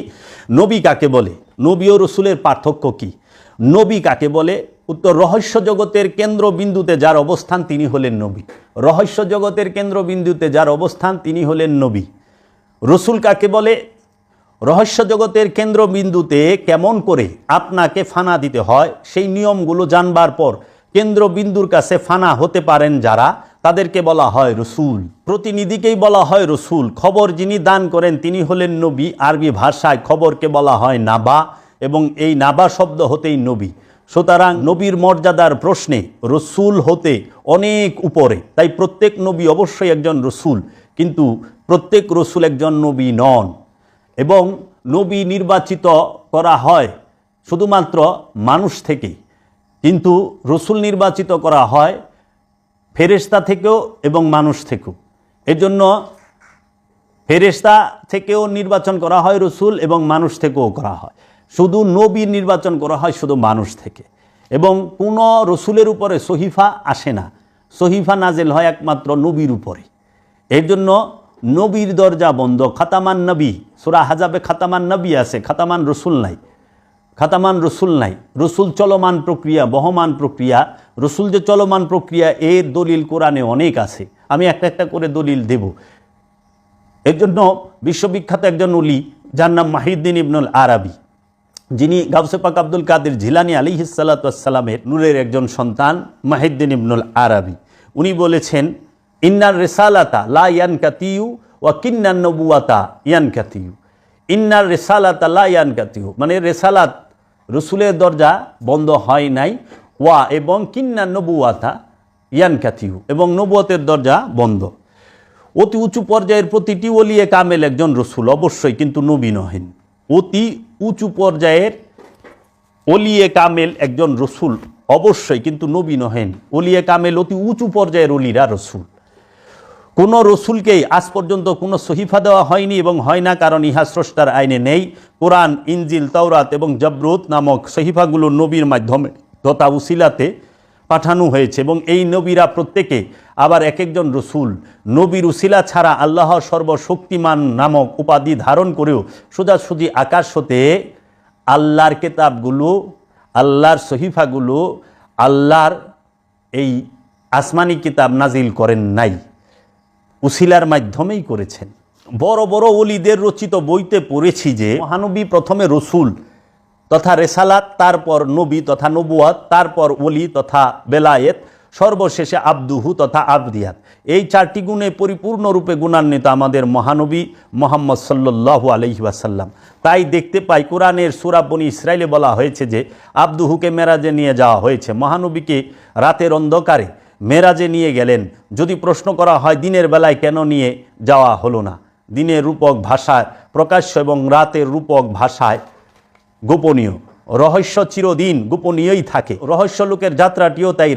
S3: নবী কাকে বলে, নবী ও রসুলের পার্থক্য কি? নবী কাকে বলে? উত্তর, রহস্য জগতের কেন্দ্রবিন্দুতে যার অবস্থান তিনি হলেন নবী। রহস্য জগতের কেন্দ্রবিন্দুতে যার অবস্থান তিনি হলেন নবী। রসুল কাকে বলে? রহস্য জগতের কেন্দ্রবিন্দুতে কেমন করে আপনাকে ফানা দিতে হয় সেই নিয়মগুলো জানবার পর কেন্দ্রবিন্দুর কাছে ফানা হতে পারেন যারা, তাদেরকে বলা হয় রসুল। প্রতিনিধিকেই বলা হয় রসুল। খবর যিনি দান করেন তিনি হলেন নবী। আরবি ভাষায় খবরকে বলা হয় নাবা, এবং এই নাবা শব্দ হতেই নবী। সুতরাং নবীর মর্যাদার প্রশ্নে রসুল হতে অনেক উপরে। তাই প্রত্যেক নবী অবশ্যই একজন রসুল, কিন্তু প্রত্যেক রসুল একজন নবী নন। এবং নবী নির্বাচিত করা হয় শুধুমাত্র মানুষ থেকেই, কিন্তু রসুল নির্বাচিত করা হয় ফেরেশতা থেকেও এবং মানুষ থেকেও। এজন্য ফেরেশতা থেকেও নির্বাচন করা হয় রসুল, এবং মানুষ থেকেও করা হয়। শুধু নবী নির্বাচন করা হয় শুধু মানুষ থেকে। এবং কোনো রসুলের উপরে সহিফা আসে না, সহিফা নাজেল হয় একমাত্র নবীর উপরে। এর জন্য নবীর দরজা বন্ধ। খাতামান নবী, সূরা হাজাবে খাতামান নবী আছে, খাতামান রসুল নাই। খাতামান রসুল নাই। রসুল চলমান প্রক্রিয়া, বহমান প্রক্রিয়া। রসুল যে চলমান প্রক্রিয়া, এর দলিল কোরআনে অনেক আছে। আমি একটা একটা করে দলিল দেব। এর জন্য বিশ্ববিখ্যাত একজন ওলি, যার নাম মাহিউদ্দিন ইবনুল আরাবী, যিনি গাউসে পাক আব্দুল কাদের জিলানী আলাইহিস সালাতু ওয়াস সালামের নূরের একজন সন্তান, মাহিউদ্দিন ইবনুল আরাবী, উনি বলেছেন, ইন্নার রিসালাতা লা ইয়ানকাতিউ ওয়া কিন্নান নবুওয়াতা ইয়ানকাতিউ। ইন্নার রিসালাতা লা ইয়ানকাতিউ মানে রিসালাত, রসুলের দরজা বন্ধ হয় নাই, ওয়া এবং কিন্নান নবুওয়াতা ইয়ানকাতিউ, এবং নবুয়তের দরজা বন্ধ। অতি উঁচু পর্যায়ের প্রতিটি ওলিয়ে কামেল একজন রসুল অবশ্যই, কিন্তু নবী নহেন। অতি উঁচু পর্যায়ের ওলিয়ে কামেল একজন রসুল অবশ্যই, কিন্তু নবী নহেন। ওলিয়ে কামেল অতি উঁচু পর্যায়ের অলিরা রসুল। কোনো রসুলকেই আজ পর্যন্ত কোনো সহিফা দেওয়া হয়নি এবং হয় না, কারণ ইহা স্রষ্টার আইনে নেই। কোরআন, ইনজিল, তাওরাত এবং জবরুত নামক সহিফাগুলো নবীর মাধ্যমে তথা উসিলাতে পাঠানো হয়েছে, এবং এই নবীরা প্রত্যেকে আবার এক একজন রসুল। নবীর উসিলা ছাড়া আল্লাহ সর্বশক্তিমান নামক উপাধি ধারণ করেও সোজাসুজি আকাশ হতে আল্লাহর কেতাবগুলো, আল্লাহর সহিফাগুলো, আল্লাহর এই আসমানি কিতাব নাজিল করেন নাই, উসিলার মাধ্যমেই করেছেন। বড় বড় ওলিদের রচিত বইতে পড়েছি যে মহানবী প্রথমে রসুল তথা রেসালাত, তারপর নবী তথা নবুয়াত, তারপর ওলি তথা বেলায়েত, সর্বশেষে আব্দুহু তথা আবদিয়াত। এই চারটি গুণে পরিপূর্ণরূপে গুণান্বিত আমাদের মহানবী মোহাম্মদ সাল্লাল্লাহু আলাইহি ওয়াসাল্লাম। তাই দেখতে পাই কোরআনের সূরা বনী ইসরাইলে বলা হয়েছে যে আব্দুহুকে মেরাজে নিয়ে যাওয়া হয়েছে। মহানবীকে রাতের অন্ধকারে মেরাজে নিয়ে গেলেন। যদি প্রশ্ন করা হয় দিনের বেলায় কেন নিয়ে যাওয়া হলো না, দিনের রূপক ভাষায় প্রকাশ্য এবং রাতের রূপক ভাষায় গোপনীয়। রহস্য চিরদিন গোপনীয়ই থাকে। রহস্য লোকের যাত্রাটিও তাই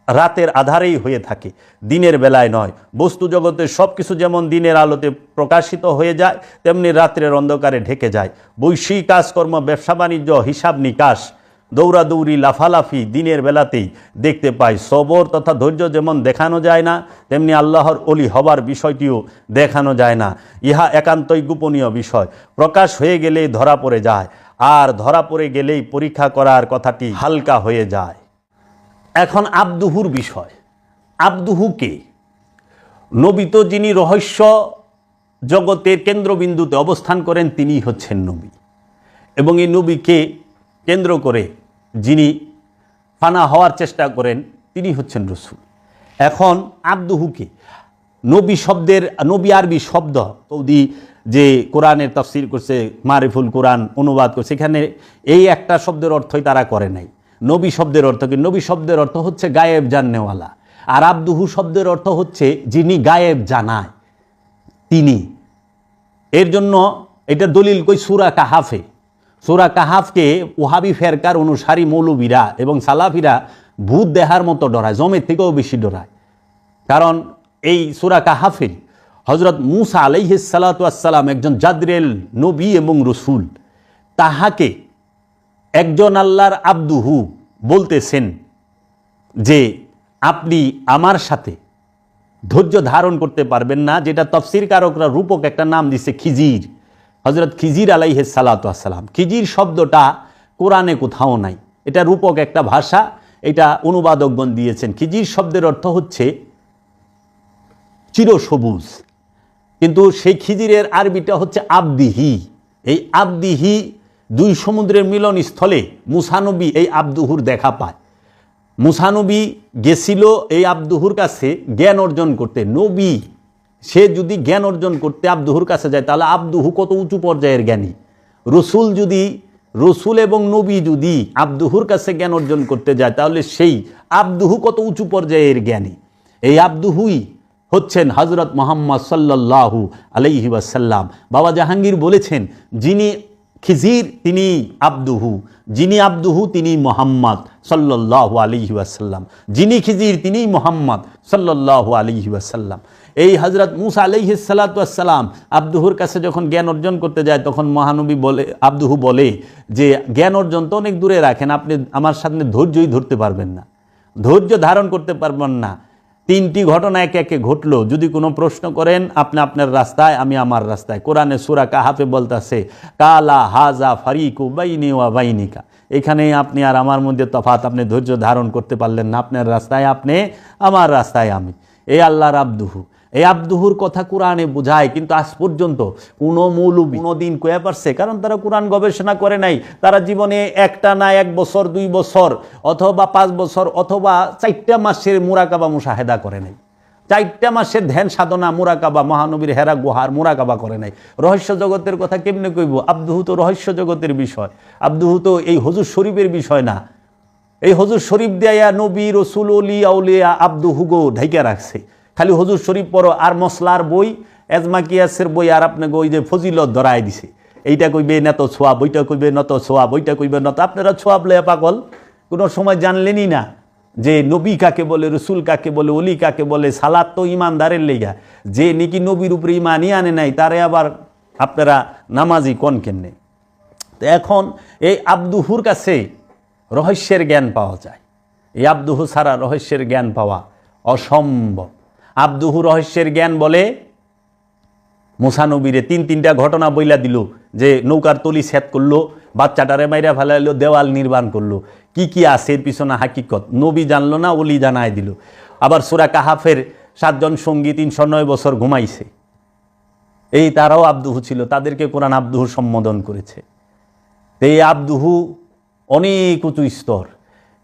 S3: রাতের আধারেই হয়ে থাকে, দিনের বেলায় নয়। বস্তু জগতের সব কিছু যেমন দিনের আলোতে প্রকাশিত হয়ে যায়, তেমনি রাত্রের অন্ধকারে ঢেকে যায়। বৈশ্বিক কাজকর্ম, ব্যবসা বাণিজ্য, হিসাব নিকাশ, দৌড়াদৌড়ি, লাফালাফি দিনের বেলাতেই দেখতে পাই। সবর তথা ধৈর্য যেমন দেখানো যায় না, তেমনি আল্লাহর অলি হবার বিষয়টিও দেখানো যায় না। ইহা একান্তই গোপনীয় বিষয়। প্রকাশ হয়ে গেলেই ধরা পড়ে যায়, আর ধরা পড়ে গেলেই পরীক্ষা করার কথাটি হালকা হয়ে যায়। এখন আব্দুহুর বিষয়। আব্দুহুকে নবী তো যিনি রহস্য জগতের কেন্দ্রবিন্দুতে অবস্থান করেন তিনি হচ্ছেন নবী, এবং এই নবীকে কেন্দ্র করে যিনি ফানা হওয়ার চেষ্টা করেন তিনি হচ্ছেন রসুল। এখন আব্দুহুকে নবী আরবি শব্দ সৌদি যে কোরআনের তাফসীর করছে, মারিফুল কোরআন অনুবাদ করছে, এখানে এই একটা শব্দের অর্থই তারা করে নাই। নবী শব্দের অর্থ কি? নবী শব্দের অর্থ হচ্ছে গায়েব জাননেওয়ালা, আর আব্দুহু শব্দের অর্থ হচ্ছে যিনি গায়েব জানায় তিনি। এর জন্য এটা দলিল কই সূরা কাহাফে। সূরা কাহাফকে ওহাবি ফেরকার অনুসারী মৌলবীরা এবং সালাফিরা ভূত দেহার মতো ডরায়, জমের থেকেও বেশি ডরায়। কারণ এই সূরা কাহাফে হযরত মূসা আলাইহিস সালাতু ওয়াস সালাম একজন জাদরেল নবী এবং রসুল, তাহাকে একজন আল্লাহর আব্দুহু বলতেছেন যে আপনি আমার সাথে ধৈর্য ধারণ করতে পারবেন না, যেটা তাফসীর কারকরা রূপক একটা নাম দিছে খিজির, হযরত খিজির আলাইহিস সালাতু ওয়াস সালাম। খিজির শব্দটা কোরআনে কোথাও নাই, এটা রূপক একটা ভাষা, এটা অনুবাদকগণ দিয়েছেন। খিজির শব্দের অর্থ হচ্ছে চিরসবুজ, কিন্তু সেই খিজিরের আরবিটা হচ্ছে আবদিহি। এই আবদিহি দুই সমুদ্রের মিলন স্থলে মুসানবী এই আব্দুহুর দেখা পায়। মুসানবী গেছিল এই আব্দুহুর কাছে জ্ঞান অর্জন করতে। নবী সে যদি জ্ঞান অর্জন করতে আব্দুহুর কাছে যায়, তাহলে আব্দুহু কত উঁচু পর্যায়ের জ্ঞানী। রসুল এবং নবী যদি আব্দুহুর কাছে জ্ঞান অর্জন করতে যায়, তাহলে সেই আব্দুহু কত উঁচু পর্যায়ের জ্ঞানী। এই আব্দুহুই হচ্ছেন হযরত মুহাম্মদ সাল্লাল্লাহু আলাইহি ওয়াসাল্লাম। বাবা জাহাঙ্গীর বলেছেন, যিনি খিজির তিনি আব্দুহু, যিনি আব্দুহু তিনি মুহাম্মদ সাল্লাল্লাহু আলাইহি ওয়াসাল্লাম, যিনি খিজির তিনি মুহাম্মদ সাল্লাল্লাহু আলাইহি ওয়াসাল্লাম। এই হযরত মূসা আলাইহিস সালাতু ওয়াস সালাম আব্দুহুর কাছে যখন জ্ঞান অর্জন করতে যায়, তখন মহানবী আব্দুহু বলে যে জ্ঞান অর্জন তো অনেক দূরে রাখেন, আপনি আমার সামনে ধৈর্যই ধরতে পারবেন না, ধৈর্য ধারণ করতে পারবেন না। তিনটি ঘটনা একে একে ঘটলো। যদি কোনো প্রশ্ন করেন আপনি আপনার রাস্তায়, আমি আমার রাস্তায়। কোরআনে সূরা কাহাফে বলতেছে কালা হাজা ফারিকু বাইনি ওয়া বাইনিকা, এখানে আপনি আর আমার মধ্যে তফাৎ, আপনি ধৈর্য ধারণ করতে পারলেন না, আপনার রাস্তায় আপনি, আমার রাস্তায় আমি। এই আল্লাহর আব্দুহু, এই আব্দুহুর কথা কোরআনে বোঝায়, কিন্তু আজ পর্যন্ত কোনো মৌলবী কোনোদিন কয়ে পারছে? কারণ তারা কোরআন গবেষণা করে নাই। তারা জীবনে একটা না 1 বছর 2 বছর অথবা 5 বছর অথবা 4টা মাসের মুরাকাবা মুশাহেদা করে নাই, 4টা মাসের ধ্যান সাধনা মুরাকাবা, মহানবীর হেরা গুহার মুরাকাবা করে নাই। রহস্য জগতের কথা কেমনে কইব? আব্দুহু তো রহস্য জগতের বিষয়, আব্দুহু তো এই হুজুর শরীফের বিষয় না। এই হুজুর শরীফ দেয়া নবী রসুল ওলি আউলিয়া আব্দুহুগো ঢাইকা রাখছে। খালি হুজুর শরীফ পড়ো আর মশলার বই, এজমা কিয়াসের বই, আর আপনাকে ওই যে ফজিলত ধরাই দিছে, এইটা কইবে না তো ছোয়াব, ওইটা কইবে না তো ছোয়াব, ওইটা কইবে না তো। আপনারা ছোয়াব লয়া পাগল, কোনো সময় জানলেনই না যে নবী কাকে বলে, রসুল কাকে বলে, অলি কাকে বলে। সালাত তো ইমানদারের লেগা, যে নাকি নবীর উপরে ইমানই আনে নাই তারে আবার আপনারা নামাজি কোন কেনে। তো এখন এই আব্দুহুর কাছে রহস্যের জ্ঞান পাওয়া যায়। এই আব্দুহু ছাড়া রহস্যের জ্ঞান পাওয়া অসম্ভব। আব্দুহু রহস্যের জ্ঞান বলে মুসা নবীরে তিনটা ঘটনা বইলা দিল, যে নৌকার তলি সেট করলো, বাচ্চাটারে মাইরা ফেলাইলো, দেওয়াল নির্মাণ করলো। কি আছে এর পিছনে হাকিকত নবী জানলো না, ওলি জানায় দিল। আবার সূরা কাহাফের 7 জন সঙ্গী 309 বছর ঘুমাইছে, এই তারাও আব্দুহু ছিল, তাদেরকে কোরআন আব্দুহু সম্বোধন করেছে। এই আব্দুহু অনেক উঁচু স্তর।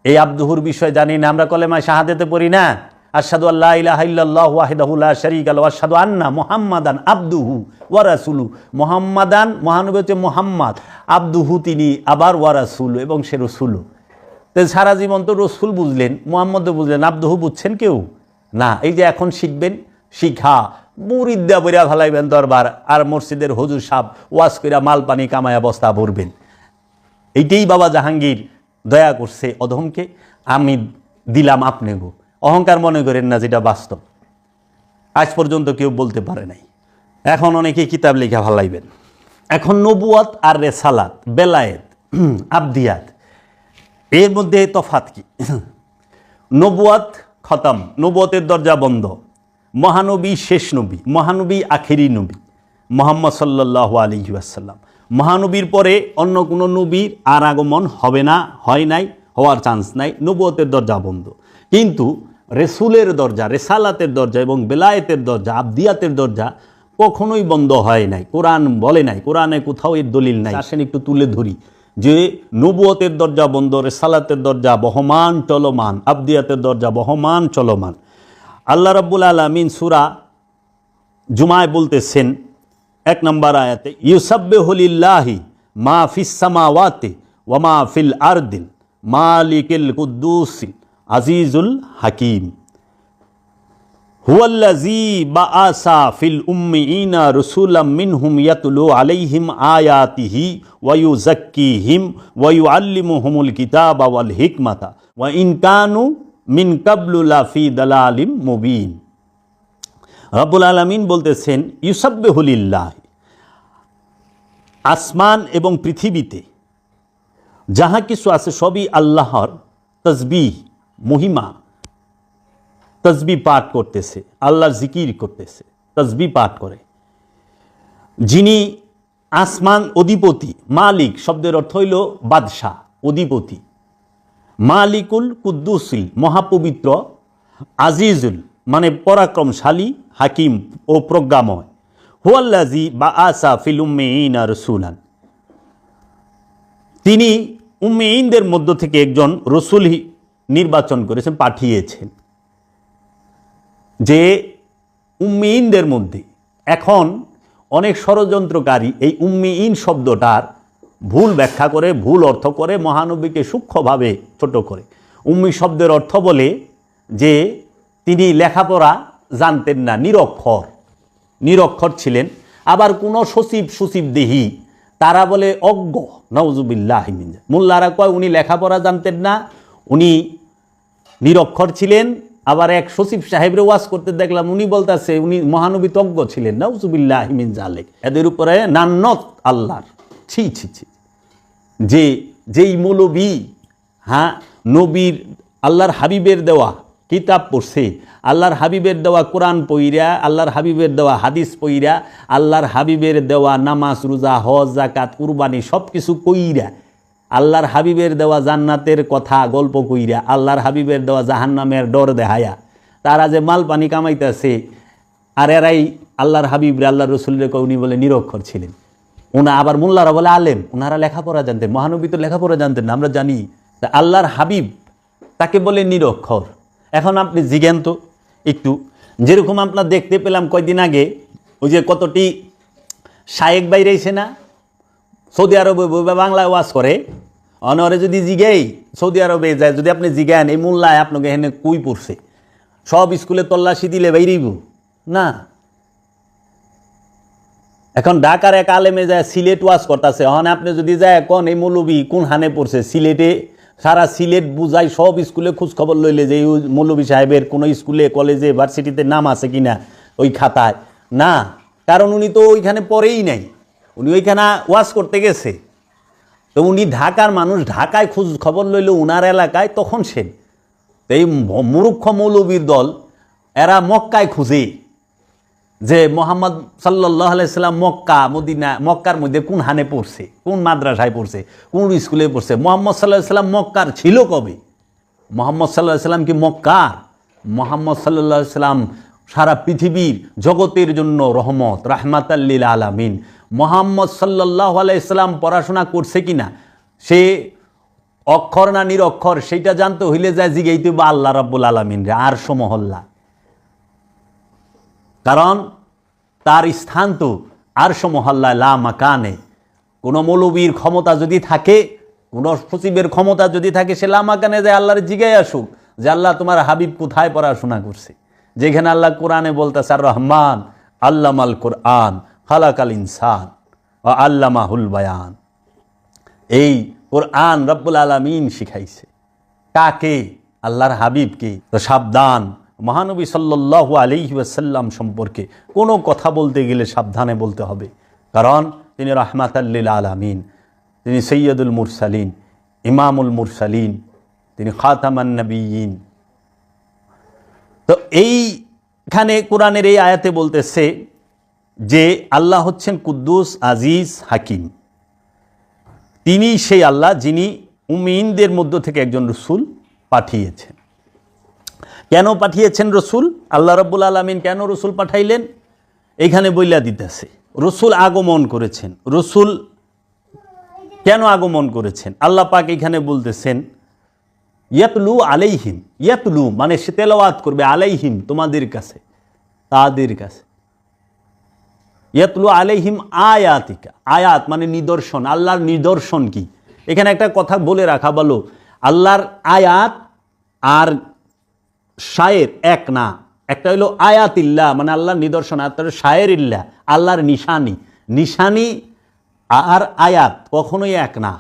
S3: এই আব্দুহুর বিষয় জানি না, আমরা কলেমায় শাহাদাতে পড়ি না, আশহাদু আল্লা ইলাহা ইল্লাল্লাহু ওয়াহদাহু লা শারীকা লাহু ওয়া আশহাদু আন্না মুহাম্মাদান আবদুহু ওয়া রাসূলুহু। মুহাম্মাদান মহানবী হচ্ছে মুহাম্মদ, আবদুহু তিনি আবার ওয়া রাসূলু, এবং সে রসুল। তো সারা জীবন তো রসুল বুঝলেন, মুহাম্মদও বুঝলেন, আবদুহু বুঝছেন কেউ না। এই যে এখন শিখবেন, শিখা মুরিদ্দা বইরা ফেলাইবেন দরবার, আর মসজিদের হুজুর সাহেব ওয়াজ কইরা মাল পানি কামায়া বস্তা ভরবেন। এইটাই বাবা জাহাঙ্গীর দয়া করছে অধমকে, আমি দিলাম আপনি গো। অহংকার মনে করেন না, যেটা বাস্তব। আজ পর্যন্ত কেউ বলতে পারে নাই। এখন অনেকে কিতাব লেখা ভালাইবেন। এখন নবুয়াত আর রেসালাত, বেলায়েত, আবদিয়াত, এর মধ্যে তফাত কি? নবুয়াত খতম, নবুয়তের দরজা বন্ধ। মহানবী শেষ নবী, মহানবী আখেরি নবী মুহাম্মদ সাল্লাল্লাহু আলাইহি ওয়াসাল্লাম। মহানবীর পরে অন্য কোনো নবীর আর আগমন হবে না, হয় নাই, হওয়ার চান্স নাই। নবুয়তের দরজা বন্ধ। কিন্তু রসুলের দরজা, রেসালাতের দরজা এবং বেলায়েতের দরজা, আবদিয়াতের দরজা কখনোই বন্ধ হয় নাই। কোরআন বলে নাই, কোরআনে কোথাও এর দলিল নাই। আসেন একটু তুলে ধরি যে নবুয়তের দরজা বন্ধ, রেসালাতের দরজা বহমান চলমান, আবদিয়াতের দরজা বহমান চলমান। আল্লাহ রাব্বুল আলামিন সূরা জুমায় বলতেছেন 1 নম্বর আয়াতে, ইউসাব্বিহু লিল্লাহি মা ফিস সামাওয়াতি ওয়া মা ফিল আরদিল মালিকিল কুদ্দুসিল আজিজুল হাকিম। হুয়াল্লাযী বাআসা ফিল উম্মিয়িনা রাসূলাম মিনহুম ইয়াতলু আলাইহিম আয়াতিহি ওয়া ইউযাক্কিহিম ওয়া ইউআল্লিমুহুমুল কিতাবা ওয়াল হিকমাতা ওয়া ইন কানু মিন কাবলু লাফি দালালিম মুবিন। রব্বুল আলামিন বলতেছেন, ইউসাব্বিহু লিল্লাহ, আসমান এবং পৃথিবীতে যাহা কিছু আছে সবই আল্লাহর তসবিহ, মহিমা, তসবিহ পাঠ করতেছে, আল্লাহর জিকির করতেছে, তসবিহ পাঠ করে। যিনি আসমান অধিপতি, মালিক শব্দের অর্থ হইল বাদশাহ, অধিপতি। মালিকুল কুদ্দুসিল মহাপবিত্র, আজিজুল মানে পরাক্রমশালী, হাকিম ও প্রজ্ঞাময়। হুয়াল্লাযী বাআসা ফিল উম্মিয়িনা রাসূলান, তিনি উম্মিয়িনদের মধ্য থেকে একজন রসুল নির্বাচন করেছেন, পাঠিয়েছেন। যে উম্মিয়িনদের মধ্যে এখন অনেক ষড়যন্ত্রকারী এই উম্মিয়িন শব্দটার ভুল ব্যাখ্যা করে, ভুল অর্থ করে, মহানবীকে সূক্ষ্মভাবে ছোট করে। উম্মি শব্দের অর্থ বলে যে তিনি লেখাপড়া জানতেন না, নিরক্ষর, নিরক্ষর ছিলেন। আবার কোনো সচিব দেহি তারা বলে অজ্ঞ, নাউজুবিল্লাহ মিন যালিক। মোল্লারা কয় উনি লেখাপড়া জানতেন না, উনি নিরক্ষর ছিলেন। আবার এক সচিব সাহেবরে ওয়াজ করতে দেখলাম, উনি বলতেছে উনি মহানবী তজ্ঞ ছিলেন, নাউজুবিল্লাহ মিন যালিক। এদের উপরে নান্নত আল্লাহর, ছি ছি ছি। যেই মৌলবী নবীর আল্লাহর হাবিবের দেওয়া কিতাব পড়ছে, আল্লাহর হাবিবের দেওয়া কোরআন পইরা, আল্লাহর হাবিবের দেওয়া হাদিস পইরা, আল্লাহর হাবিবের দেওয়া নামাজ, রোজা, হজ, যাকাত, কুরবানি সব কিছু কইরা, আল্লাহর হাবিবের দেওয়া জান্নাতের কথা গল্প কইরা, আল্লাহর হাবিবের দেওয়া জাহান্নামের ডর দেখায়া তারা যে মাল পানি কামাইতেছে, আর এরাই আল্লাহর হাবিবরে, আল্লাহর রসুলরে উনি বলে নিরক্ষর ছিলেন। ওনা আবার মোল্লারা বলে আলেম, ওনারা লেখাপড়া জানতেন। মহানবী তো লেখাপড়া জানতেন না, আমরা জানি। আল্লাহর হাবিব তাকে বলে নিরক্ষর। এখন আপনি জিজ্ঞান তো একটু, যেরকম আপনার দেখতে পেলাম কয়দিন আগে ওই যে কতটি শায়েক বাইরেছে না, সৌদি আরবে বাংলায় ওয়াজ করে, অনরে যদি জিগাই সৌদি আরবে যায়, যদি আপনি জিগান এই মোল্লায় আপনাকে এখানে কুই পড়ছে, সব স্কুলে তল্লাশি দিলে বাইরেইব না। এখন ঢাকার এক আলেমে যায় সিলেট ওয়াজ করতেছে, এখন আপনি যদি যায় কোন এই মৌলবী কোন হানে পড়ছে, সিলেটে সারা সিলেট বুঝাই সব স্কুলে খোঁজখবর লইলে যে ওই মৌলভী সাহেবের কোনো স্কুলে কলেজে ভার্সিটিতে নাম আছে কিনা ওই খাতায়, না, কারণ উনি তো ওইখানে পড়েই নাই, উনি ওইখানে ওয়াজ করতে গেছে। তো উনি ঢাকার মানুষ, ঢাকায় খোঁজ খবর লইল উনার এলাকায়, তখন সে এই মূর্খ মৌলবীর দল এরা মক্কায় খুঁজে যে মোহাম্মদ সাল্লাল্লাহু আলাইহি সাল্লাম মক্কা মদিনা মক্কার মধ্যে কোন হানে পড়ছে, কোন মাদ্রাসায় পড়ছে, কোন স্কুলে পড়ছে। মোহাম্মদ সাল্লাল্লাহু আলাইহি সাল্লাম মক্কার ছিল কবে? মোহাম্মদ সাল্লাল্লাহু আলাইহি সাল্লাম কি মক্কার? মোহাম্মদ সাল্লাল্লাহু আলাইহি সাল্লাম সারা পৃথিবীর জগতের জন্য রহমত, রাহমাতাল লিল আলামিন। মোহাম্মদ সাল্লাল্লাহু আলাইহি সাল্লাম পড়াশোনা করছে কিনা, সে অক্ষর না নিরক্ষর সেইটা জানতে হইলে যায় জিগাইতে বা আল্লাহ রাব্বুল আলামিন রে, আরশ মহল্লা, কারণ তার স্থান তো আরশ মহল্লায় লা মাকানে। কোনো মৌলবীর ক্ষমতা যদি থাকে, কোনো সচিবের ক্ষমতা যদি থাকে, সে লা মাকানে যায় আল্লাহর জিগাই আসুক যে আল্লাহ তোমার হাবিব কোথায় পড়াশোনা করছে। যেখানে আল্লাহ কোরআনে বলতেছে আর রহমান আল্লামাল কোরআন খালাকাল ইনসান ও আল্লামাহুল বায়ান, এই কোরআন রব্বুল আলামিন শিখাইছে কাকে? আল্লাহর হাবিবকে। তো সাবধান, মহানবী সাল্লাল্লাহু আলাইহি ওয়াসাল্লাম সম্পর্কে কোনো কথা বলতে গেলে সাবধানে বলতে হবে, কারণ তিনি রাহমাতাল লিল আলামিন, তিনি সৈয়দুল মুরসালিন, ইমামুল মুরসালিন, তিনি খাতামান নবিয়্যিন। তো এইখানে কোরআনের এই আয়াতে বলতেছে যে আল্লাহ হচ্ছেন কুদ্দুস, আজিজ, হাকিম। তিনি সেই আল্লাহ যিনি উম্মিয়িনদের মধ্য থেকে একজন রসুল পাঠিয়েছেন। কেন পাঠিয়েছেন রসুল? আল্লাহ রাব্বুল আলামিন কেন রসুল পাঠাইলেন এইখানে বইলা দিতেছে। রসুল আগমন করেছেন। রসুল কেন আগমন করেছেন আল্লাহ পাক এখানে বলতেছেন ইয়াতলু আলাইহিম, ইয়াতলু মানে সে তেলাওয়াত করবে, আলাইহিম তোমাদের কাছে, তাদের কাছে। ইয়াতলু আলাইহিম আয়াতিকা, আয়াত মানে নিদর্শন। আল্লাহর নিদর্শন কি? এখানে একটা কথা বলে রাখা ভালো, আল্লাহর আয়াত আর শায়ের এক না। একটা হলো আয়াতিল্লাহ মানে আল্লাহর নিদর্শন, আর তার শায়ের ইল্লাহ আল্লাহর নিশানি। নিশানি আর আয়াত কখনোই এক না।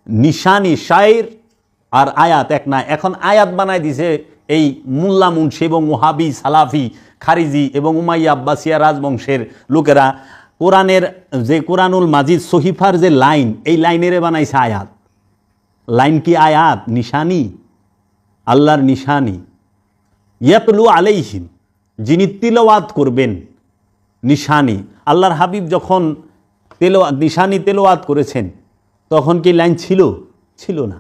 S3: নিশানি শায়ের আর আয়াত এক না। এখন আয়াত বানায় দিছে এই মোল্লা মুন্সি এবং ওহাবি, সালাফি, খারিজি এবং উমাইয়া আব্বাসিয়া রাজবংশের লোকেরা। কোরআনের যে কোরআনুল মাজিদ সহিফার যে লাইন, এই লাইনেরে বানাইছে আয়াত। লাইন কি আয়াত? নিশানি, আল্লাহর নিশানি। ইয়াতলু আলাইহিম যিনি তিলাওয়াত করবেন, নিশানি। আল্লাহর হাবিব যখন নিশানি তেলাওয়াত করেছেন তখন কি লাইন ছিল? ছিল না।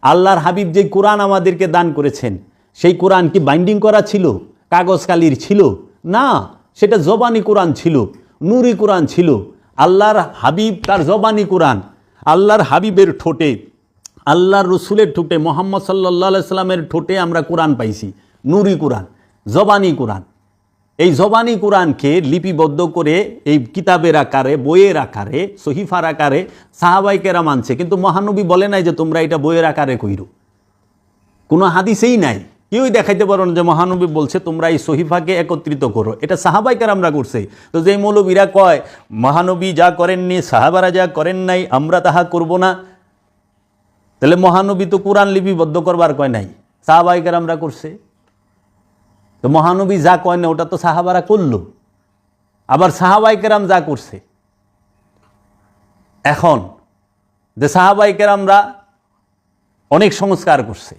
S3: আল্লাহর হাবিব যে কোরআন আমাদেরকে দান করেছেন সেই কোরআন কি বাইন্ডিং করা ছিল, কাগজ কালির ছিল? না, সেটা জবানি কোরআন ছিল, নূরি কোরআন ছিল। আল্লাহর হাবিব তার জবানি কোরআন, আল্লাহর হাবিবের ঠোঁটে, আল্লাহর রসুলের ঠোঁটে, মোহাম্মদ সাল্লাল্লাহু আলাইহি সাল্লামের ঠোঁটে আমরা কোরআন পাইছি, নূরি কোরআন, জবানি কোরআন। এই জবানি কোরআনকে লিপিবদ্ধ করে এই কিতাবের আকারে, বইয়ের আকারে, সহিফার আকারে সাহাবায়ে কেরাম আনছে, কিন্তু মহানবী বলে নাই যে তোমরা এটা বইয়ের আকারে কইরো। কোনো হাদিসেই নাই, কেউই দেখাইতে পারো না যে মহানবী বলছে তোমরা এই সহিফাকে একত্রিত করো। এটা সাহাবায়ে কেরামরা করছে। তো যে মৌলবীরা কয় মহানবী যা করেননি, সাহাবারা যা করেন নাই, আমরা তাহা করব না, তাহলে মহানবী তো কোরআন লিপিবদ্ধ করবার কয় নাই, সাহাবায়ে কেরামরা করছে। তো মহানবী যা কয় না ওটা তো সাহাবারা করলো, আবার সাহাবায়ে কেরাম যা করছে। এখন যে সাহাবায়ে কেরামরা অনেক সংস্কার করছে,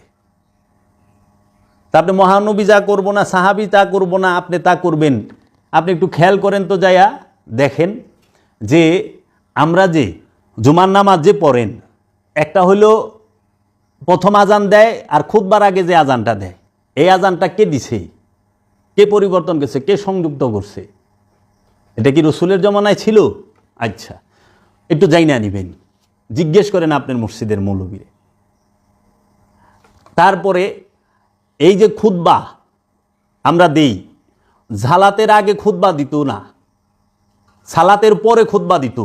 S3: তারপরে মহানবী যা করবো না, সাহাবি তা করবো না, আপনি তা করবেন। আপনি একটু খেয়াল করেন তো, যাইয়া দেখেন যে আমরা যে জুমার নামাজ যে পড়েন, একটা হলো প্রথম আজান দেয় আর খুতবার আগে যে আজানটা দেয়, এই আজানটা কে দিছে, কে পরিবর্তন করছে, কে সংযুক্ত করছে? এটা কি রসুলের জমানায় ছিল? আচ্ছা, একটু যাই না নিবেন, জিজ্ঞেস করেন আপনার মসজিদের মৌলবীরে। তারপরে এই যে খুতবা আমরা দেই, ঝালাতের আগে খুতবা দিত না, সালাতের পরে খুতবা দিত।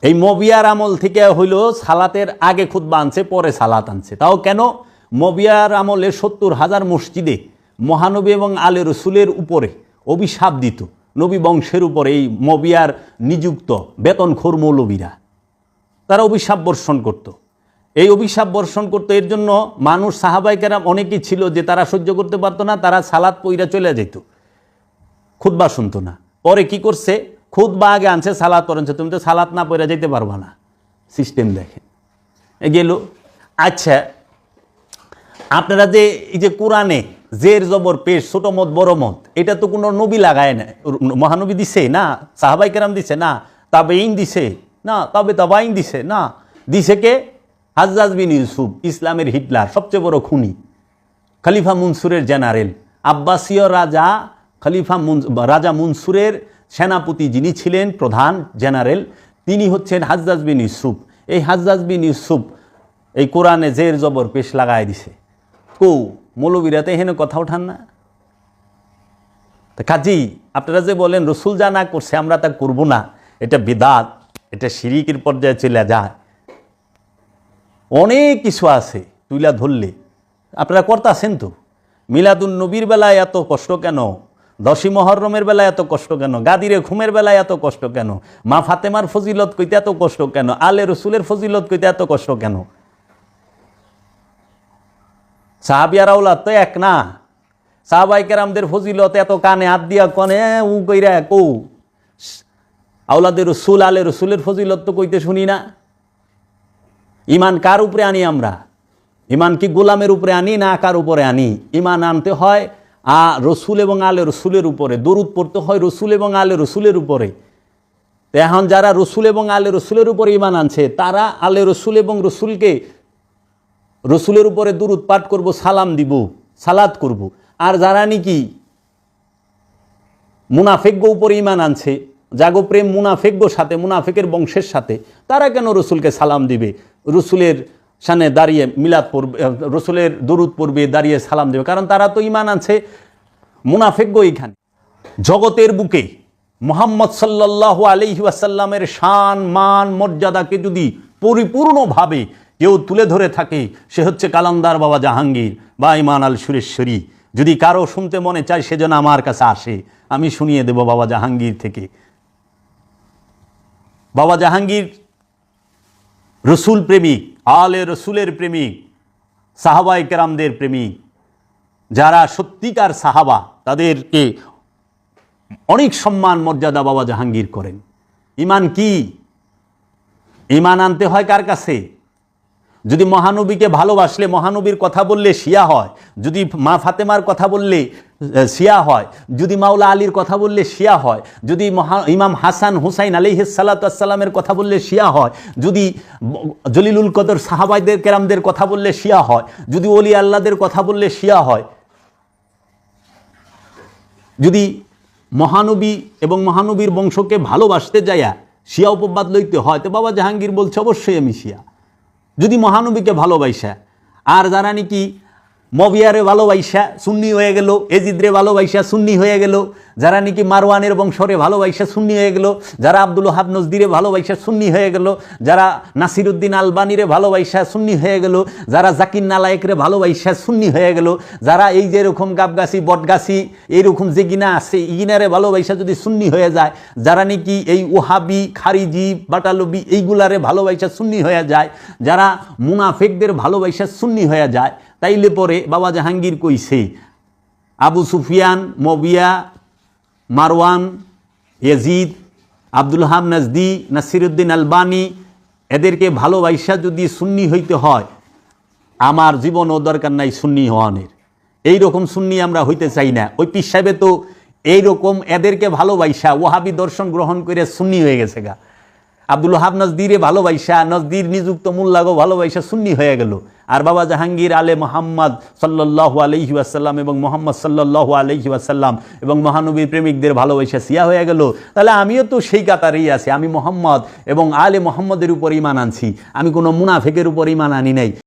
S3: এই মবিয়ার আমল থেকে হইল সালাতের আগে খুতবা আনছে, পরে সালাত আনছে। তাও কেন? মবিয়ার আমলে 70,000 মসজিদে মহানবী এবং আলে রসুলের উপরে অভিশাপ দিত, নবী বংশের উপরে এই মবিয়ার নিযুক্ত বেতনখোর মৌলবীরা, তারা অভিশাপ বর্ষণ করত। এই অভিশাপ বর্ষণ করতো। এর জন্য মানুষ সাহাবায়ে কেরাম অনেকেই ছিল যে তারা সহ্য করতে পারতো না, তারা সালাত পইরা চলে যেত, খুতবা শুনতো না। পরে কি করছে, খুতবা আগে আনছে, সালাত পড়াচ্ছে, তুমি তো সালাত না পড়ে যেতে পারবা না। সিস্টেম দেখেন গেল। আচ্ছা, আপনারা যে এই যে কোরআনে জের জবর পেশ, ছোট মত বড় মত, এটা তো কোনো নবী লাগায় না, মহানবী দিছে না, সাহাবায়ে কেরাম দিছে না, তাবেঈন দিছে না, তাবেঈন দিছে না, দিছে কে? হাজ্জাজ বিন ইউসুফ, ইসলামের হিটলার, সবচেয়ে বড় খুনি, খলিফা মনসুরের জেনারেল, আব্বাসীয় রাজা রাজা মনসুরের সেনাপতি যিনি ছিলেন প্রধান জেনারেল, তিনি হচ্ছেন হাজ্জাজ বিন ইউসুফ। এই হাজ্জাজ বিন ইউসুফ এই কোরআনে জের জবর পেশ লাগায় দিছে। মৌলবীরাতে এখানে কথা ওঠান না। কাজী আপনারা যে বলেন রসুল যা না করছে আমরা তা করব না, এটা বিদআত, এটা শিরিকের পর্যায়ে চলে যায়। অনেক কিছু আছে তুইলা ধরলে, আপনারা করতেছেন তো। মিলাদুন নবীর বেলায় এত কষ্ট কেন? 10ই মুহররমের বেলায় এত কষ্ট কেন? গাদিরে ঘুমের বেলায় এত কষ্ট কেন? মা ফাতেমার ফজিলত কইতে এত কষ্ট কেন? আলে রসুলের ফজিলত কইতে এত কষ্ট কেন? সাহাবিয়ার আওলাদ তো এক না। সাহাবায়ে কেরামদের ফজিলত এত কানে হাত দিয়া কনে উ কইরা কৌ, আওলাদে রসুল আলে রসুলের ফজিলত তো কইতে শুনি না। ইমান কার উপরে আনি আমরা? ইমান কি গোলামের উপরে আনি না কার উপরে আনি? ইমান আনতে হয় রসুল এবং আলে রসুলের উপরে, দরুদ পড়তে হয় রসুল এবং আলে রসুলের উপরে। তো এখন যারা রসুল এবং আলে রসুলের উপরে ইমান আনছে, তারা আলে রসুল এবং রসুলকে, রসুলের উপরে দরুদ পাঠ করব, সালাম দিব, সালাত করব। আর যারা নাকি মুনাফিক উপরে ইমান আনছে, জাগো প্রেম মুনাফিক সাথে, মুনাফিকের বংশের সাথে, তারা কেন রসুলকে সালাম দিবে? রসুলের সামনে দাঁড়িয়ে মিলাদ পড়বে, রসুলের দরুদ পড়বে, দাঁড়িয়ে সালাম দেবে? কারণ তারা তো ইমান আনছে মুনাফিক। এখানে জগতের বুকে মুহাম্মদ সাল্লাল্লাহু আলাইহি ওয়াসাল্লামের শান মান মর্যাদাকে যদি পরিপূর্ণভাবে কেউ তুলে ধরে থাকে, সে হচ্ছে কালান্দার বাবা জাহাঙ্গীর বা ইমান আল সুরেশ্বরী। যদি কারো শুনতে মনে চায় সেজন্য আমার কাছে আসে, আমি শুনিয়ে দেব বাবা জাহাঙ্গীর থেকে। বাবা জাহাঙ্গীর রসুল প্রেমিক, আলে রসুলের প্রেমিক, সাহাবায়ে কেরামদের প্রেমিক। যারা সত্যিকার সাহাবা তাদেরকে অনেক সম্মান মর্যাদা বাবা জাহাঙ্গীর করেন। ইমান কি? ইমান আনতে হয় কার কাছে? যদি মহানবীকে ভালোবাসলে, মহানবীর কথা বললে শিয়া হয়, যদি মা ফাতেমার কথা বললে শিয়া হয়, যদি মাওলা আলীর কথা বললে শিয়া হয়, যদি ইমাম হাসান হুসাইন আলাইহিস সালাতু ওয়াস সালামের কথা বললে শিয়া হয়, যদি জলিলুল কদর সাহাবাইদের কেরামদের কথা বললে শিয়া হয়, যদি ওলি আল্লাহদের কথা বললে শিয়া হয়, যদি মহানবী এবং মহানবীর বংশকে ভালোবাসতে যাইয়া শিয়া উপবাদ লইতে হয়, তো বাবা জাহাঙ্গীর বলছে অবশ্যই আমি শিয়া। যদি মহানবীকে ভালোবাসা, আর যারা নাকি মবিয়ারে ভালোবাসা সুন্নি হয়ে গেল, এজিদরে ভালোবাসা সুন্নি হয়ে গেল, যারা নাকি মারওয়ানের বংশরে ভালোবাসা সুন্নি হয়ে গেল, যারা আব্দুল ওহাব নজদিরে ভালোবাসা সুন্নি হয়ে গেল, যারা নাসিরউদ্দিন আলবানিরে ভালোবাসা সুন্নি হয়ে গেল, যারা জাকির নালায়েকরে ভালোবাসা সুন্নি হয়ে গেল, যারা এই যে এরকম গাবগাছি বটগাছি এইরকম যে গিনা আছে ইগিনারে ভালোবাসা যদি সুন্নি হয়ে যায়, যারা নাকি এই ওহাবি খারিজি বাটালবি এইগুলারে ভালোবাসা সুন্নি হয়ে যায়, যারা মুনাফিকদের ভালোবাসা সুন্নি হয়ে যায়, তাইলে পরে বাবা জাহাঙ্গীর কইছে আবু সুফিয়ান, মবিয়া, মারওয়ান, ইয়াজিদ, আব্দুল হাম নজদি, নাসিরউদ্দিন আলবানি, এদেরকে ভালোবাসা যদি সুন্নি হইতে হয়, আমার জীবনও দরকার নাই সুন্নি হওয়ানের। এইরকম সুন্নি আমরা হইতে চাই না। ওই পীর সাহেবে তো এইরকম এদেরকে ভালোবাসা ওয়াহাবি দর্শন গ্রহণ করে সুন্নি হয়ে গেছে গা। আব্দুল ওহাব নজদিরে ভালোবাসা, নজদির নিযুক্ত মোল্লাগো ভালোবাসা সুন্নি হয়ে গেল। আর বাবা জাহাঙ্গীর আলে মোহাম্মদ সাল্লাল্লাহু আলাইহি ওয়াসাল্লাম এবং মোহাম্মদ সাল্লাল্লাহু আলাইহি ওয়াসাল্লাম এবং মহানবীর প্রেমিকদের ভালোবাসা শিয়া হয়ে গেল। তাহলে আমিও তো সেই কাতারেই আছি। আমি মোহাম্মদ এবং আলে মোহাম্মদের উপর ঈমান আনছি, আমি কোনো মুনাফিকের উপর ঈমান আনি নাই।